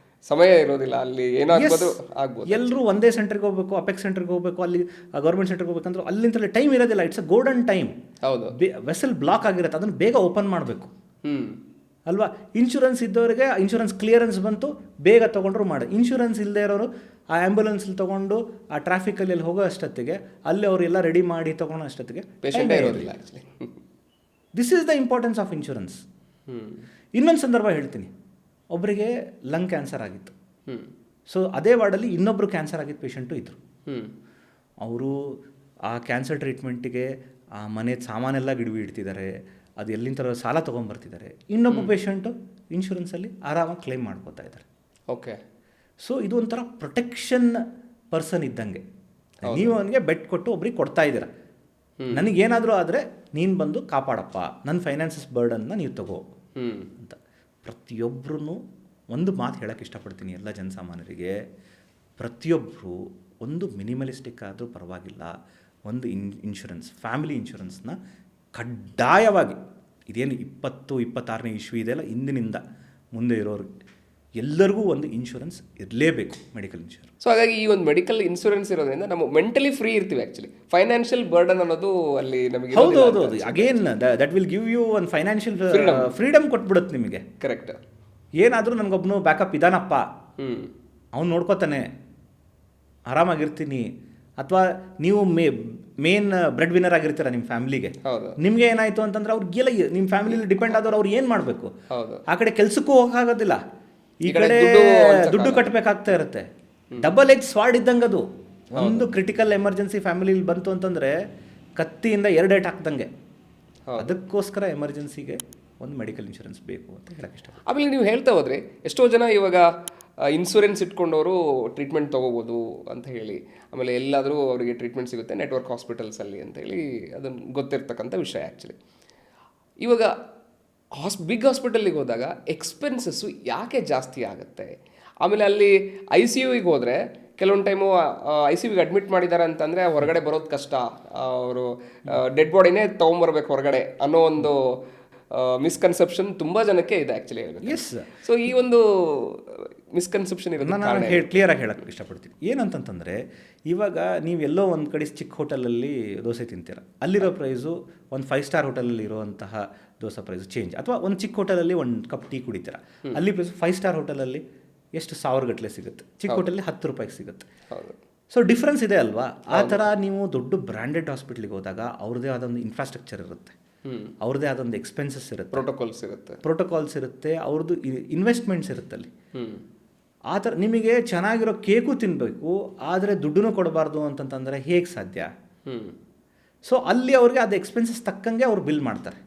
ಸಮಯ ಇರೋದಿಲ್ಲ, ಅಲ್ಲಿ ಏನಾಗ್ಬೋದು ಆಗ್ಬೋದು. ಎಲ್ಲರೂ ಒಂದೇ ಸೆಂಟರ್ಗೆ ಹೋಗಬೇಕು, ಅಪೆಕ್ಸ್ ಸೆಂಟರ್ಗೆ ಹೋಗಬೇಕು, ಅಲ್ಲಿ ಗೌರ್ಮೆಂಟ್ ಸೆಂಟರ್ಗೆ ಹೋಗ್ಬೇಕಂದ್ರೆ ಅಲ್ಲಿಂದ ಟೈಮ್ ಇರೋದಿಲ್ಲ. It's a golden time. ಹೌದು, ವೆಸಲ್ ಬ್ಲಾಕ್ ಆಗಿರುತ್ತೆ, ಅದನ್ನು ಬೇಗ ಓಪನ್ ಮಾಡಬೇಕು ಹ್ಮ್ ಅಲ್ವಾ. ಇನ್ಶೂರೆನ್ಸ್ ಇದ್ದವರಿಗೆ ಇನ್ಶೂರೆನ್ಸ್ ಕ್ಲಿಯರೆನ್ಸ್ ಬಂತು, ಬೇಗ ತೊಗೊಂಡ್ರು ಮಾಡಿ. ಇನ್ಶೂರೆನ್ಸ್ ಇಲ್ಲದೆ ಇರೋರು ಆ ಆ್ಯಂಬುಲೆನ್ಸಲ್ಲಿ ತೊಗೊಂಡು ಆ ಟ್ರಾಫಿಕಲ್ಲಿ ಅಲ್ಲಿ ಹೋಗೋ ಅಷ್ಟೊತ್ತಿಗೆ ಅಲ್ಲಿ ಅವರೆಲ್ಲ ರೆಡಿ ಮಾಡಿ ತೊಗೊಳೋ ಅಷ್ಟೊತ್ತಿಗೆ ಪೇಷಂಟೇ ಇರೋದಿಲ್ಲ actually. This is the importance of insurance. Hmm ಇನ್ನೊಂದು ಸಂದರ್ಭ ಹೇಳ್ತೀನಿ. ಒಬ್ಬರಿಗೆ ಲಂಗ್ ಕ್ಯಾನ್ಸರ್ ಆಗಿತ್ತು. ಹ್ಮ್ ಸೊ ಅದೇ ವಾರ್ಡಲ್ಲಿ ಇನ್ನೊಬ್ಬರು ಕ್ಯಾನ್ಸರ್ ಆಗಿದ್ದ ಪೇಷಂಟು ಇದ್ದರು. ಹ್ಮ್ ಅವರು ಆ ಕ್ಯಾನ್ಸರ್ ಟ್ರೀಟ್ಮೆಂಟ್ಗೆ ಆ ಮನೆ ಸಾಮಾನೆಲ್ಲ ಗಿಡವಿ ಇಡ್ತಿದ್ದಾರೆ, ಅದು ಎಲ್ಲಿಂದ ಸಾಲ ತೊಗೊಂಬರ್ತಿದ್ದಾರೆ. ಇನ್ನೊಬ್ಬ ಪೇಷಂಟು ಇನ್ಶೂರೆನ್ಸಲ್ಲಿ ಆರಾಮಾಗಿ ಕ್ಲೈಮ್ ಮಾಡ್ಕೋತಾ ಇದ್ದಾರೆ. ಓಕೆ. ಸೊ ಇದು ಒಂಥರ ಪ್ರೊಟೆಕ್ಷನ್ ಪರ್ಸನ್ ಇದ್ದಂಗೆ. ನೀವು ಅವನಿಗೆ ಬೆಟ್ ಕೊಟ್ಟು ಒಬ್ರಿಗೆ ಕೊಡ್ತಾ ಇದ್ದೀರ, ನನಗೇನಾದರೂ ಆದರೆ ನೀನು ಬಂದು ಕಾಪಾಡಪ್ಪ, ನನ್ನ ಫೈನಾನ್ಸಸ್ ಬರ್ಡನ್ನ ನೀವು ತಗೋ ಅಂತ. ಪ್ರತಿಯೊಬ್ಬರೂ ಒಂದು ಮಾತು ಹೇಳೋಕ್ಕೆ ಇಷ್ಟಪಡ್ತೀನಿ ಎಲ್ಲ ಜನಸಾಮಾನ್ಯರಿಗೆ. ಪ್ರತಿಯೊಬ್ಬರು ಒಂದು ಮಿನಿಮಲಿಸ್ಟಿಕ್ ಆದರೂ ಪರವಾಗಿಲ್ಲ, ಒಂದು ಇನ್ಶೂರೆನ್ಸ್, ಫ್ಯಾಮಿಲಿ ಇನ್ಶೂರೆನ್ಸ್ನ ಕಡ್ಡಾಯವಾಗಿ, ಇದೇನು 26ನೇ ಇಶ್ವಿ ಇದೆಯಲ್ಲ, ಇಂದಿನಿಂದ ಮುಂದೆ ಇರೋರು ಎಲ್ಲರಿಗೂ ಒಂದು ಇನ್ಶೂರೆನ್ಸ್ ಇರಲೇಬೇಕು, ಮೆಡಿಕಲ್ ಇನ್ಶೂರೆನ್ಸ್. ಸೊ ಹಾಗಾಗಿ ಈ ಒಂದು ಮೆಡಿಕಲ್ ಇನ್ಶೂರೆನ್ಸ್ ಇರೋದ್ರಿಂದ ನಾವು ಮೆಂಟಲಿ ಫ್ರೀ ಇರ್ತೀವಿ. ಆ್ಯಕ್ಚುಲಿ ಫೈನಾನ್ಷಿಯಲ್ ಬರ್ಡನ್ ಅನ್ನೋದು ಅಲ್ಲಿ ನಮಗೆ ಹೌದು. Again that will give you ಒಂದು ಫೈನಾನ್ಷಿಯಲ್ ಫ್ರೀಡಮ್ ಕೊಟ್ಬಿಡುತ್ತೆ ನಿಮಗೆ. ಕರೆಕ್ಟ್. ಏನಾದರೂ ನನಗೊಬ್ಬನು ಬ್ಯಾಕಪ್ ಇದಾನಪ್ಪ, ಅವ್ನು ನೋಡ್ಕೋತಾನೆ, ಆರಾಮಾಗಿರ್ತೀನಿ. ಅಥವಾ ನೀವು ಮೇನ್ ಬ್ರೆಡ್ ವಿನ್ನರ್ ಆಗಿರ್ತೀರ ನಿಮ್ಮ ಫ್ಯಾಮಿಲಿಗೆ, ನಿಮ್ಗೆ ಏನಾಯ್ತು ಅಂತಂದ್ರೆ ಅವ್ರಿಗೆಲ್ಲ ನಿಮ್ಮ ಫ್ಯಾಮಿಲಿಲಿ ಡಿಪೆಂಡ್ ಆದವ್ರು ಅವ್ರು ಏನು ಮಾಡಬೇಕು? ಆ ಕಡೆ ಕೆಲ್ಸಕ್ಕೂ ಹೋಗೋಕ್ಕಾಗೋದಿಲ್ಲ, ಈ ಕಡೆ ದುಡ್ಡು ಕಟ್ಟಬೇಕಾಗ್ತಾ ಇರುತ್ತೆ. ಡಬಲ್ ಎಜ್ ಸ್ವಾಡ್ ಇದ್ದಂಗೆ ಅದು. ಒಂದು ಕ್ರಿಟಿಕಲ್ ಎಮರ್ಜೆನ್ಸಿ ಫ್ಯಾಮಿಲಿಲಿ ಬಂತು ಅಂತಂದರೆ ಕತ್ತಿಯಿಂದ 2 ಏಟ್ ಹಾಕ್ದಂಗೆ. ಅದಕ್ಕೋಸ್ಕರ ಎಮರ್ಜೆನ್ಸಿಗೆ ಒಂದು ಮೆಡಿಕಲ್ ಇನ್ಶೂರೆನ್ಸ್ ಬೇಕು ಅಂತ ಹೇಳಕ್ಕೆ ಇಷ್ಟ. ಆಮೇಲೆ ನೀವು ಹೇಳ್ತಾ ಹೋದ್ರೆ ಎಷ್ಟೋ ಜನ ಇವಾಗ ಇನ್ಶೂರೆನ್ಸ್ ಇಟ್ಕೊಂಡವರು ಟ್ರೀಟ್ಮೆಂಟ್ ತೊಗೋಬೋದು ಅಂತ ಹೇಳಿ, ಆಮೇಲೆ ಎಲ್ಲಾದರೂ ಅವರಿಗೆ ಟ್ರೀಟ್ಮೆಂಟ್ ಸಿಗುತ್ತೆ ನೆಟ್ವರ್ಕ್ ಹಾಸ್ಪಿಟಲ್ಸಲ್ಲಿ ಅಂತ ಹೇಳಿ, ಅದನ್ನು ಗೊತ್ತಿರ್ತಕ್ಕಂಥ ವಿಷಯ ಆ್ಯಕ್ಚುಲಿ. ಇವಾಗ ಬಿಗ್ ಹಾಸ್ಪಿಟಲ್ಲಿಗೆ ಹೋದಾಗ ಎಕ್ಸ್ಪೆನ್ಸಸ್ಸು ಯಾಕೆ ಜಾಸ್ತಿ ಆಗುತ್ತೆ? ಆಮೇಲೆ ಅಲ್ಲಿ ICUಗೆ ಹೋದರೆ ಕೆಲವೊಂದು ಟೈಮು ICUಗೆ ಅಡ್ಮಿಟ್ ಮಾಡಿದ್ದಾರೆ ಅಂತಂದರೆ ಹೊರಗಡೆ ಬರೋದು ಕಷ್ಟ, ಅವರು ಡೆಡ್ ಬಾಡಿನೇ ತೊಗೊಂಬರ್ಬೇಕು ಹೊರಗಡೆ ಅನ್ನೋ ಒಂದು ಮಿಸ್ಕನ್ಸೆಪ್ಷನ್ ತುಂಬ ಜನಕ್ಕೆ ಇದೆ ಆ್ಯಕ್ಚುಲಿ. ಎಸ್. ಸೊ ಈ ಒಂದು ಮಿಸ್ಕನ್ಸೆಪ್ಷನ್ ಇರೋದು ನಾನು ಕ್ಲಿಯರಾಗಿ ಹೇಳಕ್ಕೆ ಇಷ್ಟಪಡ್ತೀನಿ. ಏನಂತಂತಂದರೆ, ಇವಾಗ ನೀವು ಎಲ್ಲೋ ಒಂದು ಕಡೆ ಚಿಕ್ಕ ಹೋಟೆಲಲ್ಲಿ ದೋಸೆ ತಿಂತೀರ, ಅಲ್ಲಿರೋ ಪ್ರೈಸು ಒಂದು 5 ಸ್ಟಾರ್ ಹೋಟೆಲಲ್ಲಿ ಇರುವಂತಹ ದೋಸೆ ಪ್ರೈಸು ಚೇಂಜ್. ಅಥವಾ ಒಂದು ಚಿಕ್ಕ ಹೋಟೆಲಲ್ಲಿ ಒಂದು ಕಪ್ ಟೀ ಕುಡಿತೀರ, ಅಲ್ಲಿ ಪ್ರೈಸ್ 5 ಸ್ಟಾರ್ ಹೋಟೆಲಲ್ಲಿ ಎಷ್ಟು 1000 ಗಟ್ಟಲೆ ಸಿಗುತ್ತೆ, ಚಿಕ್ಕ ಹೋಟೆಲಲ್ಲಿ 10 ರೂಪಾಯಿಗೆ ಸಿಗುತ್ತೆ. ಸೊ ಡಿಫ್ರೆನ್ಸ್ ಇದೆ ಅಲ್ವಾ? ಆ ಥರ ನೀವು ದೊಡ್ಡ ಬ್ರ್ಯಾಂಡೆಡ್ ಹಾಸ್ಪಿಟ್ಲಿಗೆ ಹೋದಾಗ ಅವ್ರದ್ದೇ ಆದೊಂದು ಇನ್ಫ್ರಾಸ್ಟ್ರಕ್ಚರ್ ಇರುತ್ತೆ, ಅವ್ರದ್ದೇ ಆದೊಂದು ಎಕ್ಸ್ಪೆನ್ಸಸ್ ಇರುತ್ತೆ, ಪ್ರೋಟೋಕಾಲ್ಸ್ ಇರುತ್ತೆ, ಅವ್ರದ್ದು ಇನ್ವೆಸ್ಟ್ಮೆಂಟ್ಸ್ ಇರುತ್ತೆ ಅಲ್ಲಿ. ಆ ಥರ ನಿಮಗೆ ಚೆನ್ನಾಗಿರೋ ಕೇಕು ತಿನ್ನಬೇಕು, ಆದರೆ ದುಡ್ಡನ್ನು ಕೊಡಬಾರ್ದು ಅಂತಂತಂದರೆ ಹೇಗೆ ಸಾಧ್ಯ? ಸೊ ಅಲ್ಲಿ ಅವ್ರಿಗೆ ಅದು ಎಕ್ಸ್ಪೆನ್ಸಸ್ ತಕ್ಕಂಗೆ ಅವ್ರು ಬಿಲ್ ಮಾಡ್ತಾರೆ.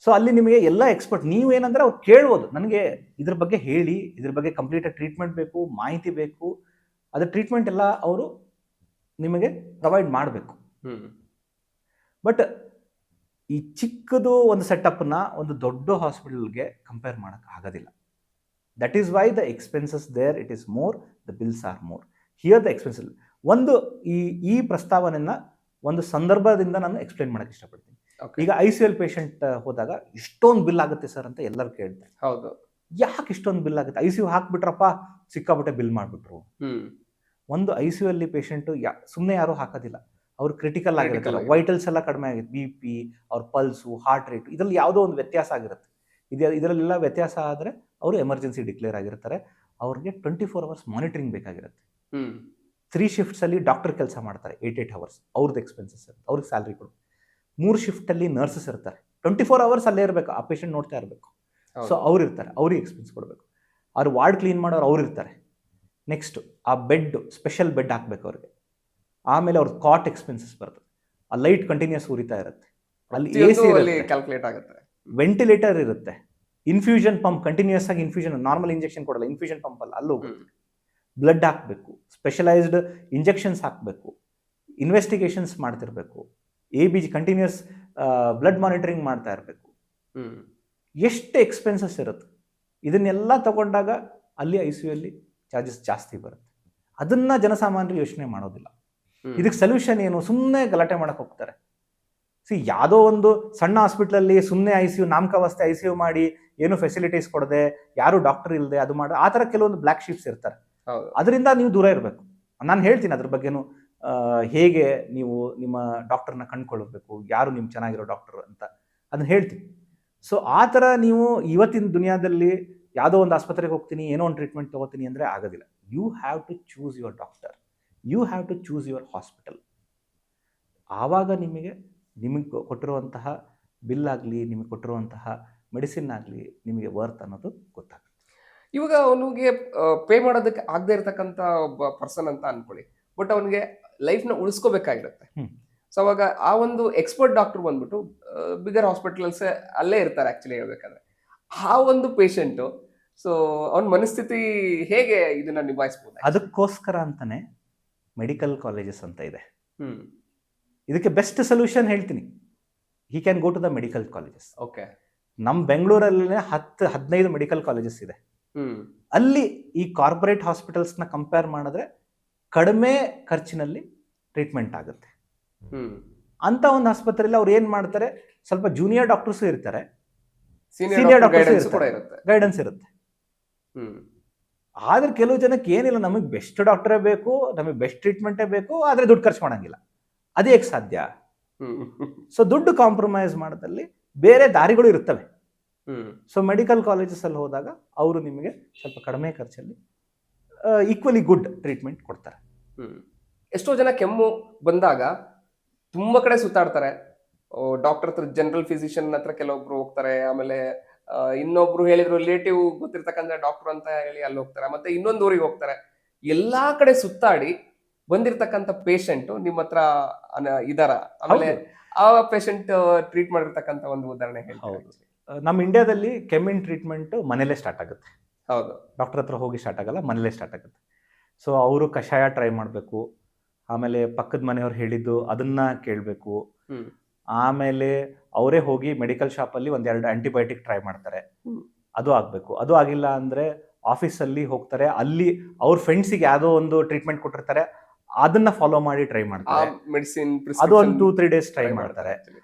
ಸೊ ಅಲ್ಲಿ ನಿಮಗೆ ಎಲ್ಲ ಎಕ್ಸ್ಪರ್ಟ್, ನೀವೇನಂದರೆ ಅವ್ರು ಕೇಳ್ಬೋದು, ನನಗೆ ಇದ್ರ ಬಗ್ಗೆ ಹೇಳಿ, ಇದ್ರ ಬಗ್ಗೆ ಕಂಪ್ಲೀಟಾಗಿ ಟ್ರೀಟ್ಮೆಂಟ್ ಬೇಕು, ಮಾಹಿತಿ ಬೇಕು, ಅದ್ರ ಟ್ರೀಟ್ಮೆಂಟ್ ಎಲ್ಲ ಅವರು ನಿಮಗೆ ಪ್ರೊವೈಡ್ ಮಾಡಬೇಕು. ಬಟ್ ಈ ಚಿಕ್ಕದು ಒಂದು ಸೆಟಪ್ನ ಒಂದು ದೊಡ್ಡ ಹಾಸ್ಪಿಟಲ್ಗೆ ಕಂಪೇರ್ ಮಾಡೋಕ್ಕೆ ಆಗೋದಿಲ್ಲ. That is why the expenses there it is more, the bills are more. Here the expenses. ಒಂದು ಈ ಪ್ರಸ್ತಾವನೆಯನ್ನು ಒಂದು ಸಂದರ್ಭದಿಂದ ನಾನು ಎಕ್ಸ್ಪ್ಲೇನ್ ಮಾಡೋಕ್ಕೆ ಇಷ್ಟಪಡ್ತೀನಿ. ಈಗ ICU ಪೇಷಂಟ್ ಹೋದಾಗ ಇಷ್ಟೊಂದು ಬಿಲ್ ಆಗುತ್ತೆ ಸರ್ ಅಂತ ಎಲ್ಲರೂ ಕೇಳ್ತಾರೆ. ಹೌದು, ಯಾಕೆ ಇಷ್ಟೊಂದು ಬಿಲ್ ಆಗುತ್ತೆ? ICU ಹಾಕ್ಬಿಟ್ರಪ್ಪ, ಸಿಕ್ಕಾಬಿಟ್ಟೆ ಬಿಲ್ ಮಾಡಿಬಿಟ್ರು. ಒಂದು ICU ಪೇಷಂಟು ಸುಮ್ಮನೆ ಯಾರೂ ಹಾಕೋದಿಲ್ಲ, ಅವ್ರು ಕ್ರಿಟಿಕಲ್ ಆಗಿರುತ್ತಲ್ಲ, ವೈಟಲ್ಸ್ ಎಲ್ಲ ಕಡಿಮೆ ಆಗುತ್ತೆ, BP, ಅವ್ರ ಪಲ್ಸು, ಹಾರ್ಟ್ ರೇಟ್, ಇದರಲ್ಲಿ ಯಾವುದೋ ಒಂದು ವ್ಯತ್ಯಾಸ ಆಗಿರುತ್ತೆ. ಇದರಲ್ಲೆಲ್ಲ ವ್ಯತ್ಯಾಸ ಆದರೆ ಅವರು ಎಮರ್ಜೆನ್ಸಿ ಡಿಕ್ಲೇರ್ ಆಗಿರ್ತಾರೆ. ಅವ್ರಿಗೆ 24 ಅವರ್ಸ್ ಮಾನಿಟರಿಂಗ್ ಬೇಕಾಗಿರುತ್ತೆ. 3 ಶಿಫ್ಟ್ಸಲ್ಲಿ ಡಾಕ್ಟರ್ ಕೆಲಸ ಮಾಡ್ತಾರೆ, 8 ಅವರ್ಸ್, ಅವ್ರದ್ದು ಎಕ್ಸ್ಪೆನ್ಸಸ್ ಇರುತ್ತೆ, ಅವ್ರಿಗೆ ಸ್ಯಾಲ್ರಿ ಕೊಡು. 3 ಶಿಫ್ಟಲ್ಲಿ ನರ್ಸಸ್ ಇರ್ತಾರೆ, 24 ಅವರ್ಸ್ ಅಲ್ಲೇ ಇರಬೇಕು, ಆ ಪೇಷಂಟ್ ನೋಡ್ತಾ ಇರಬೇಕು. ಸೊ ಅವ್ರು ಇರ್ತಾರೆ, ಅವ್ರಿಗೆ ಎಕ್ಸ್ಪೆನ್ಸ್ ಕೊಡಬೇಕು. ಅವ್ರು ವಾರ್ಡ್ ಕ್ಲೀನ್ ಮಾಡೋರು ಅವ್ರು ಇರ್ತಾರೆ. ನೆಕ್ಸ್ಟು ಆ ಬೆಡ್, ಸ್ಪೆಷಲ್ ಬೆಡ್ ಹಾಕ್ಬೇಕು ಅವ್ರಿಗೆ. ಆಮೇಲೆ ಅವ್ರದ್ದು ಕಾಟ್ ಎಕ್ಸ್ಪೆನ್ಸಸ್ ಬರ್ತದೆ, ಆ ಲೈಟ್ ಕಂಟಿನ್ಯೂಸ್ ಉರಿತಾ ಇರುತ್ತೆ, ಅಲ್ಲಿ AC ಕ್ಯಾಲ್ಕುಲೇಟ್ ಆಗುತ್ತೆ, ವೆಂಟಿಲೇಟರ್ ಇರುತ್ತೆ, ಇನ್ಫ್ಯೂಷನ್ ಪಂಪ್ ಕಂಟಿನ್ಯೂಸ್ ಆಗಿ ಇನ್ಫ್ಯೂಷನ್, ನಾರ್ಮಲ್ ಇಂಜೆಕ್ಷನ್ ಕೊಡಲ್ಲ, ಇನ್ಫ್ಯೂಷನ್ ಪಂಪ್ ಅಲ್ಲಿ ಹೋಗುತ್ತೆ, ಬ್ಲಡ್ ಹಾಕಬೇಕು, ಸ್ಪೆಷಲೈಸ್ಡ್ ಇಂಜೆಕ್ಷನ್ಸ್ ಹಾಕಬೇಕು, ಇನ್ವೆಸ್ಟಿಗೇಷನ್ಸ್ ಮಾಡ್ತಿರ್ಬೇಕು, ABG ಕಂಟಿನ್ಯೂಸ್ ಬ್ಲಡ್ ಮಾನಿಟರಿಂಗ್ ಮಾಡ್ತಾ ಇರಬೇಕು. ಎಷ್ಟು ಎಕ್ಸ್ಪೆನ್ಸಸ್ ಇರುತ್ತೆ. ಇದನ್ನೆಲ್ಲ ತಗೊಂಡಾಗ ಅಲ್ಲಿ ICU ಚಾರ್ಜಸ್ ಜಾಸ್ತಿ ಬರುತ್ತೆ. ಅದನ್ನ ಜನಸಾಮಾನ್ಯರು ಯೋಚನೆ ಮಾಡೋದಿಲ್ಲ. ಇದಕ್ಕೆ ಸೊಲ್ಯೂಷನ್ ಏನು? ಸುಮ್ಮನೆ ಗಲಾಟೆ ಮಾಡಕ್ಕೆ ಹೋಗ್ತಾರೆ. ಯಾವುದೋ ಒಂದು ಸಣ್ಣ ಹಾಸ್ಪಿಟ್ಲಲ್ಲಿ ಸುಮ್ಮನೆ ICU ನಾಮಕಾವಸ್ಥೆ ICU ಮಾಡಿ ಏನು ಫೆಸಿಲಿಟೀಸ್ ಕೊಡದೆ, ಯಾರು ಡಾಕ್ಟರ್ ಇಲ್ಲದೆ ಅದು ಮಾಡಿ, ಆ ಥರ ಕೆಲವೊಂದು ಬ್ಲ್ಯಾಕ್ ಶೀಪ್ಸ್ ಇರ್ತಾರೆ. ಅದರಿಂದ ನೀವು ದೂರ ಇರಬೇಕು. ನಾನು ಹೇಳ್ತೀನಿ ಅದ್ರ ಬಗ್ಗೆನೂ, ಹೇಗೆ ನೀವು ನಿಮ್ಮ ಡಾಕ್ಟರ್ನ ಕಂಡುಕೊಳ್ಬೇಕು, ಯಾರು ನಿಮ್ಮ ಚೆನ್ನಾಗಿರೋ ಡಾಕ್ಟರ್ ಅಂತ ಅದನ್ನ ಹೇಳ್ತೀನಿ. ಸೊ ಆ ಥರ ನೀವು ಇವತ್ತಿನ ದುನಿಯಾದಲ್ಲಿ ಯಾವುದೋ ಒಂದು ಆಸ್ಪತ್ರೆಗೆ ಹೋಗ್ತೀನಿ, ಏನೋ ಒಂದು ಟ್ರೀಟ್ಮೆಂಟ್ ತೊಗೋತೀನಿ ಅಂದರೆ ಆಗೋದಿಲ್ಲ. You have to choose your doctor, you have to choose your hospital. ಆವಾಗ ನಿಮಗೆ ಕೊಟ್ಟಿರುವಂತಹ ಬಿಲ್ ಆಗಲಿ, ನಿಮಗೆ ಕೊಟ್ಟಿರುವಂತಹ ಮೆಡಿಸಿನ್ ಆಗಲಿ, ನಿಮಗೆ ವರ್ತ್ ಅನ್ನೋದು ಗೊತ್ತಾಗುತ್ತೆ. ಇವಾಗ ಅವನಿಗೆ ಪೇ ಮಾಡೋದಕ್ಕೆ ಆಗದೆ ಇರತಕ್ಕಂಥ ಒಬ್ಬ ಪರ್ಸನ್ ಅಂತ ಅನ್ಕೊಳ್ಳಿ, ಬಟ್ ಅವನಿಗೆ ಲೈಫ್ನ ಉಳಿಸ್ಕೋಬೇಕಾಗಿರುತ್ತೆ. ಸೊ ಅವಾಗ ಆ ಒಂದು ಎಕ್ಸ್ಪರ್ಟ್ ಡಾಕ್ಟರ್ ಬಂದ್ಬಿಟ್ಟು ಬಿಗರ್ ಹಾಸ್ಪಿಟಲ್ಸ್ ಅಲ್ಲೇ ಇರ್ತಾರೆ ಆಕ್ಚುಲಿ ಹೇಳ್ಬೇಕಾದ್ರೆ. ಆ ಒಂದು ಪೇಷಂಟು, ಸೊ ಅವನ ಮನಸ್ಥಿತಿ ಹೇಗೆ ಇದನ್ನ ನಿಭಾಯಿಸ್ಬೋದು? ಅದಕ್ಕೋಸ್ಕರ ಅಂತಾನೆ ಮೆಡಿಕಲ್ ಕಾಲೇಜಸ್ ಅಂತ ಇದೆ. ಇದಕ್ಕೆ ಬೆಸ್ಟ್ ಸೊಲ್ಯೂಷನ್ ಹೇಳ್ತೀನಿ, he can go to the medical colleges. Okay, ನಮ್ಮ ಬೆಂಗಳೂರಲ್ಲೇ 10-15 ಮೆಡಿಕಲ್ ಕಾಲೇಜಸ್ ಇದೆ. ಅಲ್ಲಿ ಈ ಕಾರ್ಪೊರೇಟ್ ಹಾಸ್ಪಿಟಲ್ಸ್ನ ಕಂಪೇರ್ ಮಾಡಿದ್ರೆ ಕಡಿಮೆ ಖರ್ಚಿನಲ್ಲಿ ಟ್ರೀಟ್ಮೆಂಟ್ ಆಗುತ್ತೆ. ಅಂತ ಒಂದು ಆಸ್ಪತ್ರೆಯಲ್ಲಿ ಅವ್ರು ಏನ್ ಮಾಡ್ತಾರೆ, ಸ್ವಲ್ಪ ಜೂನಿಯರ್ ಡಾಕ್ಟರ್ಸ್ ಇರ್ತಾರೆ, ಸೀನಿಯರ್ ಡಾಕ್ಟರ್ಸ್ ಗೈಡೆನ್ಸ್ ಇರುತ್ತೆ. ಆದ್ರೆ ಕೆಲವು ಜನಕ್ಕೆ ಏನಿಲ್ಲ, ನಮಗೆ ಬೆಸ್ಟ್ ಡಾಕ್ಟರೇ ಬೇಕು, ನಮಗೆ ಬೆಸ್ಟ್ ಟ್ರೀಟ್ಮೆಂಟೇ ಬೇಕು, ಆದ್ರೆ ದುಡ್ಡು ಖರ್ಚು ಮಾಡಂಗಿಲ್ಲ. ಅದೇ ಹೇಗೆ ಸಾಧ್ಯ? ಸೊ ದುಡ್ಡು ಕಾಂಪ್ರಮೈಸ್ ಮಾಡೋದಲ್ಲಿ ಬೇರೆ ದಾರಿಗಳು ಇರ್ತವೆ. ಸೊ ಮೆಡಿಕಲ್ ಕಾಲೇಜಸ್ ಅಲ್ಲಿ ಹೋದಾಗ ಅವರು ನಿಮಗೆ ಸ್ವಲ್ಪ ಕಡಿಮೆ ಖರ್ಚಲ್ಲಿ ಈಕ್ವಲಿ ಗುಡ್ ಟ್ರೀಟ್ಮೆಂಟ್ ಕೊಡ್ತಾರೆ. ಎಷ್ಟೋ ಜನ ಕೆಮ್ಮು ಬಂದಾಗ ತುಂಬಾ ಕಡೆ ಸುತ್ತಾಡ್ತಾರೆ. ಡಾಕ್ಟರ್ ಹತ್ರ, ಜನರಲ್ ಫಿಸಿಷಿಯನ್ ಹತ್ರ ಕೆಲವೊಬ್ರು ಹೋಗ್ತಾರೆ, ಆಮೇಲೆ ಇನ್ನೊಬ್ರು ಹೇಳಿದ್ರು ರಿಲೇಟಿವ್ ಗೊತ್ತಿರ್ತಕ್ಕಂಥ ಡಾಕ್ಟರ್ ಅಂತ ಹೇಳಿ ಅಲ್ಲಿ ಹೋಗ್ತಾರೆ, ಮತ್ತೆ ಇನ್ನೊಂದು ಊರಿಗೆ ಹೋಗ್ತಾರೆ. ಎಲ್ಲಾ ಕಡೆ ಸುತ್ತಾಡಿ ಬಂದಿರತಕ್ಕಂಥ ಪೇಷಂಟ್ ನಿಮ್ಮ ಹತ್ರ ಇದಾರ? ಆಮೇಲೆ ಆ ಪೇಷಂಟ್ ಟ್ರೀಟ್ ಮಾಡಿರ್ತಕ್ಕಂಥ ಒಂದು ಉದಾಹರಣೆ ಹೇಳ್ತಾರೆ. ನಮ್ಮ ಇಂಡಿಯಾದಲ್ಲಿ ಕೆಮ್ಮಿನ ಟ್ರೀಟ್ಮೆಂಟ್ ಮನೇಲೆ ಸ್ಟಾರ್ಟ್ ಆಗುತ್ತೆ. ಹೌದು, ಡಾಕ್ಟರ್ ಹತ್ರ ಹೋಗಿ ಸ್ಟಾರ್ಟ್ ಆಗಲ್ಲ, ಮನೇಲೆ ಸ್ಟಾರ್ಟ್ ಆಗುತ್ತೆ. ಸೊ ಅವರು ಕಷಾಯ ಟ್ರೈ ಮಾಡಬೇಕು, ಆಮೇಲೆ ಪಕ್ಕದ ಮನೆಯವ್ರು ಹೇಳಿದ್ದು ಅದನ್ನ ಕೇಳಬೇಕು, ಆಮೇಲೆ ಅವರೇ ಹೋಗಿ ಮೆಡಿಕಲ್ ಶಾಪಲ್ಲಿ 1-2 ಆಂಟಿಬಯೋಟಿಕ್ ಟ್ರೈ ಮಾಡ್ತಾರೆ, ಅದು ಆಗಬೇಕು. ಅದು ಆಗಿಲ್ಲ ಅಂದರೆ ಆಫೀಸಲ್ಲಿ ಹೋಗ್ತಾರೆ, ಅಲ್ಲಿ ಅವ್ರ ಫ್ರೆಂಡ್ಸಿಗೆ ಯಾವುದೋ ಒಂದು ಟ್ರೀಟ್ಮೆಂಟ್ ಕೊಟ್ಟಿರ್ತಾರೆ, ಅದನ್ನ ಫಾಲೋ ಮಾಡಿ ಟ್ರೈ ಮಾಡ್ತಾರೆ. ಮೆಡಿಸಿನ್ ಅದು ಒಂದು 2-3 ಡೇಸ್ ಟ್ರೈ ಮಾಡ್ತಾರೆ.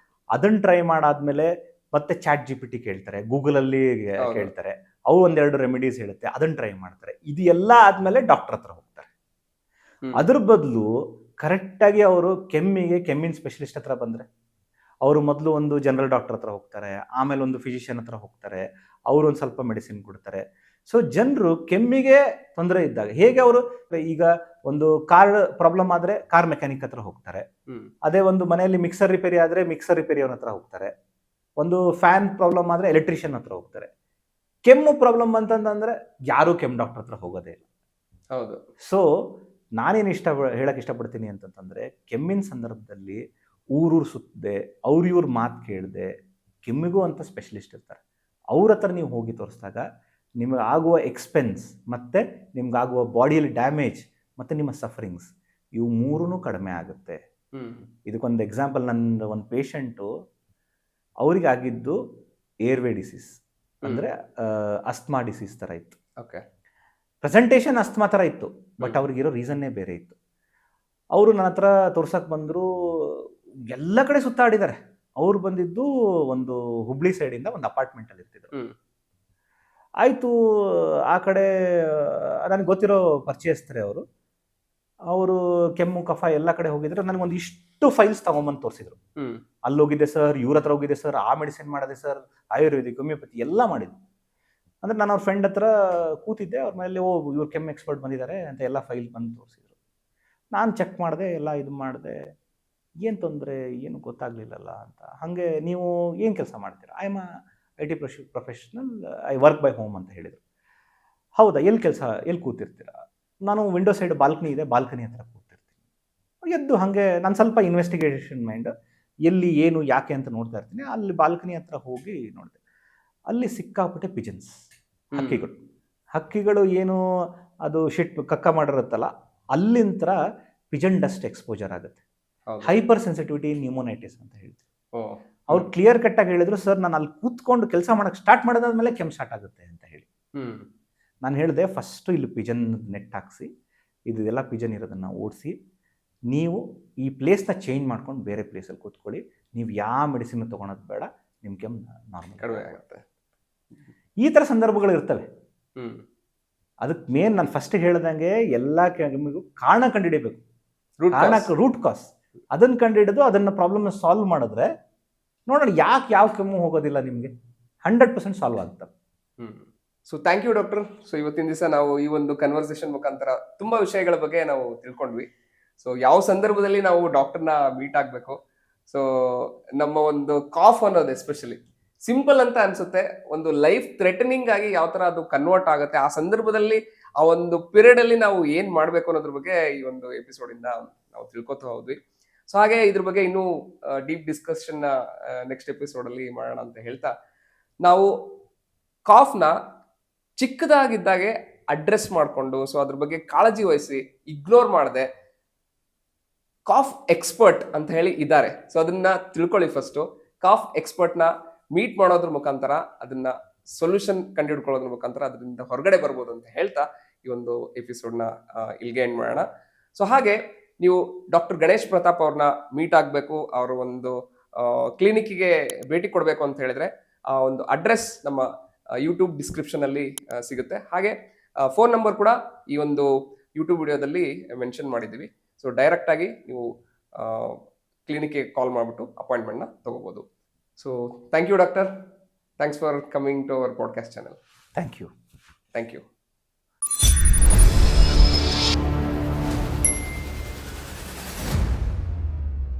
ಅದನ್ನ ಟ್ರೈ ಮಾಡಾದ್ಮೇಲೆ ಮತ್ತೆ ChatGPT ಕೇಳ್ತಾರೆ, ಗೂಗಲ್ ಅಲ್ಲಿ ಕೇಳ್ತಾರೆ, ಅವು 1-2 ರೆಮಿಡೀಸ್ ಹೇಳುತ್ತೆ, ಅದನ್ನ ಟ್ರೈ ಮಾಡ್ತಾರೆ. ಇದು ಎಲ್ಲ ಆದ್ಮೇಲೆ ಡಾಕ್ಟರ್ ಹತ್ರ ಹೋಗ್ತಾರೆ. ಅದ್ರ ಬದಲು ಕರೆಕ್ಟಾಗಿ ಅವರು ಕೆಮ್ಮಿನ ಸ್ಪೆಷಲಿಸ್ಟ್ ಹತ್ರ ಬಂದ್ರೆ, ಅವರು ಮೊದಲು ಒಂದು ಜನರಲ್ ಡಾಕ್ಟರ್ ಹತ್ರ ಹೋಗ್ತಾರೆ, ಆಮೇಲೆ ಒಂದು ಫಿಸಿಷಿಯನ್ ಹತ್ರ ಹೋಗ್ತಾರೆ, ಅವರು ಒಂದು ಸ್ವಲ್ಪ ಮೆಡಿಸಿನ್ ಕೊಡ್ತಾರೆ. ಸೊ ಜನರು ಕೆಮ್ಮಿಗೆ ತೊಂದರೆ ಇದ್ದಾಗ ಹೇಗೆ ಅವರು ಈಗ ಒಂದು ಕಾರ್ ಪ್ರಾಬ್ಲಮ್ ಆದ್ರೆ ಕಾರ್ ಮೆಕ್ಯಾನಿಕ್ ಹತ್ರ ಹೋಗ್ತಾರೆ, ಅದೇ ಒಂದು ಮನೆಯಲ್ಲಿ ಮಿಕ್ಸರ್ ರಿಪೇರಿ ಆದ್ರೆ ಮಿಕ್ಸರ್ ರಿಪೇರಿ ಅವನ ಹತ್ರ ಹೋಗ್ತಾರೆ, ಒಂದು ಫ್ಯಾನ್ ಪ್ರಾಬ್ಲಮ್ ಆದ್ರೆ ಎಲೆಕ್ಟ್ರಿಷಿಯನ್ ಹತ್ರ ಹೋಗ್ತಾರೆ. ಕೆಮ್ಮು ಪ್ರಾಬ್ಲಮ್ ಅಂತಂದ್ರೆ ಯಾರು ಕೆಮ್ಮು ಡಾಕ್ಟರ್ ಹತ್ರ ಹೋಗೋದೇ ಇಲ್ಲ. ಹೌದು. ಸೊ ನಾನೇನು ಹೇಳಕ್ ಇಷ್ಟಪಡ್ತೀನಿ ಅಂತಂದ್ರೆ, ಕೆಮ್ಮಿನ ಸಂದರ್ಭದಲ್ಲಿ ಊರೂರು ಸುತ್ತದೆ, ಇವ್ರ ಮಾತು ಕೇಳದೆ, ಕೆಮ್ಮಿಗೂ ಅಂತ ಸ್ಪೆಷಲಿಸ್ಟ್ ಇರ್ತಾರೆ, ಅವ್ರ ಹತ್ರ ನೀವು ಹೋಗಿ ತೋರಿಸಿದಾಗ ನಿಮಗೆ ಆಗುವ ಎಕ್ಸ್ಪೆನ್ಸ್, ಮತ್ತೆ ನಿಮ್ಗಾಗುವ ಬಾಡಿಯಲ್ಲಿ ಡ್ಯಾಮೇಜ್, ಮತ್ತೆ ನಿಮ್ಮ ಸಫರಿಂಗ್ಸ್, ಇವು ಮೂರೂ ಕಡಿಮೆ ಆಗುತ್ತೆ. ಇದಕ್ಕೊಂದು ಎಕ್ಸಾಂಪಲ್, ನನ್ನ ಒಂದು ಪೇಷಂಟು, ಅವ್ರಿಗೆ ಆಗಿದ್ದು ಏರ್ವೇ ಡಿಸೀಸ್, ಅಂದ್ರೆ ಅಸ್ತಮಾ ಡಿಸೀಸ್ ತರ ಇತ್ತು. ಪ್ರೆಸೆಂಟೇಷನ್ ಅಸ್ತಮಾ ತರ ಇತ್ತು, ಬಟ್ ಅವ್ರಿಗಿರೋ ರೀಸನ್ನೇ ಬೇರೆ ಇತ್ತು. ಅವರು ನನ್ನ ಹತ್ರ ತೋರ್ಸಕ್ ಬಂದ್ರು, ಎಲ್ಲ ಕಡೆ ಸುತ್ತಾಡಿದ್ದಾರೆ. ಅವ್ರು ಬಂದಿದ್ದು ಒಂದು ಹುಬ್ಳಿ ಸೈಡಿಂದ ಒಂದು ಅಪಾರ್ಟ್ಮೆಂಟ್ ಅಲ್ಲಿ ಇರ್ತಿದ್ರು. ಆಯ್ತು, ಆ ಕಡೆ ನನಗೆ ಗೊತ್ತಿರೋ ಪರಿಚಯಸ್ತಾರೆ ಅವರು ಕೆಮ್ಮು ಕಫ ಎಲ್ಲ ಕಡೆ ಹೋಗಿದ್ರು. ನನಗೊಂದು ಇಷ್ಟು ಫೈಲ್ಸ್ ತಗೊಂಬಂದು ತೋರಿಸಿದ್ರು. ಅಲ್ಲಿ ಹೋಗಿದ್ದೆ ಸರ್, ಇವ್ರ ಹತ್ರ ಹೋಗಿದ್ದೆ ಸರ್, ಆ ಮೆಡಿಸಿನ್ ಮಾಡಿದೆ ಸರ್, ಆಯುರ್ವೇದಿಕ್, ಹೋಮಿಯೋಪತಿ ಎಲ್ಲ ಮಾಡಿದ್ರು. ಅಂದ್ರೆ ನಾನು ಅವ್ರ ಫ್ರೆಂಡ್ ಹತ್ರ ಕೂತಿದ್ದೆ, ಅವ್ರ ಮೇಲೆ ಇವ್ರು ಕೆಮ್ಮು ಎಕ್ಸ್ಪರ್ಟ್ ಬಂದಿದ್ದಾರೆ ಅಂತ ಎಲ್ಲ ಫೈಲ್ ಬಂದು ತೋರಿಸಿದ್ರು. ನಾನು ಚೆಕ್ ಮಾಡಿದೆ, ಎಲ್ಲ ಇದು ಮಾಡಿದೆ, ಏನು ತೊಂದರೆ ಏನು ಗೊತ್ತಾಗ್ಲಿಲ್ಲಲ್ಲ ಅಂತ. ಹಾಗೆ ನೀವು ಏನು ಕೆಲಸ ಮಾಡ್ತೀರಾ? I am IT professional, I work by home ಅಂತ ಹೇಳಿದರು. ಹೌದಾ, ಎಲ್ಲಿ ಕೂತಿರ್ತೀರಾ? ನಾನು ವಿಂಡೋ ಸೈಡ್ ಬಾಲ್ಕನಿ ಇದೆ, ಬಾಲ್ಕನಿ ಹತ್ರ ಕೂತಿರ್ತೀನಿ. ಎದ್ದು ಹಾಗೆ ನಾನು ಸ್ವಲ್ಪ ಇನ್ವೆಸ್ಟಿಗೇಷನ್ ಮೈಂಡ್, ಎಲ್ಲಿ ಏನು ಯಾಕೆ ಅಂತ ನೋಡ್ತಾ ಇರ್ತೀನಿ. ಅಲ್ಲಿ ಬಾಲ್ಕನಿ ಹತ್ರ ಹೋಗಿ ನೋಡಿದೆ, ಅಲ್ಲಿ ಸಿಕ್ಕಾಪಟ್ಟೆ ಪಿಜನ್ಸ್, ಹಕ್ಕಿಗಳು ಏನು ಅದು ಕಕ್ಕ ಮಾಡಿರುತ್ತಲ್ಲ, ಅಲ್ಲಿಂದ ಪಿಜನ್ ಡಸ್ಟ್ ಎಕ್ಸ್ಪೋಜರ್ ಆಗುತ್ತೆ. ಹೈಪರ್ ಸೆನ್ಸಿಟಿವಿಟಿ ನ್ಯೂಮೋನೈಟಿಸ್ ಅಂತ ಹೇಳ್ತೀವಿ. ಅವ್ರು ಕ್ಲಿಯರ್ ಕಟ್ ಆಗಿ ಹೇಳಿದ್ರು, ಸರ್ ನಾನು ಅಲ್ಲಿ ಕೂತ್ಕೊಂಡು ಕೆಲಸ ಮಾಡಕ್ಕೆ ಸ್ಟಾರ್ಟ್ ಮಾಡಿದಾದ್ಮೇಲೆ ಕೆಮ್ಮು ಸ್ಟಾರ್ಟ್ ಆಗುತ್ತೆ ಅಂತ ಹೇಳಿ. ನಾನು ಹೇಳಿದೆ, ಫಸ್ಟ್ ಇಲ್ಲಿ ಪಿಜನ್ ನೆಟ್ ಹಾಕ್ಸಿ, ಇದೆಲ್ಲ ಪಿಜನ್ ಇರೋದನ್ನ ಓಡಿಸಿ, ನೀವು ಈ ಪ್ಲೇಸ್ನ ಚೇಂಜ್ ಮಾಡ್ಕೊಂಡು ಬೇರೆ ಪ್ಲೇಸಲ್ಲಿ ಕೂತ್ಕೊಳ್ಳಿ, ನೀವು ಯಾವ ಮೆಡಿಸಿನ್ ತೊಗೊಳೋದು ಬೇಡ, ನಿಮ್ಮ ಕೆಮ್ಮು ನಾರ್ಮಲ್ ಕಡಿಮೆ ಆಗುತ್ತೆ. ಈ ಥರ ಸಂದರ್ಭಗಳು ಇರ್ತವೆ. ಹ್ಞೂ ಅದಕ್ಕೆ ಮೇನ್ ನಾನು ಫಸ್ಟ್ ಹೇಳ್ದಂಗೆ ಎಲ್ಲ ಕೆಮ್ಮಿಗೂ ಕಾರಣ ಕಂಡುಹಿಡಿಬೇಕು. ರೂಟ್ ಕಾಸ್ ಅದನ್ನು ಕಂಡುಹಿಡಿದು ಅದನ್ನು ಪ್ರಾಬ್ಲಮ್ನ ಸಾಲ್ವ್ ಮಾಡಿದ್ರೆ ನೋಡೋಣ ಯಾಕೆ ಯಾವ ಕೆಮ್ಮು ಹೋಗೋದಿಲ್ಲ, ನಿಮಗೆ 100% ಸಾಲ್ವ್ ಆಗುತ್ತೆ. So thank you doctor. So ಇವತ್ತಿನ ದಿವಸ ನಾವು ಈ ಒಂದು ಕನ್ವರ್ಸೇಷನ್ ಮುಖಾಂತರ ತುಂಬಾ ವಿಷಯಗಳ ಬಗ್ಗೆ ನಾವು ತಿಳ್ಕೊಂಡ್ವಿ. ಸೊ ಯಾವ ಸಂದರ್ಭದಲ್ಲಿ ನಾವು ಡಾಕ್ಟರ್ನ ಮೀಟ್ ಆಗಬೇಕು, ಸೊ ನಮ್ಮ ಒಂದು ಕಾಫ್ ಅನ್ನೋದು ಎಸ್ಪೆಷಲಿ ಸಿಂಪಲ್ ಅಂತ ಅನ್ಸುತ್ತೆ, ಒಂದು ಲೈಫ್ ಥ್ರೆಟನಿಂಗ್ ಆಗಿ ಯಾವ ತರ ಅದು ಕನ್ವರ್ಟ್ ಆಗುತ್ತೆ, ಆ ಸಂದರ್ಭದಲ್ಲಿ ಆ ಒಂದು ಪೀರಿಯಡ್ ಅಲ್ಲಿ ನಾವು ಏನ್ ಮಾಡ್ಬೇಕು ಅನ್ನೋದ್ರ ಬಗ್ಗೆ ಈ ಒಂದು ಎಪಿಸೋಡ್ ಇಂದ ನಾವು ತಿಳ್ಕೊತಾ ಹೋದ್ವಿ. ಸೊ ಹಾಗೆ ಇದ್ರ ಬಗ್ಗೆ ಇನ್ನೂ ಡೀಪ್ ಡಿಸ್ಕಷನ್ ನೆಕ್ಸ್ಟ್ ಎಪಿಸೋಡ್ ಅಲ್ಲಿ ಮಾಡೋಣ ಅಂತ ಹೇಳ್ತಾ, ನಾವು ಕಾಫ್ನ ಚಿಕ್ಕದಾಗಿದ್ದಾಗೆ ಅಡ್ರೆಸ್ ಮಾಡಿಕೊಂಡು, ಸೊ ಅದ್ರ ಬಗ್ಗೆ ಕಾಳಜಿ ವಹಿಸಿ ಇಗ್ನೋರ್ ಮಾಡದೆ, ಕಾಫ್ ಎಕ್ಸ್ಪರ್ಟ್ ಅಂತ ಹೇಳಿ ಇದ್ದಾರೆ, ಸೊ ಅದನ್ನ ತಿಳ್ಕೊಳ್ಳಿ. ಫಸ್ಟು ಕಾಫ್ ಎಕ್ಸ್ಪರ್ಟ್ನ ಮೀಟ್ ಮಾಡೋದ್ರ ಮುಖಾಂತರ ಅದನ್ನ ಸೊಲ್ಯೂಷನ್ ಕಂಡುಹಿಡ್ಕೊಳ್ಳೋದ್ರ ಮುಖಾಂತರ ಅದರಿಂದ ಹೊರಗಡೆ ಬರ್ಬೋದು ಅಂತ ಹೇಳ್ತಾ ಈ ಒಂದು ಎಪಿಸೋಡ್ನ ಇಲ್ಲಿಗೆ ಎಂಡ್ ಮಾಡೋಣ. ಸೊ ಹಾಗೆ ನೀವು ಡಾಕ್ಟರ್ ಗಣೇಶ್ ಪ್ರತಾಪ್ ಅವ್ರನ್ನ ಮೀಟ್ ಆಗಬೇಕು, ಅವರ ಒಂದು ಕ್ಲಿನಿಕ್ಗೆ ಭೇಟಿ ಕೊಡಬೇಕು ಅಂತ ಹೇಳಿದ್ರೆ ಆ ಒಂದು ಅಡ್ರೆಸ್ ನಮ್ಮ ಯೂಟ್ಯೂಬ್ ಡಿಸ್ಕ್ರಿಪ್ಷನ್ ಅಲ್ಲಿ ಸಿಗುತ್ತೆ. ಹಾಗೆ ಫೋನ್ ನಂಬರ್ ಕೂಡ ಈ ಒಂದು ಯೂಟ್ಯೂಬ್ ವಿಡಿಯೋದಲ್ಲಿ ಮೆನ್ಷನ್ ಮಾಡಿದ್ದೀವಿ. ಸೊ ಡೈರೆಕ್ಟ್ ಆಗಿ ನೀವು ಕ್ಲಿನಿಕ್ಗೆ ಕಾಲ್ ಮಾಡಿಬಿಟ್ಟು ಅಪಾಯಿಂಟ್ಮೆಂಟ್ನ ತಗೋಬೋದು. So thank you doctor. Thanks for coming to our podcast channel. Thank you. Thank you.